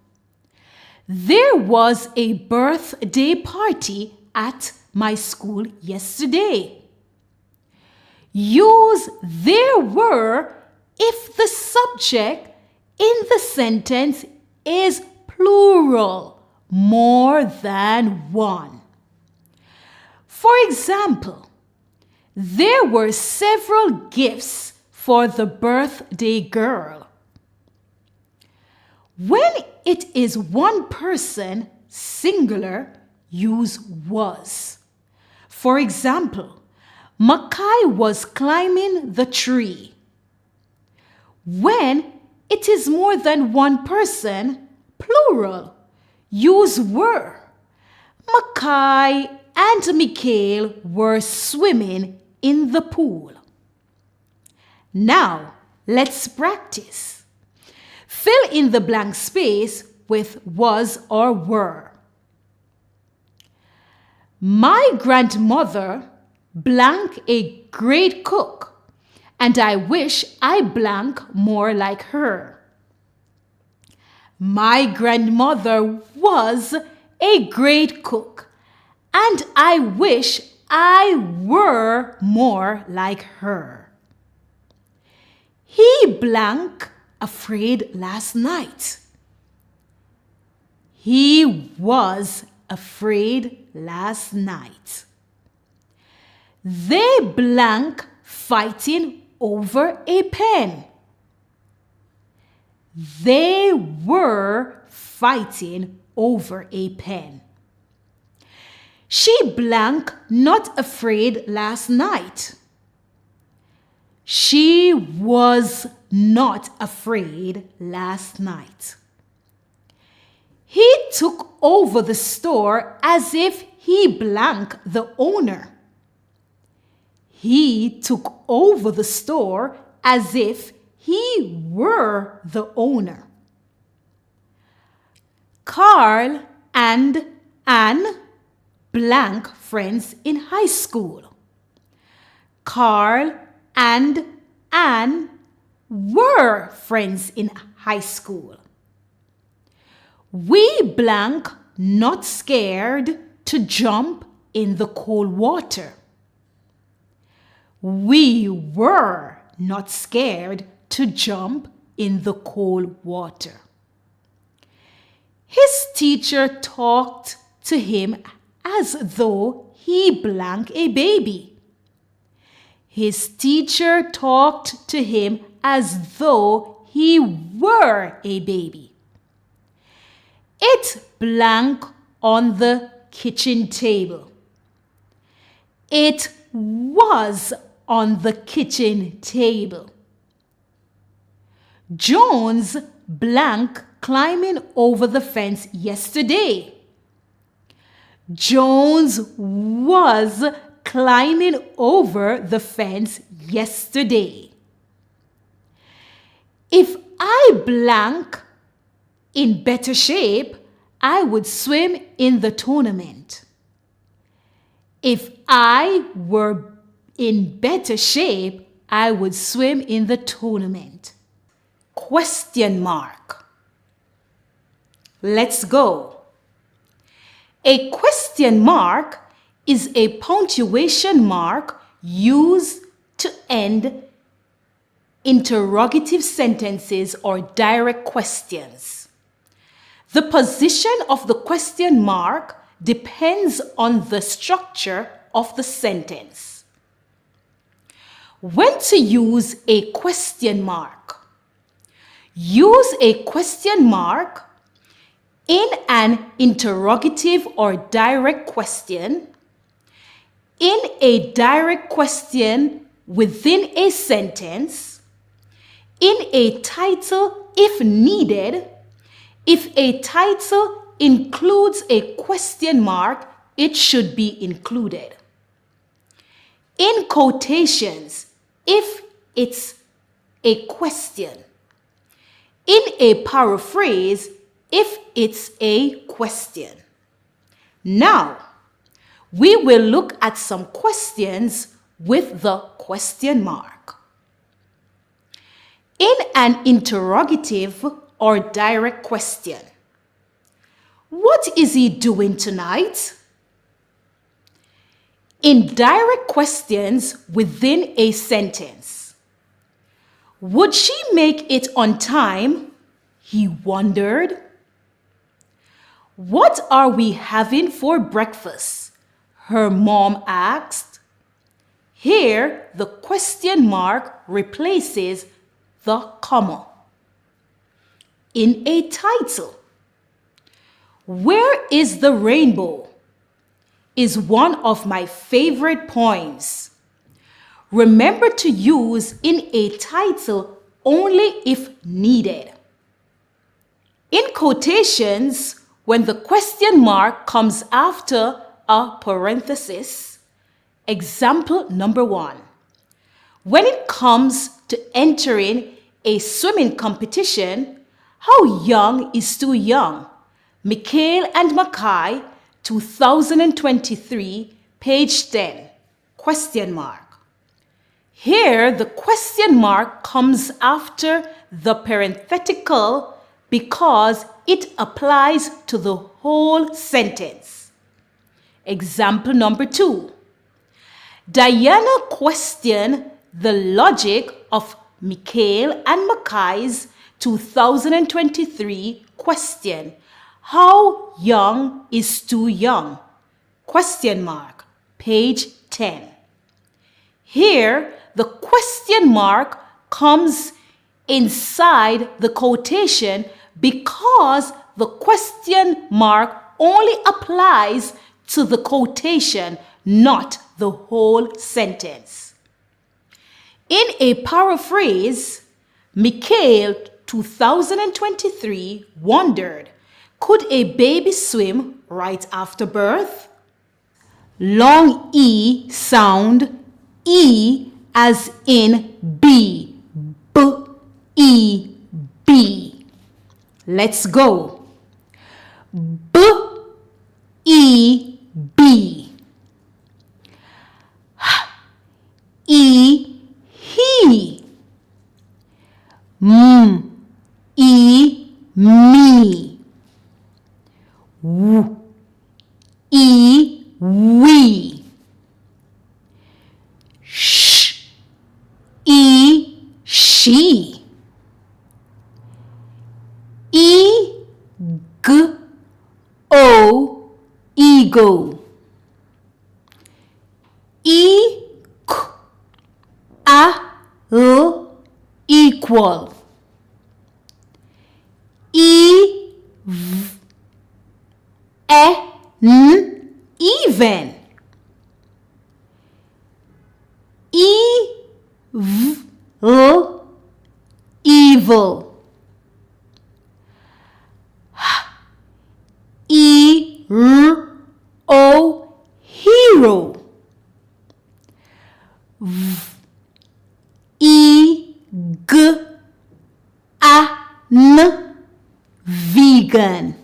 there was a birthday party at my school yesterday. Use there were if the subject in the sentence is plural, more than one. For example, there were several gifts for the birthday girl. When it is one person, singular, use was. For example, Makai was climbing the tree. When it is more than one person, plural, use were. Makai and Mikhail were swimming in the pool. Now, let's practice. Fill in the blank space with was or were. My grandmother blank a great cook, and I wish I blank more like her. My grandmother was a great cook, and I wish I were more like her. He blank afraid last night. He was afraid last night. They blank fighting over a pen. They were fighting over a pen. She blank not afraid last night. She was not afraid last night. He took over the store as if he blank the owner. He took over the store as if he were the owner. Carl and Anne blank friends in high school. Carl and Anne were friends in high school. We blank not scared to jump in the cold water. We were not scared to jump in the cold water. His teacher talked to him as though he blank a baby. His teacher talked to him as though he were a baby. It blank on the kitchen table. It was on the kitchen table. Jones blank climbing over the fence yesterday. Jones was climbing over the fence yesterday. If I blank in better shape, I would swim in the tournament. If I were In better shape, I would swim in the tournament. Question mark. Let's go. A question mark is a punctuation mark used to end interrogative sentences or direct questions. The position of the question mark depends on the structure of the sentence. When to use a question mark? Use a question mark in an interrogative or direct question, in a direct question within a sentence, in a title if needed. If a title includes a question mark, it should be included. In quotations, if it's a question. In a paraphrase, if it's a question. Now, we will look at some questions with the question mark. In an interrogative or direct question, what is he doing tonight? In direct questions within a sentence, would she make it on time? He wondered. What are we having for breakfast? Her mom asked. Here, the question mark replaces the comma. In a title, where is the rainbow? Is one of my favorite poems. Remember to use in a title only if needed. In quotations, when the question mark comes after a parenthesis, example number 1. When it comes to entering a swimming competition, how young is too young? Mikhail and Mackay, 2023, page 10, question mark. Here, the question mark comes after the parenthetical because it applies to the whole sentence. Example number 2. Diana questioned the logic of Mikhail and Mackay's 2023 question. How young is too young? Question mark, page 10. Here, the question mark comes inside the quotation because the question mark only applies to the quotation, not the whole sentence. In a paraphrase, Mikhail, 2023, wondered, could a baby swim right after birth? Long E sound, E as in B, B, B. Let's go. B, E, B. E, he. E, me. W, E, we. Sh, E, she. E, g, o, ego. E, k, a, l, equal. E, v, n, even. E, v, l, evil. E, r, o, hero. V, E, g, a, n, vegan.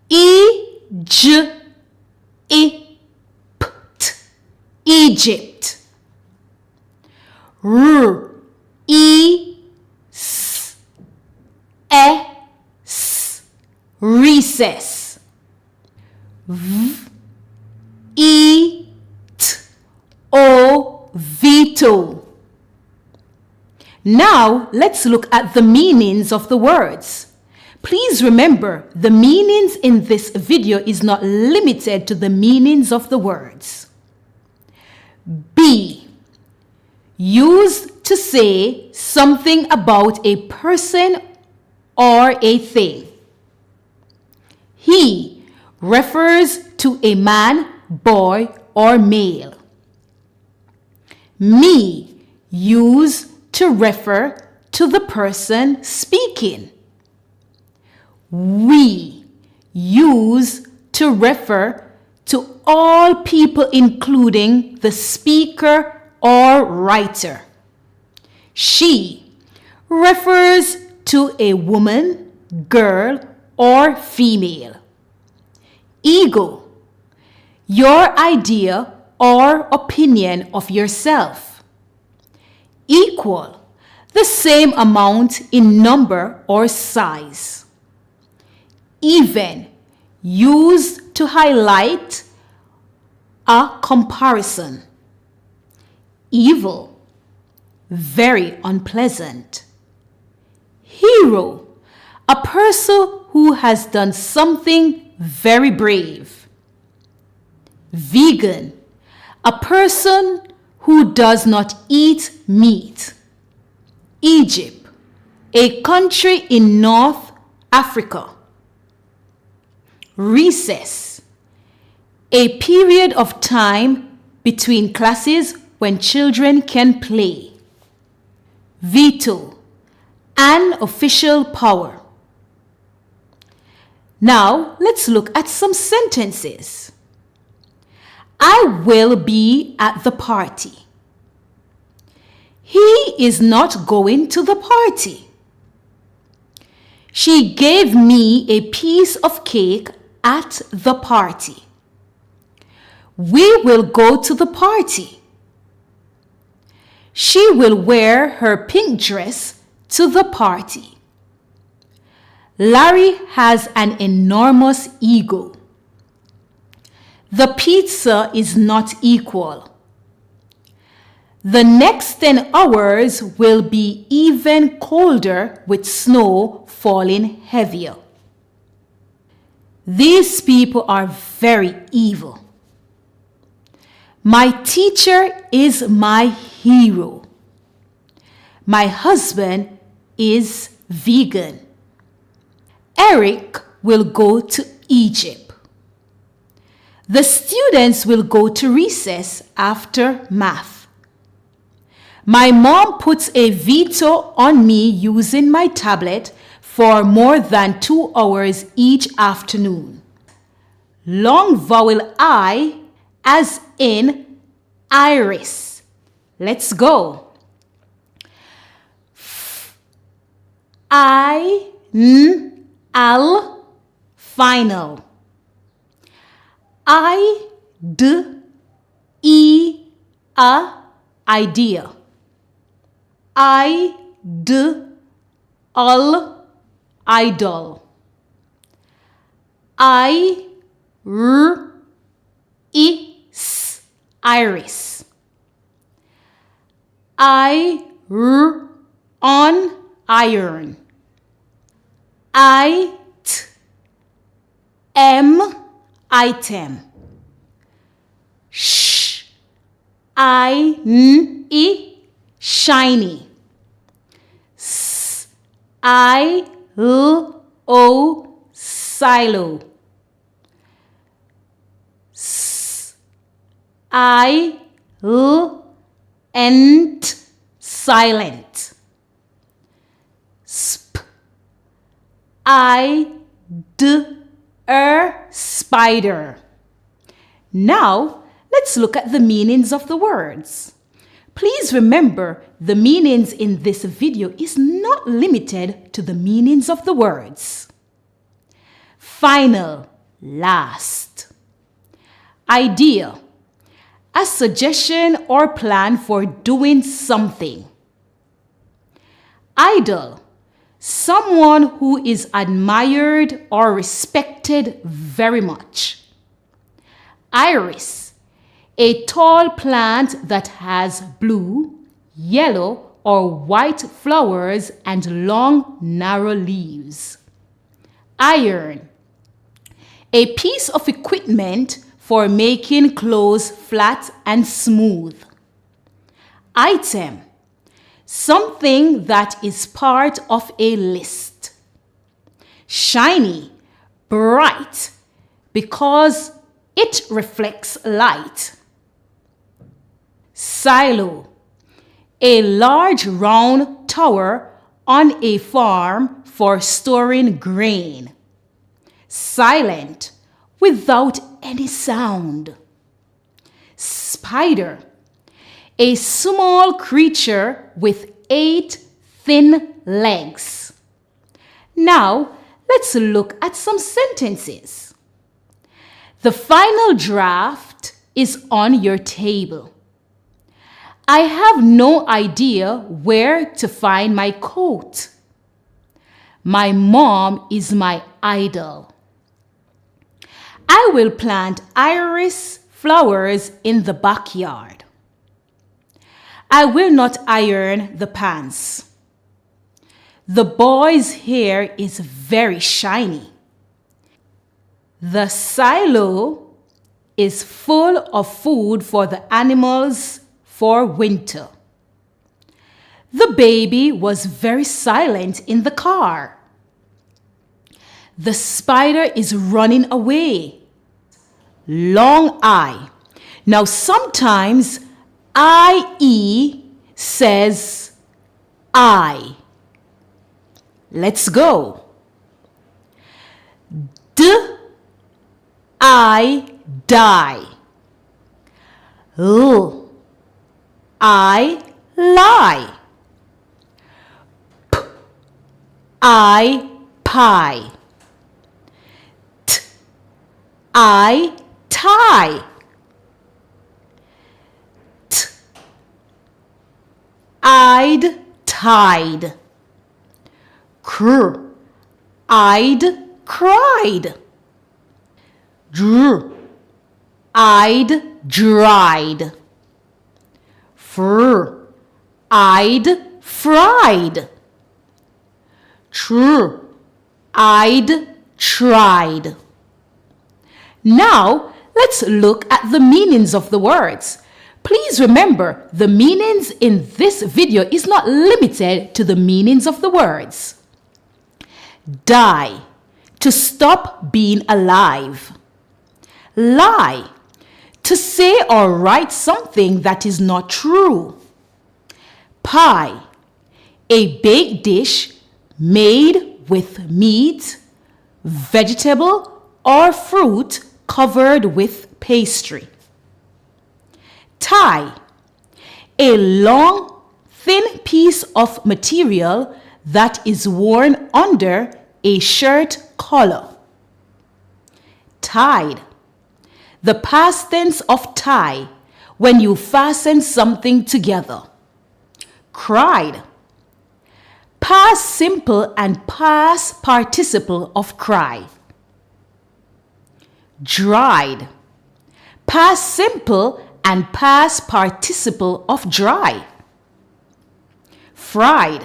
E, j, e, p, t, Egypt. R, E, S, E, S, recess. V, E, T, O, veto. Now, let's look at the meanings of the words. Please remember, the meanings in this video is not limited to the meanings of the words. Be, used to say something about a person or a thing. He refers to a man, boy, or male. Me, used to refer to the person speaking. We, use to refer to all people including the speaker or writer. She refers to a woman, girl, or female. Ego, your idea or opinion of yourself. Equal, the same amount in number or size. Even, used to highlight a comparison. Evil, very unpleasant. Hero, a person who has done something very brave. Vegan, a person who does not eat meat. Egypt, a country in North Africa. Recess, a period of time between classes when children can play. Veto, an official power. Now, let's look at some sentences. I will be at the party. He is not going to the party. She gave me a piece of cake at the party. We will go to the party. She will wear her pink dress to the party. Larry has an enormous ego. The pizza is not equal. The next 10 hours will be even colder with snow falling heavier. These people are very evil. My teacher is my hero. My husband is vegan. Eric will go to Egypt. The students will go to recess after math. My mom puts a veto on me using my tablet for more than 2 hours each afternoon. Long vowel I as in iris. Let's go. I, N, L, final. I, D, E, A, idea. I, D, L, idol. I, R, I, S, iris. I, R, on, iron. I, T, M, item. Sh, I, N, I, shiny. S, I, L, O, silo. S, I, L, N, T, silent. Sp, I, D, spider. Now, let's look at the meanings of the words. Please remember, the meanings in this video is not limited to the meanings of the words. Final, last. Idea, a suggestion or plan for doing something. Idol, someone who is admired or respected very much. Iris, a tall plant that has blue, yellow, or white flowers and long, narrow leaves. Iron, a piece of equipment for making clothes flat and smooth. Item, something that is part of a list. Shiny, bright, because it reflects light. Silo, a large round tower on a farm for storing grain. Silent, without any sound. Spider, a small creature with 8 thin legs. Now, let's look at some sentences. The final draft is on your table. I have no idea where to find my coat. My mom is my idol. I will plant iris flowers in the backyard. I will not iron the pants. The boy's hair is very shiny. The silo is full of food for the animals for winter. The baby was very silent in the car. The spider is running away. Long I. Now sometimes IE says I. Let's go. I die. L. I lie. P. I pie. T. I tie. T. I'd tied. Cr. I'd cried. Dr. I'd dried. Fr. I'd fried. Tr. I'd tried. Now, let's look at the meanings of the words. Please remember, the meanings in this video is not limited to the meanings of the words. Die, to stop being alive. Lie, to say or write something that is not true. Pie, a baked dish made with meat, vegetable, or fruit covered with pastry. Tie, a long, thin piece of material that is worn under a shirt collar. Tied, the past tense of tie, when you fasten something together. Cried, past simple and past participle of cry. Dried, past simple and past participle of dry. Fried,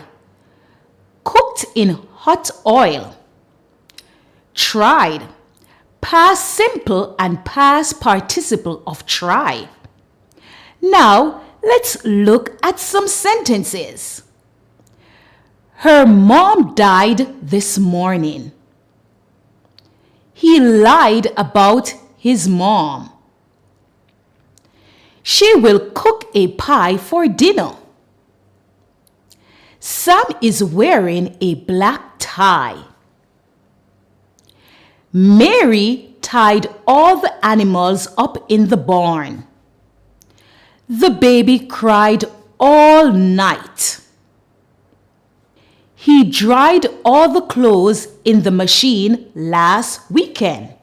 cooked in hot oil. Tried, past simple and past participle of try. Now, let's look at some sentences. Her mom died this morning. He lied about his mom. She will cook a pie for dinner. Sam is wearing a black tie. Mary tied all the animals up in the barn. The baby cried all night. He dried all the clothes in the machine last weekend.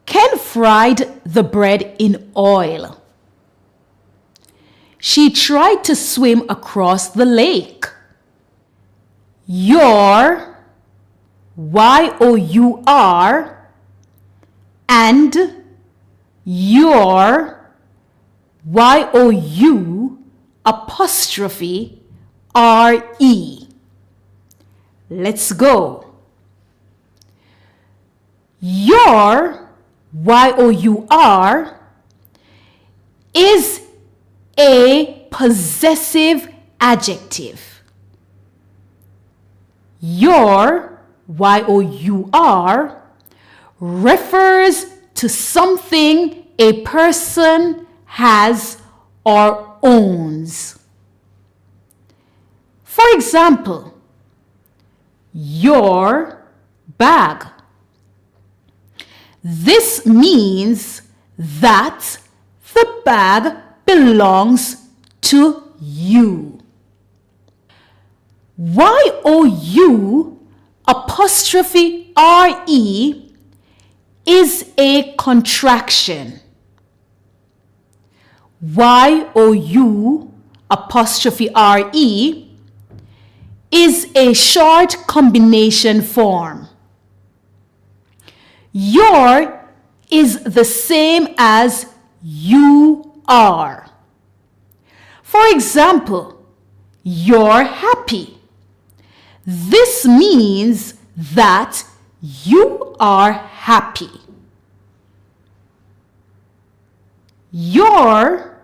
Ken fried the bread in oil. She tried to swim across the lake. Your, Y-O-U-R, and your, Y-O-U, apostrophe, R-E. Let's go. Your, Y-O-U-R, is a possessive adjective. Your, Y-O-U-R, refers to something a person has or owns. For example, your bag. This means that the bag belongs to you. Y-O-U apostrophe R-E is a contraction. Y-O-U apostrophe R-E is a short combination form. Your is the same as you are. For example, you're happy. This means that you are happy. Your,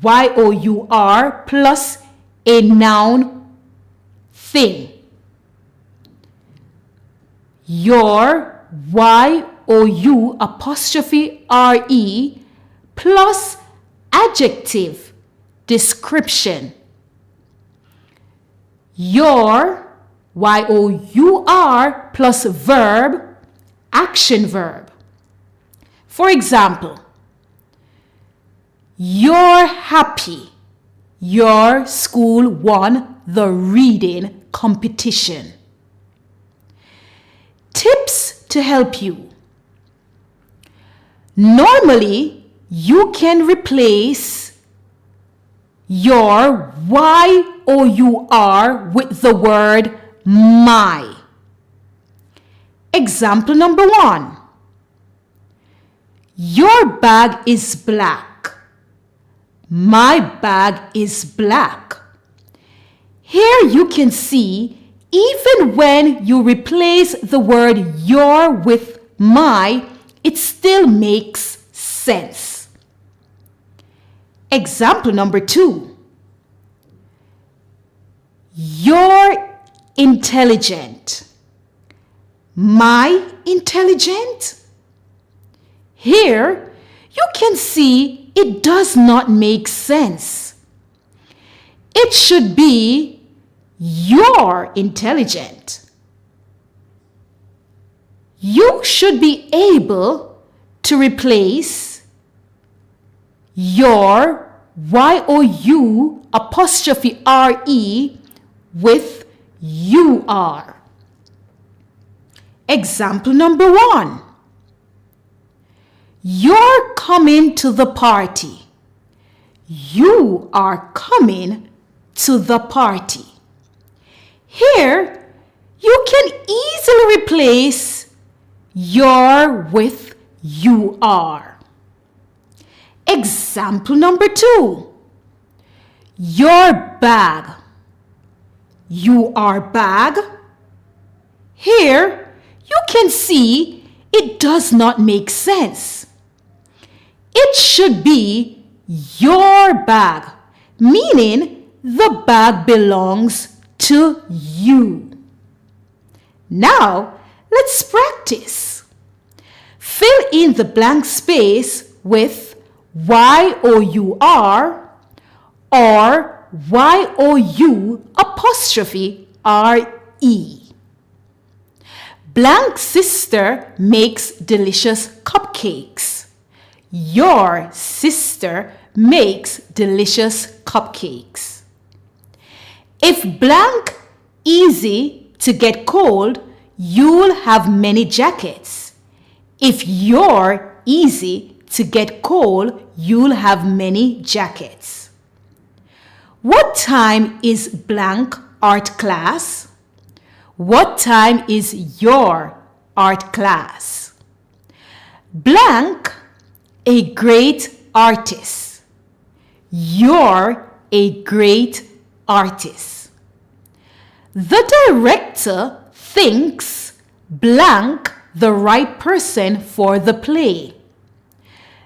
Y-O-U-R, plus a noun thing. Your, Y-O-U apostrophe R-E, plus adjective, description. Your, Y-O-U-R, plus verb, action verb. For example, you're happy. Your school won the reading competition. Tips to help you. Normally, you can replace your Y-O-U-R with the word my. Example number 1. Your bag is black. My bag is black. Here you can see, even when you replace the word your with my, it still makes sense. Example number 2. You're intelligent. My intelligent? Here, you can see it does not make sense. It should be you're intelligent. You should be able to replace your Y-O-U apostrophe R-E with you are. Example number 1. You're coming to the party. You are coming to the party. Here, you can easily replace your with you are. Example number 2. Your bag. You are bag. Here, you can see it does not make sense. It should be your bag, meaning the bag belongs to you. Now, let's practice. Fill in the blank space with Y-O-U-R or Y-O-U apostrophe R-E. Blank sister makes delicious cupcakes. Your sister makes delicious cupcakes. If blank easy to get cold, you'll have many jackets. If you're easy to get cold, you'll have many jackets. What time is blank art class? What time is your art class? Blank, a great artist. You're a great artist. The director thinks blank the right person for the play.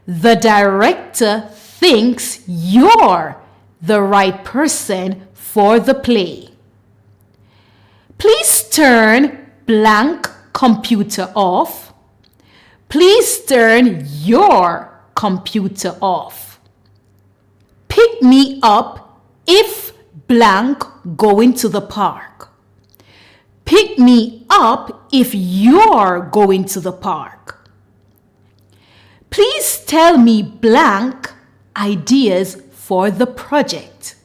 The director thinks you're the right person for the play. Please turn blank computer off. Please turn your computer off. Pick me up if blank going to the park. Pick me up if you're going to the park. Please tell me blank ideas for the project.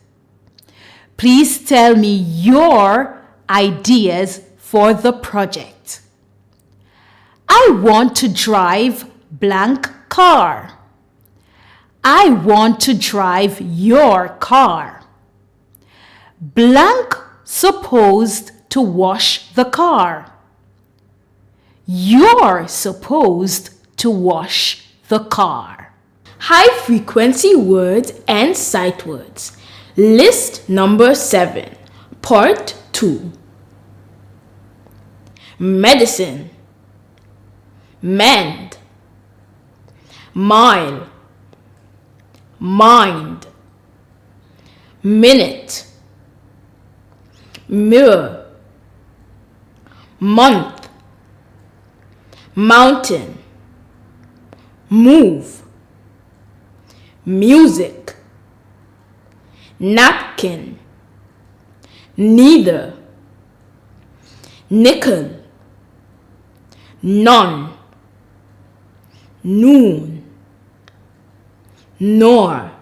Please tell me your ideas for the project. I want to drive blank car. I want to drive your car. Blank supposed to wash the car. You're supposed to wash the car. High frequency words and sight words. List number 7, part 2. Medicine, mend, mile, mind, minute, mirror, month, mountain, move, music, napkin, neither, nickel, none, noon, nor,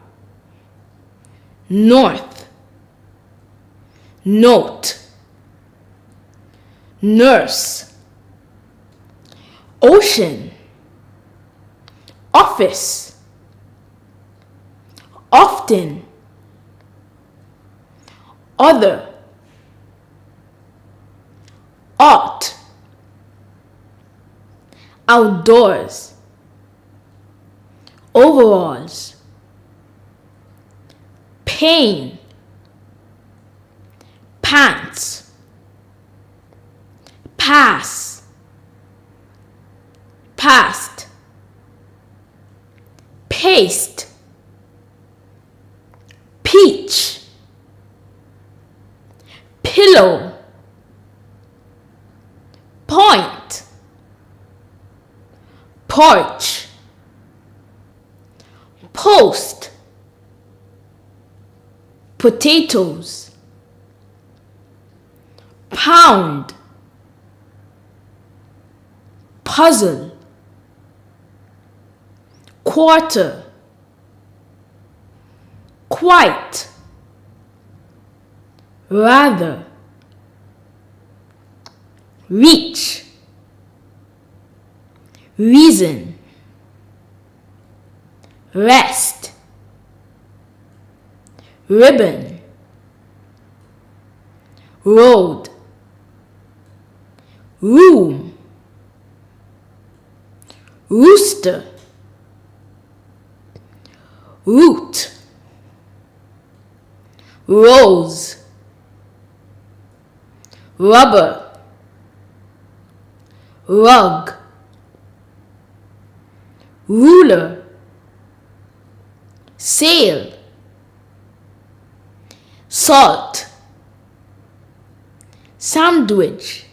north, note, nurse, ocean, office, often, other, ought, outdoors, overalls, pain, pants, pass, past, paste, peach, pillow, point, porch, post, potatoes, pound, puzzle, quarter, quite, rather, reach, reason, rest, ribbon, road, room, rooster, root, rose, rubber, rug, ruler, sail, salt, sandwich,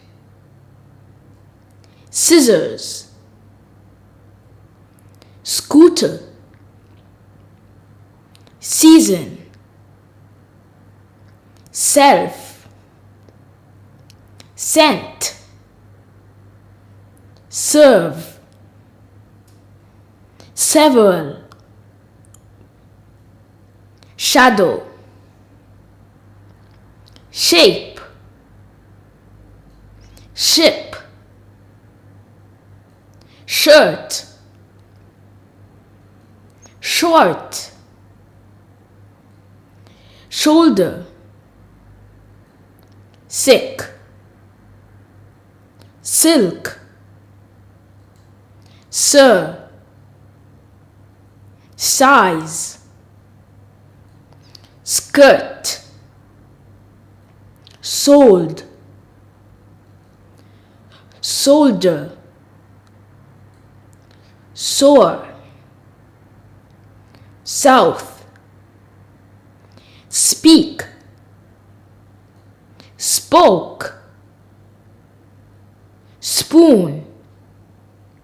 scissors, scooter, season, self, scent, serve, several, shadow, shape, ship, shirt, short, shoulder, sick, silk, sir, size, skirt, sold, soldier, sore, south, speak, spoke, spoon,